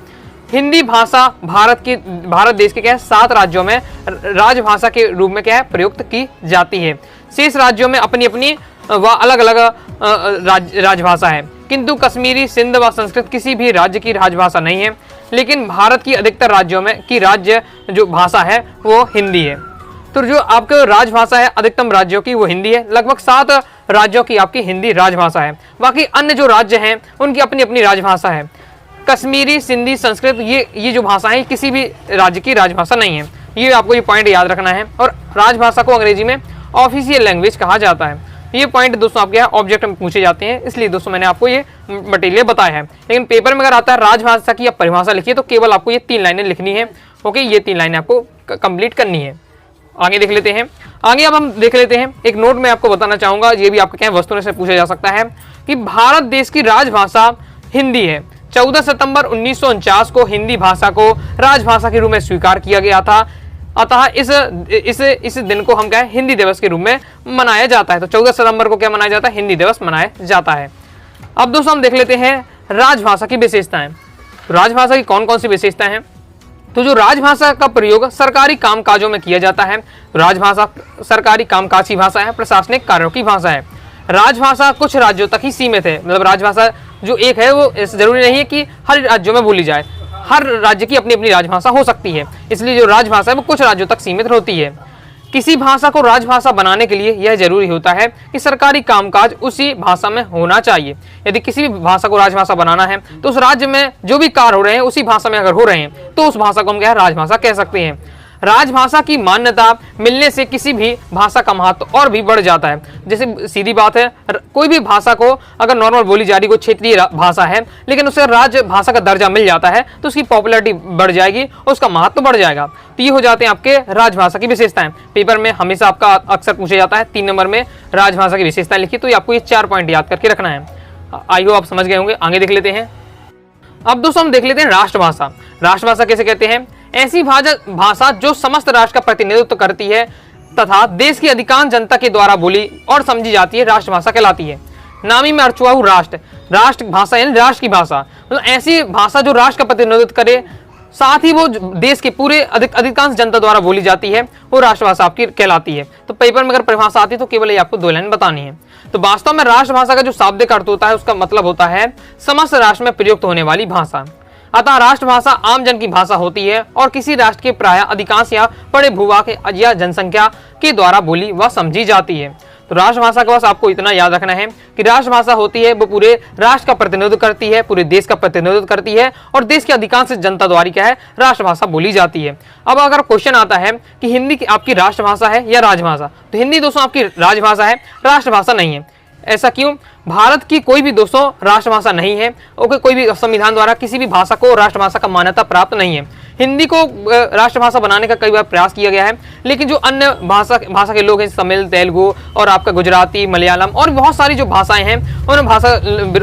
हिंदी भाषा भारत देश के क्या है 7 राज्यों में राजभाषा के रूप में क्या है प्रयुक्त की जाती है। शेष राज्यों में अपनी अपनी व अलग अलग राजभाषा है, किंतु कश्मीरी, सिंध व संस्कृत किसी भी राज्य की राजभाषा नहीं है। लेकिन भारत की अधिकतर राज्यों में की राज्य जो भाषा है वो हिंदी है। तो जो आपके राजभाषा है अधिकतम राज्यों की वो हिंदी है। लगभग 7 राज्यों की आपकी हिंदी राजभाषा है। बाकी अन्य जो राज्य हैं उनकी अपनी अपनी राजभाषा है। कश्मीरी, सिंधी, संस्कृत ये जो भाषा है किसी भी राज्य की राजभाषा नहीं है। ये आपको ये पॉइंट याद रखना है। और राजभाषा को अंग्रेजी में ऑफिशियल लैंग्वेज कहा जाता है। ये पॉइंट दोस्तों आपके यहाँ ऑब्जेक्ट में पूछे जाते हैं, इसलिए दोस्तों मैंने आपको ये मटेरियल बताया है। लेकिन पेपर में अगर आता है राजभाषा की आप परिभाषा लिखिए तो केवल आपको ये 3 लाइनें लिखनी है। ओके, ये 3 लाइनें आपको कंप्लीट करनी है। आगे देख लेते हैं। आगे अब हम देख लेते हैं एक नोट मैं आपको बताना चाहूंगा, ये भी आपके क्या वस्तुओं से पूछा जा सकता है कि भारत देश की राजभाषा हिंदी है। 14 सितंबर 1949 को हिंदी भाषा को राजभाषा के रूप में स्वीकार किया गया था। अतः इस दिन को हम क्या है हिंदी दिवस के रूप में मनाया जाता है। तो 14 सितंबर को क्या मनाया जाता है, हिंदी दिवस मनाया जाता है। अब दोस्तों हम देख लेते हैं राजभाषा की विशेषताएं। तो राजभाषा की कौन कौन सी विशेषताएं हैं। तो जो राजभाषा का प्रयोग सरकारी कामकाजों में किया जाता है, राजभाषा सरकारी कामकाजी भाषा है, प्रशासनिक कार्यों की भाषा है। राजभाषा कुछ राज्यों तक ही सीमित है, मतलब राजभाषा जो एक है वो जरूरी नहीं है कि हर राज्यों में बोली जाए, हर राज्य की अपनी अपनी राजभाषा हो सकती है। इसलिए जो राजभाषा है वो कुछ राज्यों तक सीमित होती है। किसी भाषा को राजभाषा बनाने के लिए यह जरूरी होता है कि सरकारी कामकाज उसी भाषा में होना चाहिए। यदि किसी भी भाषा को राजभाषा बनाना है तो उस राज्य में जो भी कार्य हो रहे हैं उसी भाषा में अगर हो रहे हैं तो उस भाषा को हम क्या है राजभाषा कह सकते हैं। राजभाषा की मान्यता मिलने से किसी भी भाषा का महत्व और भी बढ़ जाता है। जैसे सीधी बात है, कोई भी भाषा को अगर नॉर्मल बोली जा रही कोई क्षेत्रीय भाषा है लेकिन उसे राजभाषा का दर्जा मिल जाता है तो उसकी पॉपुलैरिटी बढ़ जाएगी और उसका महत्व बढ़ जाएगा। तो ये हो जाते हैं आपके राजभाषा की विशेषताएं। पेपर में हमेशा आपका अक्सर पूछा जाता है 3 नंबर में राजभाषा की विशेषताएं लिखी, तो आपको ये 4 पॉइंट याद करके रखना है। आई होप आप समझ गए होंगे। आगे देख लेते हैं। अब दोस्तों हम देख लेते हैं राष्ट्रभाषा। राष्ट्रभाषा कैसे कहते हैं, ऐसी भाषा जो समस्त राष्ट्र का प्रतिनिधित्व करती है तथा देश की अधिकांश जनता के द्वारा बोली और समझी जाती है, राष्ट्रभाषा कहलाती है। नामी में अर्थ हुआ राष्ट्र भाषा यानी राष्ट्र की भाषा, मतलब ऐसी भाषा जो राष्ट्र का प्रतिनिधित्व करे, साथ ही वो देश के पूरे अधिकांश जनता द्वारा बोली जाती है, वो राष्ट्रभाषा आपकी कहलाती है। तो पेपर में अगर परिभाषा आती है तो केवल ये आपको 2 लाइन बतानी है। तो वास्तव में राष्ट्रभाषा का जो शाब्दिक अर्थ होता है उसका मतलब होता है समस्त राष्ट्र में प्रयुक्त होने वाली भाषा। अतः राष्ट्रभाषा आम जन की भाषा होती है और किसी राष्ट्र के प्राय अधिकांश या बड़े भूभाग या जनसंख्या के द्वारा बोली व समझी जाती है। तो राष्ट्रभाषा का बस आपको इतना याद रखना है कि राष्ट्रभाषा होती है वो पूरे राष्ट्र का प्रतिनिधित्व करती है, पूरे देश का प्रतिनिधित्व करती है और देश की अधिकांश जनता द्वारा क्या है राष्ट्रभाषा बोली जाती है। अब अगर क्वेश्चन आता है कि हिंदी आपकी राष्ट्रभाषा है या राजभाषा, तो हिंदी दोस्तों आपकी राजभाषा है, राष्ट्रभाषा नहीं है। ऐसा क्यों? भारत की कोई भी दोस्तों राष्ट्रभाषा नहीं है। ओके, कोई भी संविधान द्वारा किसी भी भाषा को राष्ट्रभाषा का मान्यता प्राप्त नहीं है। हिंदी को राष्ट्रभाषा बनाने का कई बार प्रयास किया गया है, लेकिन जो अन्य भाषा के लोग हैं, तमिल, तेलुगु और आपका गुजराती, मलयालम और बहुत सारी जो भाषाएं हैं, उन भाषा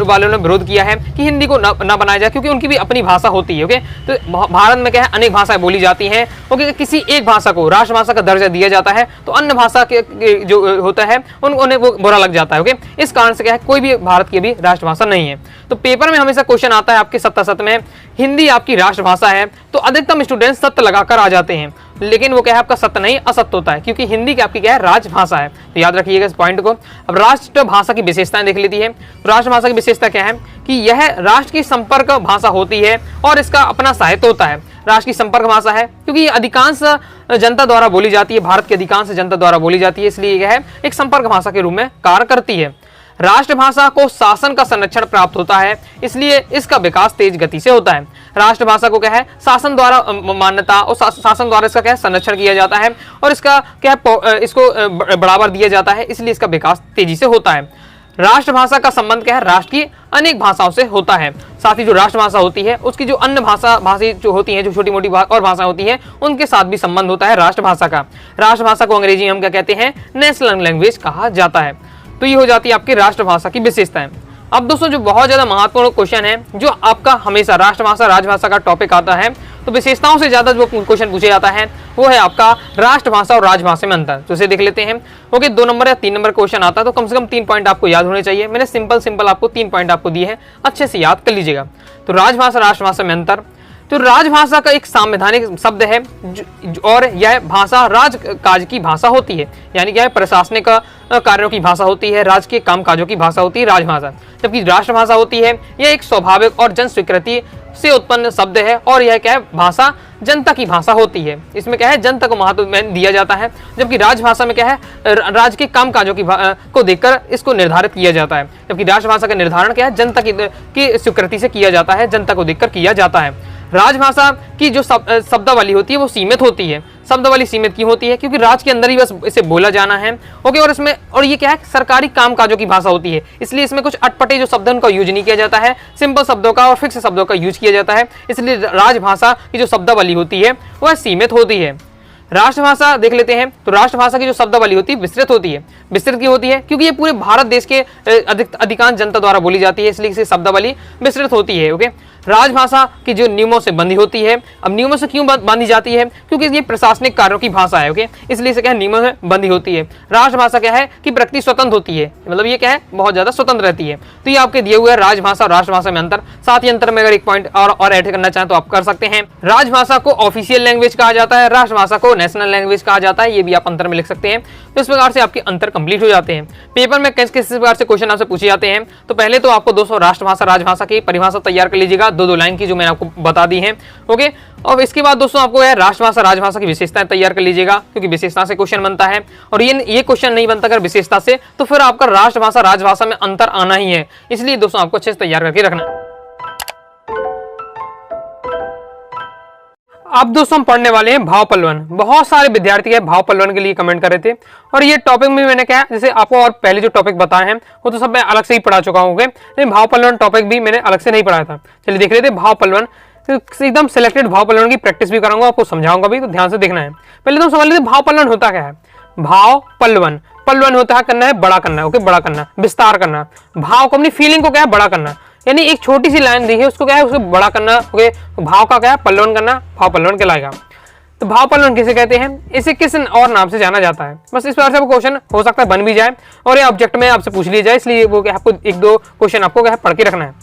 वालों ने विरोध किया है कि हिंदी को न बनाया जाए, क्योंकि उनकी भी अपनी भाषा होती है। ओके, तो भारत में क्या है अनेक भाषाएं बोली जाती हैं। ओके, किसी एक भाषा को राष्ट्रभाषा का दर्जा दिया जाता है तो अन्य भाषा के जो होता है उन्हें वो बुरा लग जाता है। ओके, इस कारण से क्या है कोई भी भारत की भी राष्ट्रभाषा नहीं है। तो पेपर में हमेशा क्वेश्चन आता है आपके 70 में, हिंदी आपकी राष्ट्रभाषा है, तो अधिकतम स्टूडेंट सत्य लगाकर आ जाते हैं, लेकिन वो क्या है आपका सत्य नहीं असत्य होता है, क्योंकि हिंदी की आपकी क्या है राजभाषा है। तो याद रखिएगा इस पॉइंट को। अब राष्ट्रभाषा की विशेषताएं देख लेती है। राष्ट्रभाषा की विशेषता क्या है कि यह राष्ट्र की संपर्क भाषा होती है और इसका अपना साहित्य होता है। राष्ट्र की संपर्क भाषा है क्योंकि अधिकांश जनता द्वारा बोली जाती है, भारत की अधिकांश जनता द्वारा बोली जाती है, इसलिए यह है एक संपर्क भाषा के रूप में कार्य करती है। राष्ट्रभाषा को शासन का संरक्षण प्राप्त होता है, इसलिए इसका विकास तेज गति से होता है। राष्ट्रभाषा को क्या है शासन द्वारा मान्यता और शासन द्वारा इसका क्या है संरक्षण किया जाता है और इसका क्या है इसको बढ़ावा दिया जाता है, इसलिए इसका विकास तेजी से होता है। राष्ट्रभाषा का संबंध क्या है राष्ट्र की अनेक भाषाओं से होता है। साथ ही जो राष्ट्रभाषा होती है उसकी जो अन्य भाषी जो होती हैं, जो छोटी मोटी और भाषा होती हैं, उनके साथ भी संबंध होता है राष्ट्रभाषा का। राष्ट्रभाषा को अंग्रेजी में हम क्या कहते हैं नेशनल लैंग्वेज कहा जाता है। तो ये हो जाती है आपकी राष्ट्रभाषा की विशेषताएं। अब दोस्तों जो बहुत ज्यादा महत्वपूर्ण क्वेश्चन है जो आपका हमेशा राष्ट्रभाषा राजभाषा का टॉपिक आता है तो विशेषताओं से ज्यादा जो क्वेश्चन पूछा जाता है वो है आपका राष्ट्रभाषा और राजभाषा में अंतर। तो इसे देख लेते हैं। ओके, 2 नंबर या 3 नंबर क्वेश्चन आता है तो कम से कम 3 पॉइंट आपको याद होने चाहिए। मैंने सिंपल आपको 3 पॉइंट आपको दिए हैं, अच्छे से याद कर लीजिएगा। तो राजभाषा राष्ट्रभाषा में अंतर। तो राजभाषा का एक संवैधानिक शब्द है और यह भाषा राजकाज की भाषा होती है, यानी क्या है, प्रशासनिक कार्यों की भाषा होती है, राज के कामकाजों की भाषा होती है राजभाषा। जबकि राष्ट्रभाषा होती है यह एक स्वाभाविक और जन स्वीकृति से उत्पन्न शब्द है और यह क्या है, भाषा जनता की भाषा होती है। इसमें क्या है, जनता को महत्व दिया जाता है। जबकि राजभाषा में क्या है, राज्य के कामकाजों को देखकर इसको निर्धारित किया जाता है। जबकि राष्ट्रभाषा का निर्धारण क्या है, जनता की स्वीकृति से किया जाता है, जनता को देखकर किया जाता है। राजभाषा की जो शब्दावली होती है वो सीमित होती है। शब्दावली सीमित क्यों होती है? क्योंकि राज के अंदर ही बस इसे बोला जाना है। ओके, और ये क्या है, सरकारी कामकाजों की भाषा होती है, इसलिए इसमें कुछ अटपटे जो शब्द उनका यूज नहीं किया जाता है, सिंपल शब्दों का और फिक्स शब्दों का यूज किया जाता है। इसलिए राजभाषा की जो शब्दावली होती है वह सीमित होती है। राष्ट्रभाषा देख लेते हैं। तो राष्ट्रभाषा की जो शब्दावली होती है विस्तृत होती है। विस्तृत क्यों होती है? क्योंकि ये पूरे भारत देश के अधिकांश जनता द्वारा बोली जाती है, इसलिए इसे शब्दावली विस्तृत होती है। ओके, राजभाषा की जो नियमों से बंधी होती है। अब नियमों से क्यों बांधी जाती है? क्योंकि ये प्रशासनिक कार्यों की भाषा है। ओके, इसलिए इसे क्या है, नियमों से बंधी होती है। राजभाषा क्या है कि प्रकृति स्वतंत्र होती है, मतलब ये क्या है, बहुत ज्यादा स्वतंत्र रहती है। तो ये आपके दिए हुए है राजभाषा और राष्ट्रभाषा में अंतर। साथ ही अंतर में अगर एक पॉइंट और ऐड करना चाहें तो आप कर सकते हैं। राजभाषा को ऑफिशियल लैंग्वेज कहा जाता है, राष्ट्रभाषा को नेशनल लैंग्वेज कहा जाता है। ये भी आप अंतर में लिख सकते हैं। तो इस प्रकार से आपके अंतर कंप्लीट हो जाते हैं। पेपर में किस प्रकार से क्वेश्चन आपसे पूछे जाते हैं? तो पहले तो आपको दोस्तों राष्ट्रभाषा राजभाषा की परिभाषा तैयार कर लीजिएगा, 2-2 लाइन की, जो मैंने आपको बता दी है। ओके, और इसके बाद दोस्तों आपको है राष्ट्रभाषा राजभाषा की विशेषताएं तैयार कर लीजिएगा, क्योंकि विशेषता से क्वेश्चन बनता है। और ये क्वेश्चन नहीं बनता अगर विशेषता से, तो फिर आपका राष्ट्रभाषा राजभाषा में अंतर आना ही है। इसलिए दोस्तों आपको अच्छे से तैयार करके रखना है। अब दोस्तों हम पढ़ने वाले हैं भाव पल्लवन। बहुत सारे विद्यार्थी है भाव पल्लवन के लिए कमेंट कर रहे थे, और ये टॉपिक में मैंने क्या है, जैसे आपको और पहले जो टॉपिक बताए हैं वो तो सब मैं अलग से ही पढ़ा चुका हूँ, लेकिन भाव पल्लवन टॉपिक भी मैंने अलग से नहीं पढ़ाया था। चलिए देख लेते हैं भाव पल्लवन। एकदम सिलेक्टेड भाव पल्लवन की प्रैक्टिस भी कराऊंगा, आपको समझाऊंगा भी, तो ध्यान से देखना है। पहले तो समझ लेते भाव पल्लवन होता क्या है। भाव पल्लवन, पल्लवन होता है करना है, बड़ा करना है। ओके, बड़ा करना, विस्तार करना। भाव को, अपनी फीलिंग को क्या है, बड़ा करना, यानी एक छोटी सी लाइन दी है उसको क्या है, उसको बड़ा करना। ओके, भाव का क्या है, पल्लवन करना, भाव पल्लवन कहलाएगा। तो भाव पल्लवन किसे कहते हैं? इसे किस और नाम से जाना जाता है? बस इस प्रकार से क्वेश्चन हो सकता है बन भी जाए और ये ऑब्जेक्ट में आपसे पूछ लिया जाए, इसलिए वो क्या आपको 1-2 क्वेश्चन आपको क्या पढ़ के रखना है।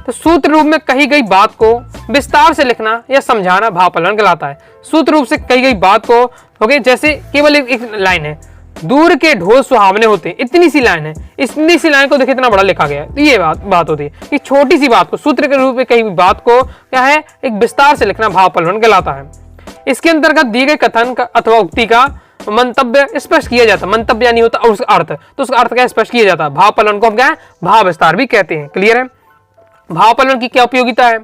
तो सूत्र रूप में कही गई बात को विस्तार से लिखना या समझाना भाव पल्लवन कहलाता है। सूत्र रूप से कही गई बात को, ओके, जैसे केवल एक लाइन है, दूर के ढोल सुहावने होते, इतनी सी लाइन है, इतनी सी लाइन को देखिए इतना बड़ा लिखा गया है। तो ये बात होती है कि छोटी सी बात को सूत्र के रूप में कही बात को क्या है, एक विस्तार से लिखना भाव पल्लवन कहलाता है। इसके अंतर्गत दिए गए कथन का अथवा उक्ति का मंतव्य स्पष्ट किया जाता है। मंतव्य यानी होता है उसका अर्थ, तो उसका अर्थ क्या स्पष्ट किया जाता है। भाव पल्लवन को हम क्या है, भाव विस्तार भी कहते हैं। क्लियर है? भाव पल्लवन की क्या उपयोगिता है,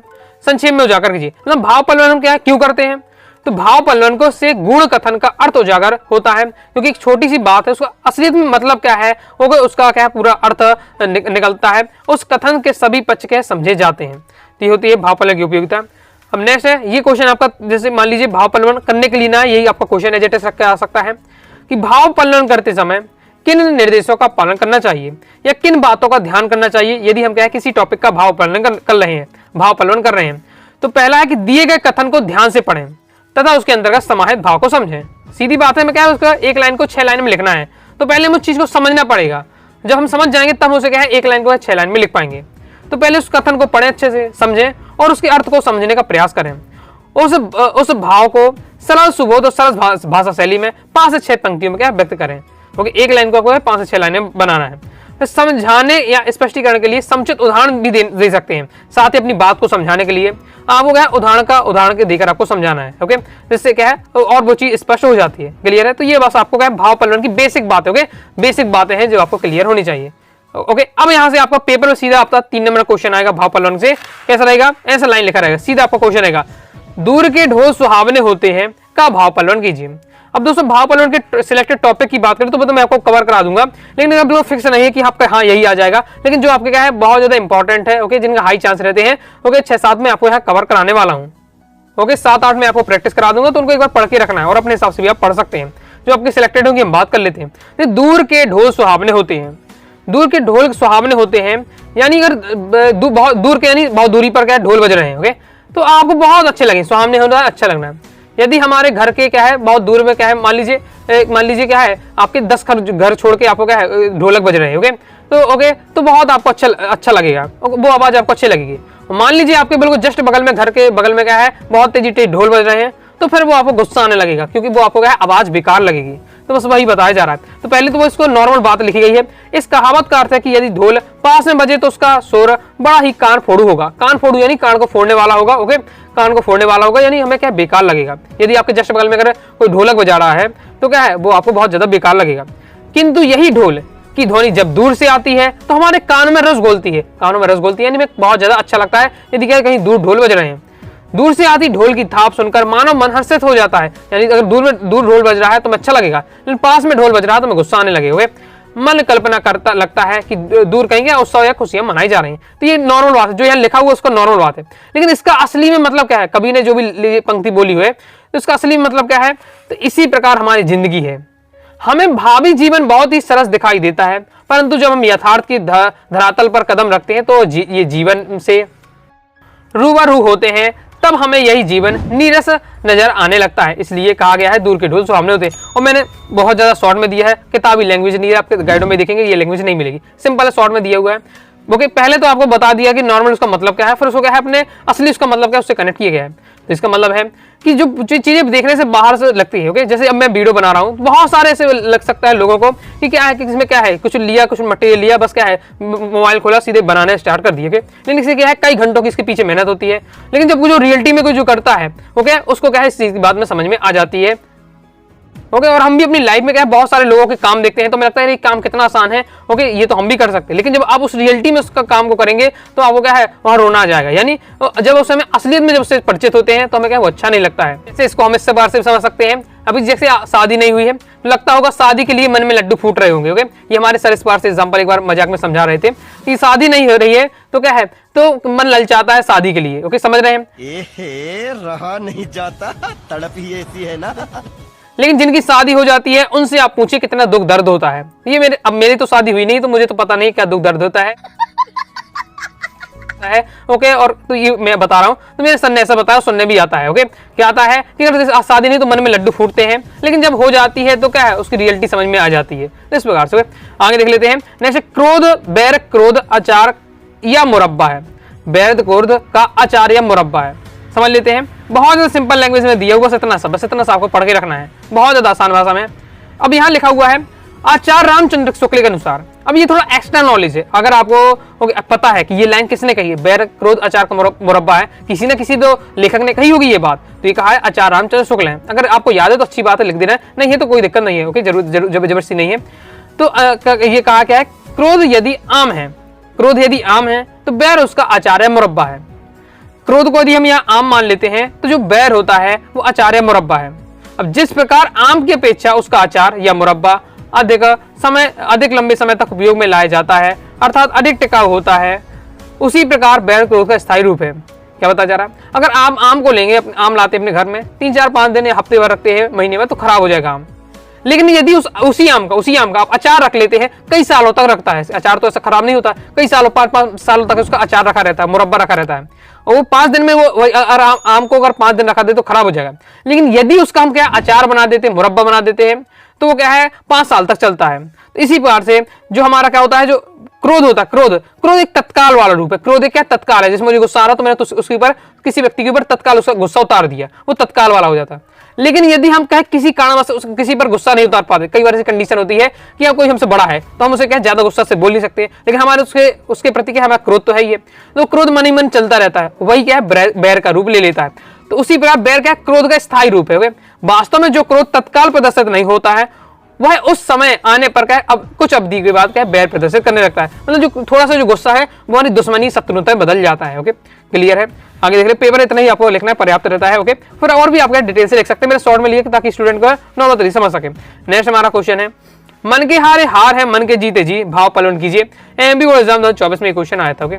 संक्षेप में उजागर कीजिए। मतलब भाव पल्लवन हम क्या क्यों करते हैं? तो भाव पल्लवन को से गुण कथन का अर्थ उजागर होता है, क्योंकि एक छोटी सी बात है, उसका असलियत में मतलब क्या है, वो उसका क्या है पूरा अर्थ निकलता है, उस कथन के सभी पक्ष के समझे जाते हैं। तो ये होती है भाव पल्लवन की उपयोगिता। अब नेक्स्ट है, ये क्वेश्चन आपका, जैसे मान लीजिए भाव पल्लवन करने के लिए ना, यही आपका क्वेश्चन एजेटेस रख के आ सकता है कि भाव पल्लवन करते समय किन निर्देशों का पालन करना चाहिए या किन बातों का ध्यान करना चाहिए यदि हम क्या है किसी टॉपिक का भाव पल्लवन कर रहे हैं, भाव पल्लवन कर रहे हैं। तो पहला है कि दिए गए कथन को ध्यान से पढ़ें तथा उसके अंतर्गत समाहित भाव को समझें। सीधी बात है, मैं क्या है उसका एक लाइन को 6 लाइन में लिखना है, तो पहले हमें उस चीज को समझना पड़ेगा। जब हम समझ जाएंगे तब उसे क्या है एक लाइन को 6 लाइन में लिख पाएंगे। तो पहले उस कथन को पढ़ें, अच्छे से समझें और उसके अर्थ को समझने का प्रयास करें। उस भाव को सरल सुबोध और सरल भाषा शैली में 5 से 6 पंक्तियों में क्या व्यक्त करें। ओके, एक लाइन को आपको 5 से 6 लाइनें बनाना है। तो समझाने या स्पष्टीकरण के लिए समुचित उदाहरण भी दे सकते हैं, साथ ही अपनी बात को समझाने के लिए आपको क्या उदाहरण के देकर आपको समझाना है। ओके, जिससे क्या है और वो चीज स्पष्ट हो जाती है। क्लियर है? तो ये बस आपको क्या है भाव पल्लवन की बेसिक बात है। ओके, बेसिक बातें हैं जो आपको क्लियर होनी चाहिए। ओके, अब यहाँ से आपका पेपर में सीधा आपका 3 नंबर क्वेश्चन आएगा भाव पल्लवन से। कैसा रहेगा? ऐसा लाइन लिखा रहेगा, सीधा आपका क्वेश्चन आएगा, दूर के ढोल सुहावने होते हैं का भाव पल्लवन कीजिए। अब दोस्तों भाव पल्लवन के सिलेक्टेड टॉपिक की बात करें तो मैं आपको कवर करा दूंगा, लेकिन अब लोग फिक्स नहीं है कि आपका हाँ यही आ जाएगा, लेकिन जो आपके क्या है बहुत ज्यादा इंपॉर्टेंट है, ओके, जिनका हाई चांस रहते हैं, ओके, 6-7 में आपको यहाँ कवर कराने वाला हूँ। ओके, 7-8 में आपको प्रैक्टिस करा दूंगा, तो उनको एक बार पढ़ के रखना है और अपने हिसाब से भी आप पढ़ सकते हैं। जो आपके सिलेक्टेड होंगे हम बात कर लेते हैं। दूर के ढोल सुहावने होते हैं, दूर के ढोल सुहावने होते हैं, यानी अगर बहुत दूर के यानी बहुत दूरी पर क्या ढोल बज रहे हैं। ओके, तो आपको बहुत अच्छे लगे, सुहावने होना है, अच्छा लगना है। यदि हमारे घर के क्या है बहुत दूर में क्या है, मान लीजिए क्या है आपके 10 घर छोड़ के आपको क्या है ढोलक बज रहे हैं, ओके तो बहुत आपको अच्छा लगेगा, वो आवाज आपको अच्छी लगेगी। मान लीजिए आपके बिल्कुल जस्ट बगल में, घर के बगल में क्या है बहुत तेजी ढोल बज रहे हैं, तो फिर वो आपको गुस्सा आने लगेगा, क्योंकि वो आपको क्या है आवाज बेकार लगेगी। तो बस वही बताया जा रहा है। तो पहले तो वो इसको नॉर्मल बात लिखी गई है। इस कहावत का अर्थ है कि यदि ढोल पास में बजे तो उसका शोर बड़ा ही कान फोड़ू होगा। कान फोड़ू यानी कान को फोड़ने वाला होगा, ओके, कान को फोड़ने वाला होगा, यानी हमें क्या बेकार लगेगा। यदि आपके जस्ट बगल में अगर कोई ढोलक बजा रहा है तो क्या है वो आपको बहुत ज्यादा बेकार लगेगा। किंतु यही ढोल की ध्वनि जब दूर से आती है तो हमारे कान में रस घोलती है, कानों में रस घोलती है, यानी हमें बहुत ज्यादा अच्छा लगता है। यदि क्या कहीं दूर ढोल बज रहे हैं, दूर से आती ढोल की थाप सुनकर मानव मन हर्षित हो जाता है। यानी अगर दूर ढोल बज रहा है तो मैं अच्छा लगेगा, लेकिन पास में ढोल बज रहा है तो मैं गुस्सा आने लगेगा। मन कल्पना करता लगता है कि दूर कहीं क्या उत्सव या खुशियां मनाई जा रही हैं। तो ये नॉर्मल बात है, जो यहाँ लिखा हुआ है उसका नॉर्मल बात है। लेकिन इसका असली में मतलब क्या है, कवि ने जो भी पंक्ति बोली हुई है तो इसका असली मतलब क्या है, तो इसी प्रकार हमारी जिंदगी है। हमें भावी जीवन बहुत ही सरस दिखाई देता है, परंतु जब हम यथार्थ की धरातल पर कदम रखते हैं तो ये जीवन से रूबरू होते हैं, तब हमें यही जीवन नीरस नजर आने लगता है। इसलिए कहा गया है दूर के ढोल सुहावने होते हैं। और मैंने बहुत ज्यादा शॉर्ट में दिया है, किताबी लैंग्वेज नहीं है, आपके गाइडों में देखेंगे ये लैंग्वेज नहीं मिलेगी, सिंपल शॉर्ट में दिया हुआ है। ओके, पहले तो आपको बता दिया कि नॉर्मल उसका मतलब क्या है, फिर उसको क्या है अपने असली उसका मतलब क्या है उससे कनेक्ट किया गया है। तो इसका मतलब है कि जो चीजें देखने से बाहर से लगती है, ओके, जैसे अब मैं वीडियो बना रहा हूँ, बहुत सारे ऐसे लग सकता है लोगों को कि क्या है कि इसमें क्या है, कुछ लिया, कुछ मटेरियल लिया, बस क्या है मोबाइल खोला सीधे बनाने स्टार्ट कर दिए। लेकिन इससे क्या है कई घंटों की इसके पीछे मेहनत होती है। लेकिन जब वो जो रियलिटी में कोई जो करता है ओके, उसको क्या है इस चीज की बात में समझ में आ जाती है। ओके, और हम भी अपनी लाइफ में क्या है बहुत सारे लोगों के काम देखते हैं तो मुझे लगता है ये काम कितना आसान है, ओके, ये तो हम भी कर सकते हैं। लेकिन जब आप उस रियलिटी में उसका काम को करेंगे तो आपको क्या है वहां रोना आ जाएगा। यानी जब उस समय असलियत में जब उससे परिचित होते हैं तो हमें क्या वो अच्छा नहीं लगता है। जैसे इसको हम इससे बाहर से समझ सकते हैं, अभी जैसे शादी नहीं हुई है तो लगता होगा शादी के लिए मन में लड्डू फूट रहे होंगे। ओके, ये हमारे सर इस बार से एग्जाम्पल एक बार मजाक में समझा रहे थे कि शादी नहीं हो रही है तो क्या है तो मन ललचाता है शादी के लिए। ओके, समझ रहे हैं, रहा नहीं जाता, तड़प ही ऐसी है ना। लेकिन जिनकी शादी हो जाती है उनसे आप पूछिए कितना दुख दर्द होता है। ये मेरी तो शादी हुई नहीं तो मुझे तो पता नहीं क्या दुख दर्द होता है। ओके, और तो ये मैं बता रहा हूँ तो मेरे सर ने ऐसा बताया, सुनने भी आता है। ओके, क्या आता है कि अगर शादी नहीं तो मन में लड्डू फूटते हैं, लेकिन जब हो जाती है तो क्या है उसकी रियलिटी समझ में आ जाती है। तो इस प्रकार से आगे देख लेते हैं। नेक्स्ट, क्रोध, बैर, क्रोध, अचार या मुरब्बा है। बैर क्रोध का अचार या मुरब्बा है, समझ लेते हैं। बहुत ज्यादा सिंपल लैंग्वेज में दिया हुआ, इतना सब, बस इतना सा आपको पढ़ के रखना है, बहुत ज्यादा आसान भाषा में। अब यहाँ लिखा हुआ है आचार्य रामचंद्र शुक्ल के अनुसार। अब ये थोड़ा एक्स्ट्रा नॉलेज है, अगर आपको पता है कि ये लाइन किसने कही है, बैर क्रोध अचार का मुरब्बा है, किसी न किसी तो लेखक ने कही होगी ये बात, तो ये कहा है आचार्य रामचंद्र शुक्ल है। अगर आपको याद है तो अच्छी बात है, लिख देना, नहीं है तो कोई दिक्कत नहीं है। ओके, जबरदस्ती नहीं है। तो ये कहा क्या है, क्रोध यदि आम है, क्रोध यदि आम है तो बैर उसका आचार्य मुरब्बा है। क्रोध को यदि हम यहाँ आम मान लेते हैं तो जो बैर होता है वो अचार या मुरब्बा है। अब जिस प्रकार आम की अपेक्षा उसका अचार या मुरब्बा अधिक लंबे समय तक उपयोग में लाया जाता है, अर्थात अधिक टिकाऊ होता है, उसी प्रकार बैर क्रोध का स्थायी रूप है। क्या बताया जा रहा है, अगर आप आम को लेंगे, आम लाते अपने घर में 3-4-5 दिन या हफ्ते भर रखते हैं, महीने में, तो खराब हो जाएगा आम। लेकिन यदि उसी आम का आप अचार रख लेते हैं, कई सालों तक रखता है, अचार तो ऐसा खराब नहीं होता, कई सालों 5 सालों तक उसका अचार रखा रहता है, मुरब्बा रखा रहता है, और वो 5 दिन में वो आम को अगर 5 दिन रखा दे तो खराब हो जाएगा। लेकिन यदि उसका हम क्या अचार बना देते हैं, मुरब्बा बना देते हैं, तो वो क्या है 5 साल तक चलता है। तो इसी प्रकार से जो हमारा क्या होता है, जो क्रोध होता है, क्रोध एक तत्काल वाला रूप है। क्रोध एक क्या तत्काल है, जिसमें मुझे गुस्सा आ रहा तो मैंने तो उसके ऊपर, किसी व्यक्ति के ऊपर तत्काल उसका गुस्सा उतार दिया, वो तत्काल वाला हो जाता है। लेकिन यदि हम कहें किसी कारणवश किसी पर गुस्सा नहीं उतार पाते, कई बार ऐसी कंडीशन होती है कि अब कोई हमसे बड़ा है तो हम उसे क्या ज्यादा गुस्सा से बोल नहीं सकते, लेकिन हमारे उसके प्रति क्या हमारा क्रोध तो है ही है, तो क्रोध मन ही मन चलता रहता है, वही क्या है बैर का रूप ले लेता है। तो उसी प्रकार बैर क्या है, क्रोध का स्थायी रूप है। वास्तव में जो क्रोध तत्काल प्रदर्शित नहीं होता है वह उस समय आने पर क्या है, अब कुछ अवधि के बाद क्या है बैर प्रदर्शित करने लगता है। मतलब जो थोड़ा सा जो गुस्सा है वो हमारी दुश्मनी शत्रुता में बदल जाता है। ओके, क्लियर है। आगे देख रहे, पेपर इतना ही आपको लिखना है, पर्याप्त रहता है। ओके, फिर और भी आप डिटेल से लिख सकते हैं, मैंने शॉर्ट में लिया ताकि स्टूडेंट को नॉर्मल तरीके समझ सके। नेक्स्ट हमारा क्वेश्चन है, मन के हारे हार है, मन के जीते जी, भाव पलट कीजिए। एमपी बोर्ड एग्जाम 2024 में क्वेश्चन आया था। ओके,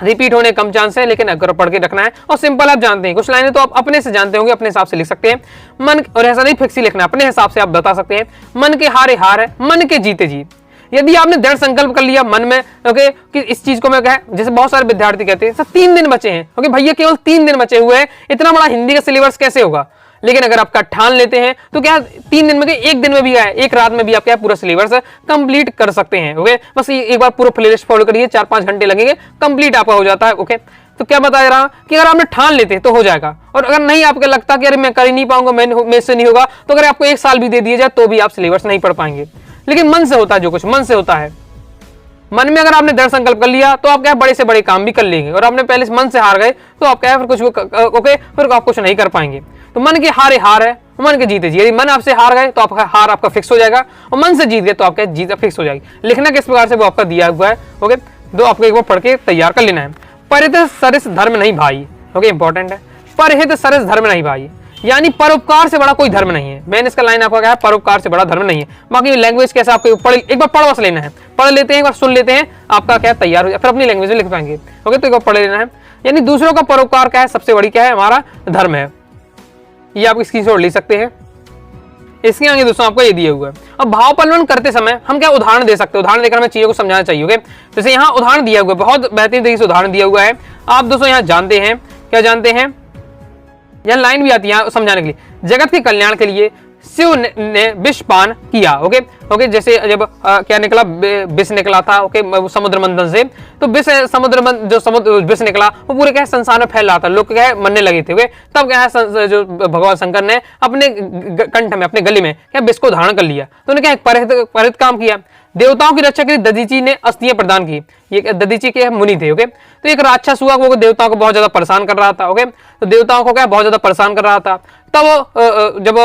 रिपीट होने कम चांस है, लेकिन अगर पढ़ के रखना है, और सिंपल आप जानते हैं, कुछ लाइनें तो आप अपने से जानते होंगे, अपने हिसाब से लिख सकते हैं। मन, और ऐसा नहीं फिक्स ही लिखना, अपने हिसाब से आप बता सकते हैं। मन के हारे हार है, मन के जीते जी, यदि आपने दृढ़ संकल्प कर लिया मन में, ओके, कि इस चीज को मैं कहा, जैसे बहुत सारे विद्यार्थी कहते हैं सर 3 दिन बचे हैं, ओके भैया केवल 3 दिन बचे हुए हैं, इतना बड़ा हिंदी का सिलेबस कैसे होगा। लेकिन अगर आपका ठान लेते हैं तो क्या 3 दिन में, एक दिन में भी आए, एक रात में भी आप क्या पूरा सिलेबस कंप्लीट कर सकते हैं। ओके, बस एक बार पूरा प्लेलिस्ट फॉलो करिए, 4-5 घंटे लगेंगे, कंप्लीट आपका हो जाता है। ओके, तो क्या बता रहा कि अगर आपने ठान लेते हैं तो हो जाएगा, और अगर नहीं आपको लगता कि अरे मैं कर ही नहीं पाऊंगा, मेरे से नहीं होगा, तो अगर आपको 1 साल भी दे दिया जाए तो भी आप सिलेबस नहीं पढ़ पाएंगे। लेकिन मन से होता है, जो कुछ मन से होता है, मन में अगर आपने दृढ़ संकल्प कर लिया तो आप क्या बड़े से बड़े काम भी कर लेंगे, और आपने पहले मन से हार गए तो आप क्या फिर कुछ ओके फिर आप कुछ नहीं कर पाएंगे। तो मन की हार है, मन के जीते जी। यदि मन आपसे हार गए तो आपका हार आपका फिक्स हो जाएगा, और मन से जीत गए तो आपका जीत फिक्स हो जाएगी। लिखना किस प्रकार से वो आपका दिया हुआ है। ओके, तो आपको एक बार पढ़ के तैयार कर लेना है। परिहित सरिस धर्म नहीं भाई, ओके इंपॉर्टेंट है, परिहित सरिस धर्म नहीं भाई, यानी परोपकार से बड़ा कोई धर्म नहीं है। मैंने इसका लाइन आपको कहा है, परोपकार से बड़ा धर्म नहीं है। बाकी लैंग्वेज कैसे आपको एक बार पढ़ बस लेना है, पढ़ लेते हैं, एक बार सुन लेते हैं, आपका क्या तैयार हो जाए, फिर अपनी लैंग्वेज में लिख पाएंगे। ओके, तो एक बार पढ़ लेना है। यानी दूसरों का परोपकार क्या है, सबसे बड़ी क्या है, हमारा धर्म है। ये आप स्क्रीनशॉट ले सकते हैं। इसके आगे दोस्तों आपको ये दिया हुआ है। अब भाव पलवन करते समय हम क्या उदाहरण दे सकते हैं, उदाहरण देकर हमें चीजों को समझाना चाहिए। ओके, जैसे यहाँ उदाहरण दिया हुआ है, बहुत बेहतरीन तरीके से उदाहरण दिया हुआ है। आप दोस्तों यहाँ जानते हैं, क्या जानते हैं, यहाँ लाइन भी आती है समझाने के लिए, जगत के कल्याण के लिए शिव ने विष पान किया। ओके ओके, जैसे जब क्या निकला, विष निकला था, ओके समुद्र मंथन से, तो विष जो समुद्र विष निकला वो पूरे क्या संसार में फैल रहा था, लोग क्या मरने लगे थे। ओके, तब क्या है जो भगवान शंकर ने अपने कंठ में, अपने गले में क्या विष को धारण कर लिया, तो उन्होंने क्या परिहित काम किया। देवताओं की रक्षा के लिए दधीची ने अस्थियां प्रदान की। ये दधीची के मुनि थे। ओके, तो एक राक्षस हुआ, वो देवताओं को बहुत ज्यादा परेशान कर रहा था। ओके, तो देवताओं को क्या बहुत ज्यादा परेशान कर रहा था। तब जब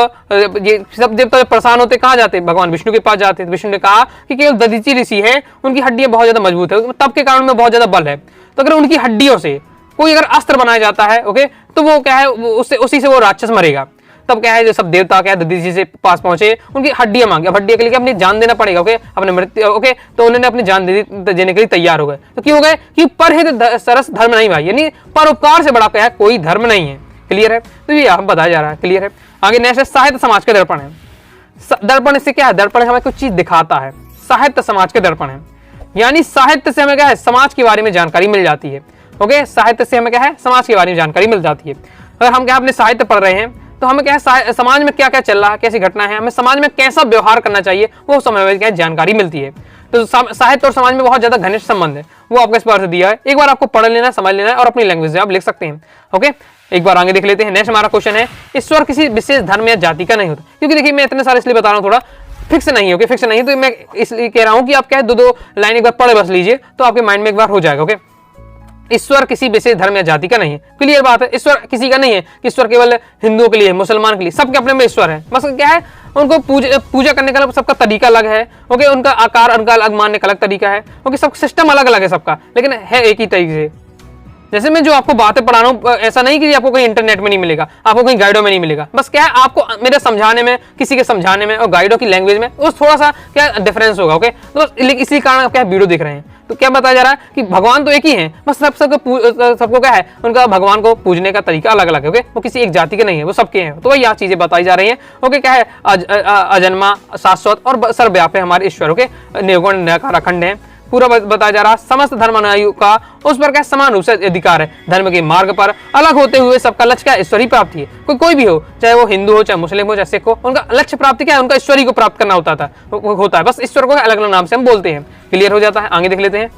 ये सब देवता जब परेशान होते कहाँ जाते, भगवान विष्णु के पास जाते। विष्णु ने कहा कि केवल दधीची ऋषि है, उनकी हड्डियां बहुत ज्यादा मजबूत है, तब के कारण में बहुत ज्यादा बल है, तो अगर उनकी हड्डियों से कोई अगर अस्त्र बनाया जाता है, ओके, तो वो क्या है, उससे उसी से वो राक्षस मरेगा। तब क्या है, जो सब देवता क्या दधीची से पास पहुंचे, उनकी हड्डियां मांगी। अब हड्डियों के लिए अपनी जान देना पड़ेगा। ओके, अपने मृत्यु, ओके, तो उन्होंने अपनी जान देने के लिए तैयार हो गए। तो क्यों हो गए कि परहित सरस धर्म नहीं भाई, यानी परोपकार से बड़ा क्या है, कोई धर्म नहीं है। क्लियर है, तो ये यहाँ बताया जा रहा है। क्लियर है। आगे नेक्स्ट है साहित्य समाज का दर्पण है। दर्पण से क्या है, दर्पण हमें कुछ चीज दिखाता है, साहित्य समाज के दर्पण है, यानी साहित्य से हमें क्या है, समाज के बारे में जानकारी मिल जाती है। ओके, साहित्य से हमें क्या है, समाज के बारे में जानकारी मिल जाती है। अगर हम क्या अपने साहित्य पढ़ रहे हैं तो हमें क्या है, समाज में क्या क्या चल रहा है, कैसी घटना है, हमें समाज में कैसा व्यवहार करना चाहिए, वो समय में क्या जानकारी मिलती है। तो साहित्य और समाज में बहुत ज्यादा घनिष्ठ संबंध है, वो आपको इस बार से दिया है। एक बार आपको पढ़ लेना है, समझ लेना है, और अपनी लैंग्वेज में आप लिख सकते हैं। ओके, एक बार आगे देख लेते हैं। नेक्स्ट हमारा क्वेश्चन है, ईश्वर किसी विशेष धर्म या जाति का नहीं होता। क्योंकि देखिए मैं इतने सारे इसलिए बता रहा हूँ, थोड़ा फिक्स नहीं है। ओके, फिक्स नहीं है तो मैं इसलिए कह रहा हूँ कि आप क्या है, दो लाइन एक बार पढ़े बस लीजिए तो आपके माइंड में एक बार हो जाएगा। ओके, ईश्वर किसी विशेष धर्म या जाति का नहीं है। क्लियर बात है, ईश्वर किसी का नहीं है, ईश्वर केवल हिंदुओं के लिए, मुसलमान के लिए, सबके अपने में ईश्वर है। बस क्या है, उनको पूजा करने का सबका तरीका अलग है। ओके, उनका आकार उनका अलग, मानने का अलग तरीका है। ओके, सब सिस्टम अलग अलग है सबका, लेकिन है एक ही तरीके से। जैसे मैं जो आपको बातें पढ़ा रहा हूँ, ऐसा नहीं कि आपको कहीं इंटरनेट में नहीं मिलेगा, आपको कहीं गाइडों में नहीं मिलेगा। बस क्या है, आपको मेरे समझाने में, किसी के समझाने में और गाइडों की लैंग्वेज में उस थोड़ा सा क्या डिफरेंस होगा। ओके, तो इसी कारण आप क्या वीडियो देख रहे हैं। तो क्या बताया जा रहा है कि भगवान तो एक ही है, बस सबको क्या है, उनका भगवान को पूजने का तरीका अलग अलग है। ओके, वो किसी एक जाति के नहीं है, वो सबके हैं। तो वही यहाँ चीजें बताई जा रही हैं। ओके, क्या है, अजन्मा, शाश्वत और सर्वव्यापी हमारे ईश्वर। ओके, निर्गुण निराकार अखंड है, पूरा बताया जा रहा। समस्त धर्मानुयायियों का उस पर क्या समान रूप से अधिकार है। धर्म के मार्ग पर अलग होते हुए सबका लक्ष्य क्या, ईश्वरी प्राप्ति है। कोई भी हो, चाहे वो हिंदू हो, चाहे मुस्लिम हो, चाहे सिख हो, उनका लक्ष्य प्राप्ति क्या है, उनका ईश्वरी को प्राप्त करना होता है। बस ईश्वर को अलग अलग नाम से हम बोलते हैं। क्लियर हो जाता है। आगे देख लेते हैं।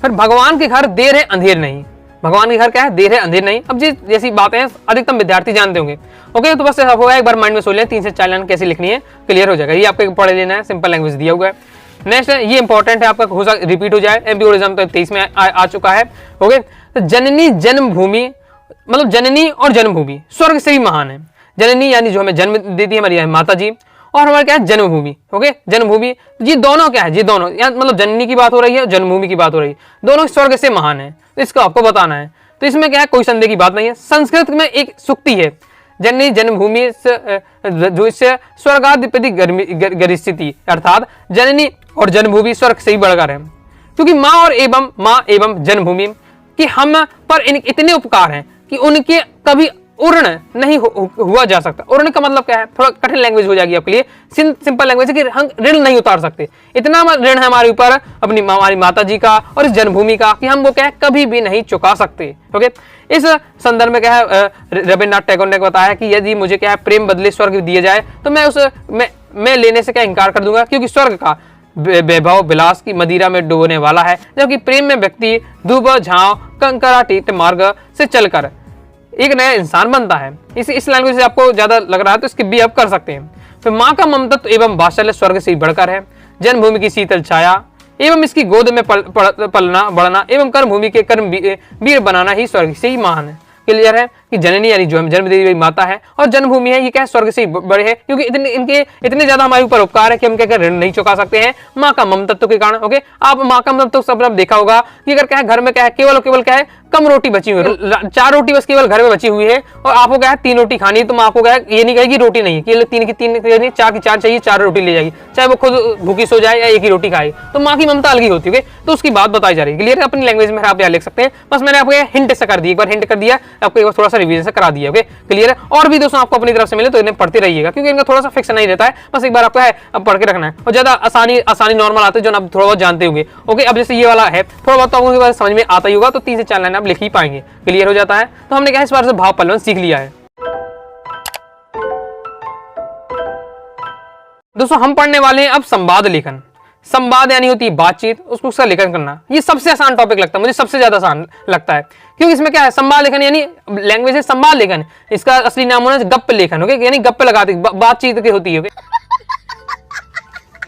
फिर भगवान के घर देर है अंधेर नहीं। भगवान के घर क्या है, देर है अंधेर नहीं। अब जैसी बातें अधिकतम विद्यार्थी जानते होंगे। ओके, तो बस होगा, एक बार माइंड में सोच लें, 3 से 4 लाइन कैसे लिखनी है, क्लियर हो जाएगा। ये आपको पढ़ लेना है, सिंपल लैंग्वेज दिया हुआ है। नेक्स्ट है, ये इंपॉर्टेंट है, आपका हो सकता रिपीट हो जाए। एमपी एग्जाम तो 23 में आ चुका है। ओके, तो जननी जन्मभूमि, मतलब जननी और जन्मभूमि स्वर्ग से भी महान है। जननी यानी जो हमें जन्म देती है हमारी माता जी, और हमारे क्या है, जन्मभूमि। ओके, जन्मभूमि, ये दोनों क्या है, ये दोनों यहाँ मतलब जननी की बात हो रही है, जन्मभूमि की बात हो रही है, दोनों स्वर्ग से महान है। तो इसको आपको बताना है। तो इसमें क्या है, कोई संदेह की बात नहीं है। संस्कृत में एक सूक्ति है, जननी जन्मभूमि स्वर्गाधिपति गरिष्यति, अर्थात जननी और जन्मभूमि स्वर्ग से ही बढ़कर है। क्योंकि माँ एवं जन्मभूमि कि हम पर इतने उपकार हैं कि उनके कभी ऋण नहीं हुआ जा सकता। ऋण का मतलब क्या है, थोड़ा कठिन लैंग्वेज हो जाएगी आपके लिए, सिंपल लैंग्वेज है कि हम ऋण नहीं उतार सकते। इतना ऋण है हमारे ऊपर अपनी हमारी माता जी का और इस जन्मभूमि का कि हम वो क्या है कभी भी नहीं चुका सकते। ओके, इस संदर्भ में क्या है रविन्द्रनाथ टैगोर ने बताया कि यदि मुझे क्या है प्रेम बदले स्वर्ग दिए जाए तो मैं लेने से क्या इनकार कर दूंगा, क्योंकि स्वर्ग का वैभव विलास की मदिरा में डुबोने वाला है, जबकि प्रेम में व्यक्ति धूप झांव कंकरातीत मार्ग से चलकर एक नया इंसान बनता है। इस लैंग्वेज से आपको ज्यादा लग रहा है तो स्किप भी आप कर सकते हैं। फिर माँ का ममतत्व एवं वात्सल्य स्वर्ग से बढ़कर है, जन्मभूमि की शीतल छाया एवं इसकी गोद में पलना बढ़ना एवं कर्मभूमि के कर्म वीर बनाना ही स्वर्ग से ही महान है। क्लियर है कि जननी यानी जो जन्म देवी माता है और जन्मभूमि है ये क्या है स्वर्ग से बड़े है, क्योंकि इतने ज्यादा हमारे ऊपर उपकार है कि हम क्या ऋण नहीं चुका सकते हैं माँ का ममतत्व के कारण। ओके, आप माँ का ममतत्व सब देखा होगा कि अगर क्या है घर में क्या है केवल क्या है कम रोटी बची हुई है, 4 रोटी बस केवल घर में बची हुई है और आपको क्या है 3 रोटी खानी है, तो माँ को क्या है ये नहीं कहेगी रोटी नहीं है, केवल 3 की 3 4 की 4 चाहिए, 4 रोटी ले जाएगी, चाहे वो खुद भूखी सो जाए या एक ही रोटी खाए, तो माँ की ममता अलग ही होती है। तो उसकी बात बताई जा रही है। क्लियर है, अपनी लैंग्वेज में आप यहाँ लिख सकते हैं। बस मैंने आपको हिंट से कर दिया, एक बार हिंट कर दिया, आपको एक बार थोड़ा सा रिवीजन से करा दिया। ओके, क्लियर है। और भी दोस्तों आपको अपनी तरफ से मिले तो इन्हें पढ़ते रहिएगा, क्योंकि इनका थोड़ा सा फिक्स नहीं रहता है, बस एक बार आपको है अब पढ़ के रखना है और ज्यादा आसानी नॉर्मल आते हैं जो आप थोड़ा बहुत जानते होंगे। ओके, अब जैसे ये वाला है थोड़ा बहुत तो आपको समझ में आता ही होगा, तो 3 से 4 लाइन आप लिख ही पाएंगे। क्लियर हो जाता है। तो हमने क्या इस बार से भाव पल्लवन सीख लिया है। दोस्तों हम पढ़ने वाले हैं अब संवाद लेखन। संवाद यानी होती है बातचीत, उसका लेखन करना। ये सबसे आसान टॉपिक लगता है मुझे, सबसे ज्यादा आसान लगता है, क्योंकि इसमें क्या है संवाद लेखन यानी लैंग्वेज है संवाद लेखन, इसका असली नाम होना है गप्प लेखन। ओके, यानी गप्प लगाते बातचीत की होती है।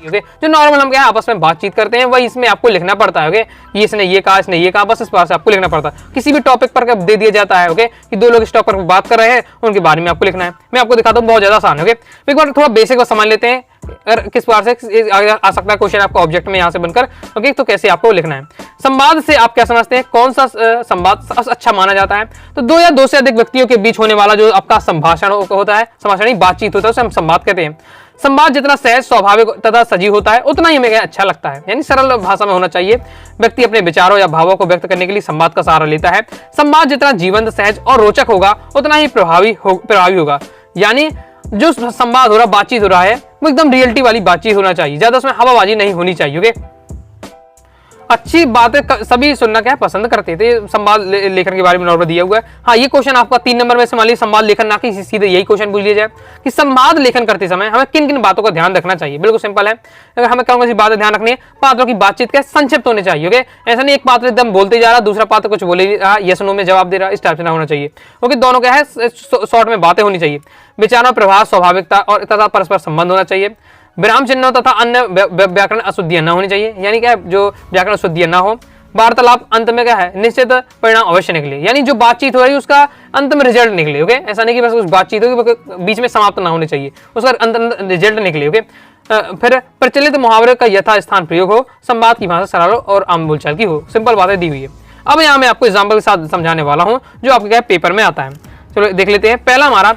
जो नॉर्मल हम क्या है आपस में बातचीत करते हैं वही इसमें आपको लिखना पड़ता है। ओके, ये इसने ये कहा, बस इस बात से आपको लिखना पड़ता है। किसी भी टॉपिक पर दे दिया जाता है ओके कि 2 लोग इस टॉपिक पर बात कर रहे हैं, उनके बारे में आपको लिखना है। मैं आपको दिखाता हूँ, बहुत ज्यादा आसान है। ओके, एक बार थोड़ा बेसिक को समझ लेते हैं, अगर किस बार से आ सकता है क्वेश्चन आपको ऑब्जेक्ट में यहाँ से बनकर। ओके, तो कैसे आपको लिखना है। संवाद से आप क्या समझते हैं, कौन सा संवाद अच्छा माना जाता है? तो 2 या 2 से अधिक व्यक्तियों के बीच होने वाला जो आपका संभाषण होता है, संभाषण बातचीत होता है, उसे हम संवाद कहते हैं। संवाद जितना सहज स्वाभाविक तथा सजीव होता है उतना ही हमें अच्छा लगता है, यानी सरल भाषा में होना चाहिए। व्यक्ति अपने विचारों या भावों को व्यक्त करने के लिए संवाद का सहारा लेता है। संवाद जितना जीवंत सहज और रोचक होगा उतना ही प्रभावी होगा, यानी जो संवाद हो रहा बातचीत हो रहा है वो एकदम रियलिटी वाली बातचीत होना चाहिए, ज्यादा उसमें हवाबाजी नहीं होनी चाहिए। ओके, अच्छी बातें सभी सुनना क्या पसंद करते थे। संवाद लेखन के बारे में नॉर्मल दिया हुआ है। हाँ, ये क्वेश्चन आपका 3 नंबर में से मान लीजिए संवाद लेखन ना कि सीधे यही क्वेश्चन पूछ लिया जाए कि संवाद लेखन करते समय हमें किन किन बातों का ध्यान रखना चाहिए। बिल्कुल सिंपल है, अगर हमें कौन सी बातें ध्यान रखनी है, पात्रों की बातचीत का संक्षिप्त होने चाहिए। ओके, ऐसा नहीं एक पात्र एकदम बोलते जा रहा, दूसरा पात्र कुछ बोले रहा, यस नो में जवाब दे रहा, इस टाइप से ना होना चाहिए। ओके, दोनों क्या है शॉर्ट में बातें होनी चाहिए। विचारों प्रभाव स्वाभाविकता और तथा परस्पर संबंध होना चाहिए। विराम चिन्हों तथा अन्य व्याकरण अशुद्धियां न होनी चाहिए, यानी क्या जो व्याकरण अशुद्धियां ना हो। वार्तालाप अंत में क्या है निश्चित परिणाम अवश्य निकले, यानी जो बातचीत हो रही है उसका अंत में रिजल्ट निकले। ओके, ऐसा नहीं कि बस उस बातचीत होगी बीच में समाप्त ना होने चाहिए, उसका अंत रिजल्ट निकले। ओके, फिर प्रचलित मुहावरे का यथास्थान प्रयोग हो, संवाद की भाषा सरल और आम बोलचाल की हो। सिंपल बातें दी हुई है। अब यहाँ मैं आपको एग्जाम्पल के साथ समझाने वाला हूँ जो आपके क्या पेपर में आता है। चलो देख लेते हैं। पहला हमारा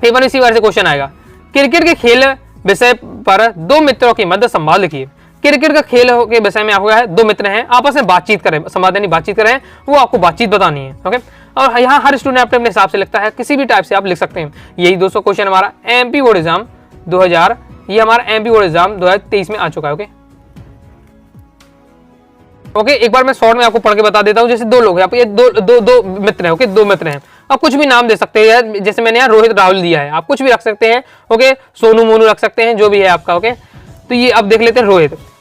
पेपर में इसी बार से क्वेश्चन आएगा, क्रिकेट के खेल विषय पर 2 मित्रों के मध्य संवाद लिखिए। क्रिकेट का खेल के विषय में आपको है 2 मित्र हैं, आपस में बातचीत करें, संवाद यानी बातचीत करें, वो आपको बातचीत बतानी है। ओके, और यहाँ हर स्टूडेंट अपने अपने हिसाब से लिखता है, किसी भी टाइप से आप लिख सकते हैं। यही दोस्तों क्वेश्चन हमारा एमपी बोर्ड एग्जाम 2000, ये हमारा एमपी बोर्ड एग्जाम 2023 में आ चुका है। ओके, एक बार मैं शॉर्ट में आपको पढ़ के बता देता हूँ। जैसे 2 लोग हैं, आपके दो मित्र हैं। ओके, 2 मित्र हैं, आप कुछ भी नाम दे सकते हैं, जैसे मैंने यहाँ रोहित राहुल दिया है, आप कुछ भी रख सकते हैं। ओके, सोनू मोनू रख सकते हैं, जो भी है आपका। ओके, तो ये अब देख लेते हैं।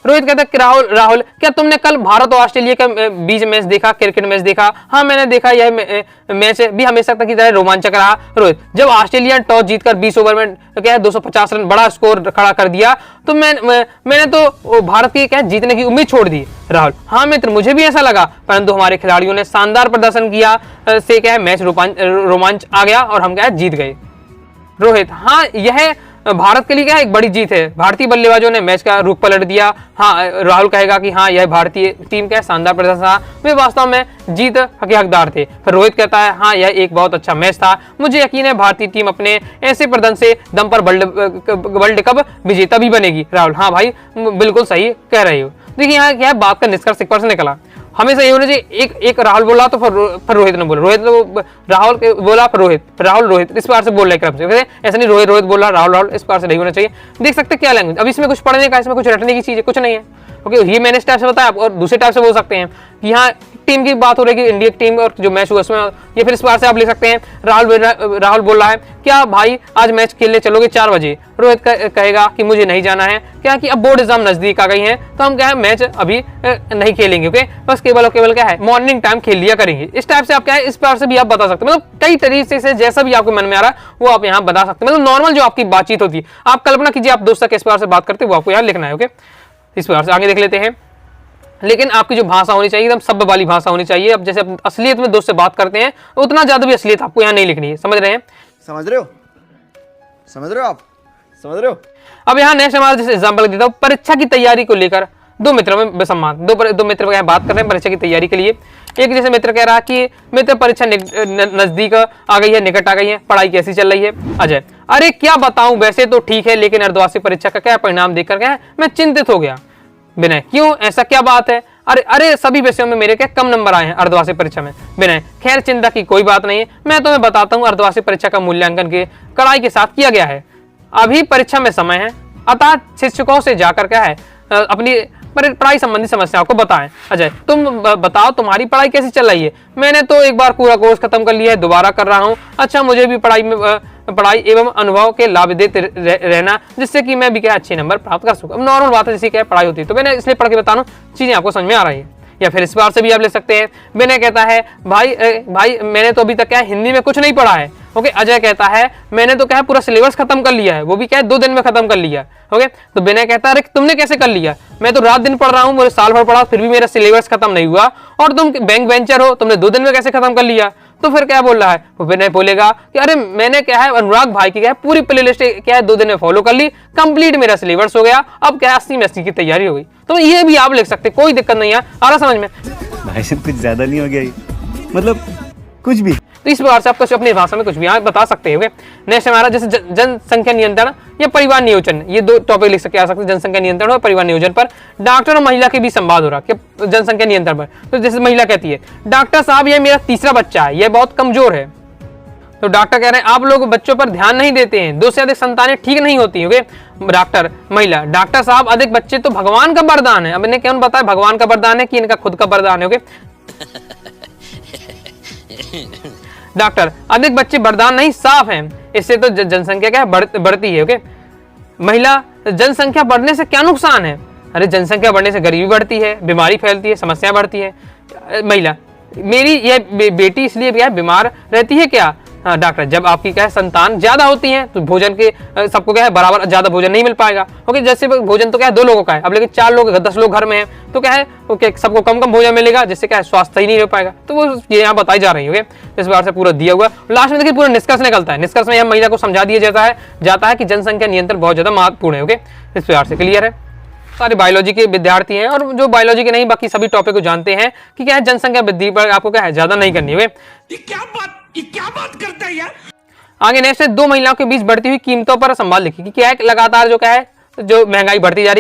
रोहित कहता है कि राहुल क्या तुमने कल भारत और ऑस्ट्रेलिया के बीच मैच देखा, क्रिकेट मैच देखा? हाँ मैंने देखा, यह मैच भी हमेशा तक की तरह रोमांचक रहा। रोहित, जब ऑस्ट्रेलिया टॉस जीतकर 20 ओवर में क्या है 250 रन बड़ा स्कोर खड़ा कर दिया तो मैंने तो भारत की क्या जीतने की उम्मीद छोड़ दी। राहुल, हाँ मित्र मुझे भी ऐसा लगा, परंतु हमारे खिलाड़ियों ने शानदार प्रदर्शन किया से क्या है मैच रोमांच आ गया और हम क्या है जीत गए। रोहित, हाँ यह भारत के लिए क्या है एक बड़ी जीत है, भारतीय बल्लेबाजों ने मैच का रुख पलट दिया। हाँ राहुल कहेगा कि हाँ यह भारतीय टीम का शानदार प्रदर्शन था, वे वास्तव में जीत के हकदार थे। फिर रोहित कहता है हाँ यह एक बहुत अच्छा मैच था, मुझे यकीन है भारतीय टीम अपने ऐसे प्रदर्शन से दम पर वर्ल्ड कप विजेता भी बनेगी। राहुल, हाँ भाई बिल्कुल सही कह रहे हो। देखिए यहाँ क्या है बात का निष्कर्ष एक पर से निकला। हमेशा ये होना चाहिए एक राहुल बोला तो फिर रोहित ने बोला, रोहित ने राहुल बोला फिर रोहित, फिर राहुल रोहित, इस प्रकार से बोल रहे क्रम से, ऐसा नहीं रोहित रोहित बोला राहुल राहुल, इस प्रकार से नहीं होना चाहिए। देख सकते क्या लैंग्वेज, अब इसमें कुछ पढ़ने का, इसमें कुछ रटने की चीज है, कुछ नहीं है। ओके, ये मैंने इस टाइप से बताया। और दूसरे टाइप से बोल सकते हैं कि यहाँ टीम की बात हो रही है, इंडिया की टीम और जो मैच हुआ उसमें, ये फिर इस बार से आप लिख सकते हैं राहुल बोल रहा है क्या भाई आज मैच खेलने चलोगे 4 बजे, रोहित कहेगा कि मुझे नहीं जाना है, क्या कि अब बोर्ड एग्जाम नजदीक आ गई है तो हम क्या है मैच अभी नहीं खेलेंगे। ओके, बस केवल और केवल क्या है मॉर्निंग टाइम खेल लिया करेंगे। इस टाइप से आप क्या है इस बार से भी आप बता सकते हैं, मतलब कई तरीके से जैसा भी आपको मन में आ रहा है वो आप यहाँ बता सकते हैं। मतलब नॉर्मल जो आपकी बातचीत होती है, आप कल्पना कीजिए आप दोस्त किस बार से बात करते हैं वो आपको यहाँ लिखना है। ओके, इस बार से आगे देख लेते हैं। लेकिन आपकी जो भाषा होनी चाहिए एकदम शब्द वाली भाषा होनी चाहिए। अब जैसे असलियत में दोस्त से बात करते हैं उतना ज्यादा भी असलियत आपको यहाँ नहीं लिखनी है, समझ रहे हैं? समझ रहे हो, समझ रहे हो, आप समझ रहे हो। अब यहाँ नेक्स्ट हमारा जैसे एग्जाम्पल देता हूँ, परीक्षा की तैयारी को लेकर दो मित्रों में संवाद, दो मित्र बात कर रहे हैं परीक्षा की तैयारी के लिए। एक जैसे मित्र कह रहा है कि मित्र परीक्षा नजदीक आ गई है, निकट आ गई है, पढ़ाई कैसी चल रही है? अजय, अरे क्या बताऊं, वैसे तो ठीक है लेकिन अर्धवार्षिक परीक्षा का क्या परिणाम देखकर क्या है मैं चिंतित हो गया। विनय, क्यों, ऐसा क्या बात है? अरे सभी विषयों में मेरे क्या कम नंबर आए हैं अर्धवार्षिक परीक्षा में। विनय, खैर चिंता की कोई बात नहीं है, मैं तुम्हें बताता हूँ अर्धवार्षिक परीक्षा का मूल्यांकन के कड़ाई के साथ किया गया है। अभी परीक्षा में समय है, अतः शिक्षकों से जाकर क्या है अपनी पढ़ाई संबंधी समस्याओं को बताएं। अजय, तुम बताओ तुम्हारी पढ़ाई कैसी चल रही है? मैंने तो एक बार पूरा कोर्स खत्म कर लिया है, दोबारा कर रहा हूँ। अच्छा, मुझे भी पढ़ाई एवं अनुभव के लाभ देते रहना जिससे कि मैं भी क्या अच्छे नंबर प्राप्त कर सकूं। अब नॉर्मल बात है जैसे क्या पढ़ाई होती है, तो मैंने इसलिए पढ़ के बता रहा हूं चीजें आपको समझ में आ रही है। या फिर इस बार से भी आप ले सकते हैं। विनय कहता है भाई मैंने तो अभी तक क्या हिंदी में कुछ नहीं पढ़ा है। ओके, अजय कहता है मैंने तो क्या है पूरा सिलेबस खत्म कर लिया है, वो भी क्या है 2 दिन में खत्म कर लिया। ओके, तो विनय कहता है अरे तुमने कैसे कर लिया? मैं तो रात दिन पढ़ रहा हूँ, मुझे साल भर पढ़ा फिर भी मेरा सिलेबस खत्म नहीं हुआ, और तुम बैंक बेंचर हो, तुमने 2 दिन में कैसे खत्म कर लिया? तो फिर क्या बोल रहा है विनय, बोलेगा कि अरे मैंने क्या है अनुराग भाई की क्या है पूरी प्लेलिस्ट क्या है 2 दिन में फॉलो कर ली, कंप्लीट मेरा सिलेबस हो गया, अब क्या 80 में 80 की तैयारी हो गई। तो ये भी आप लिख सकते, कोई दिक्कत नहीं है। आ रहा समझ में? भाई साहब कुछ ज्यादा नहीं हो गया ये, मतलब कुछ भी। तो इस प्रकार से आप कुछ अपनी भाषा में कुछ भी यहाँ बता सकते हैं। नेक्स्ट हमारा जैसे जनसंख्या नियंत्रण या परिवार नियोजन, ये 2 टॉपिक लिख सकते आ सकते हैं, जनसंख्या नियंत्रण और परिवार नियोजन पर। डॉक्टर और महिला के बीच संवाद हो रहा है कि जनसंख्या नियंत्रण पर। तो जैसे महिला कहती है डॉक्टर साहब ये मेरा तीसरा बच्चा है, यह बहुत कमजोर है। तो डॉक्टर कह रहे हैं आप लोग बच्चों पर ध्यान नहीं देते हैं, 2 से अधिक संतानें ठीक नहीं होती। ओके, डॉक्टर, महिला, डॉक्टर साहब अधिक बच्चे तो भगवान का वरदान है। अब इन्हें क्यों बताया भगवान का वरदान है कि इनका खुद का वरदान है? ओके, डॉक्टर, अधिक बच्चे वरदान नहीं साफ हैं, इससे तो जनसंख्या क्या है बढ़ती है। ओके, महिला, जनसंख्या बढ़ने से क्या नुकसान है? अरे जनसंख्या बढ़ने से गरीबी बढ़ती है, बीमारी फैलती है, समस्या बढ़ती है। महिला, मेरी यह बेटी इसलिए क्या बीमार रहती है क्या? हाँ डॉक्टर, जब आपकी क्या है संतान ज्यादा होती है तो भोजन के सबको क्या है बराबर ज्यादा भोजन नहीं मिल पाएगा। ओके, जैसे भोजन तो क्या है 2 लोगों का है, अब लेकिन 4 लोग 10 लोग घर में हैं तो क्या है सबको कम कम भोजन मिलेगा, जिससे क्या है स्वास्थ्य ही नहीं हो पाएगा। तो वो ये यहाँ बताई जा रही है। इस बार से पूरा दिया हुआ लास्ट में देखिए पूरा निष्कर्ष निकलता है। निष्कर्ष में यह महिला को समझा दिया जाता है कि जनसंख्या नियंत्रण बहुत ज्यादा महत्वपूर्ण है। ओके, इस प्रकार से क्लियर है। सारे बायोलॉजी के विद्यार्थी हैं और जो बायोलॉजी के नहीं बाकी सभी टॉपिक को जानते हैं कि क्या है जनसंख्या वृद्धि पर आपको क्या है ज्यादा नहीं करनी है। ये क्या बात करता है यार। आगे नेक्स्ट है 2 महिलाओं के बीच बढ़ती हुई कीमतों पर संवाद लिखिए कि क्या है लगातार जो क्या है जो महंगाई बढ़ती जा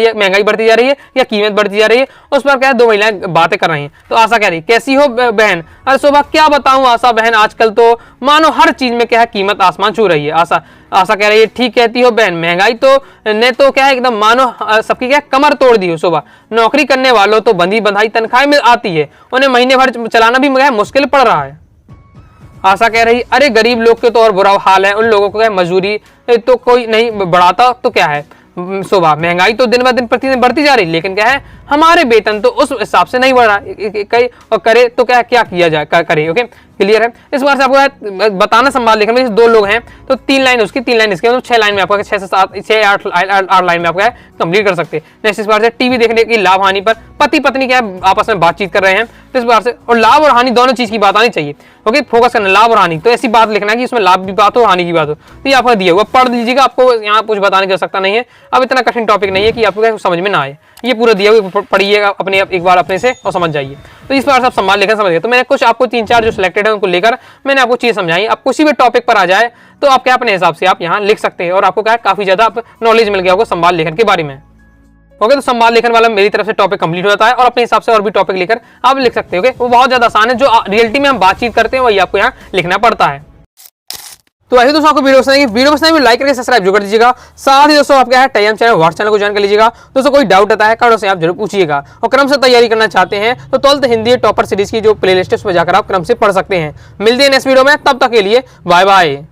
रही है या कीमत बढ़ती जा रही है, उस पर क्या है 2 महिलाएं बातें कर रही हैं। तो आशा कह रही कैसी हो बहन? अरे शोभा, क्या बताऊं आशा बहन, आजकल तो मानो हर चीज में क्या है कीमत आसमान छू रही है। आशा कह रही है ठीक कहती हो बहन, महंगाई तो ने तो क्या है एकदम मानो सबकी क्या कमर तोड़ दी हो। शोभा, नौकरी करने वालों तो बंधी बंधाई तनख्वाह में आती है, उन्हें महीने भर चलाना भी मुश्किल पड़ रहा है। आशा कह रही अरे गरीब लोग के तो और बुरा हाल है, उन लोगों को क्या मजदूरी तो कोई नहीं बढ़ाता तो क्या है। शोभा, महंगाई तो दिन ब दिन प्रतिदिन बढ़ती जा रही, लेकिन क्या है हमारे वेतन तो उस हिसाब से नहीं बढ़ रहा कई और करे तो क्या क्या जाए करे। ओके, क्लियर है। इस बार से आपको बताना संवाद लिखने में 2 लोग हैं तो 3 लाइन उसकी 3 लाइन इसके, मतलब 6 लाइन में आपको 6 से 7 6 8 लाइन में आपको कंप्लीट कर सकते हैं। नेक्स्ट इस बार से टीवी देखने की लाभ हानि पर पति पत्नी क्या आपस में बातचीत कर रहे हैं। तो इस बार से और लाभ और हानि दोनों चीज की बात आनी चाहिए। ओके, फोकस करना लाभ और हानि, तो ऐसी बात लिखना है कि उसमें लाभ भी बात हो हानि की बात हो। तो ये आपको दिया हुआ पढ़ लीजिएगा, आपको यहाँ कुछ बताने की आवश्यकता नहीं है। अब इतना कठिन टॉपिक नहीं है कि आपको समझ में ना आए, ये पूरा दिया हुआ पढ़िएगा अपने एक बार अपने से और समझ जाइए। तो इस बार से आप संवाद लेकर समझ गए। तो मैंने कुछ आपको 3-4 जो सिलेक्टेड है उनको लेकर मैंने आपको चीज समझाई। आप किसी भी टॉपिक पर आ जाए तो आप क्या अपने हिसाब से आप यहाँ लिख सकते हैं और आपको क्या काफी ज्यादा नॉलेज मिल गया होगा संवाद लेखन के बारे में। ओके, तो संवाद लेखन वाला मेरी तरफ से टॉपिक कंप्लीट हो जाता है और अपने हिसाब से और भी टॉपिक लेकर आप लिख सकते हो। ओके, वो बहुत ज्यादा आसान है, जो रियलिटी में हम बातचीत करते हैं वही आपको यहाँ लिखना पड़ता है। तो ऐसे दोस्तों आपको वीडियो पसंद है लाइक करके सब्सक्राइब जो कर दीजिएगा। साथ ही दोस्तों आपका है टेलीग्राम चैनल व्हाट्सएप चैनल को ज्वाइन कर लीजिएगा। दोस्तों कोई डाउट आता है कमेंट से आप जरूर पूछिएगा। और क्रम से तैयारी करना चाहते हैं तो 12th हिंदी टॉपर सीरीज की जो प्लेलिस्ट है उस पर जाकर आप क्रम से पढ़ सकते हैं। मिलते हैं नेक्स्ट वीडियो में, तब तक के लिए बाय बाय।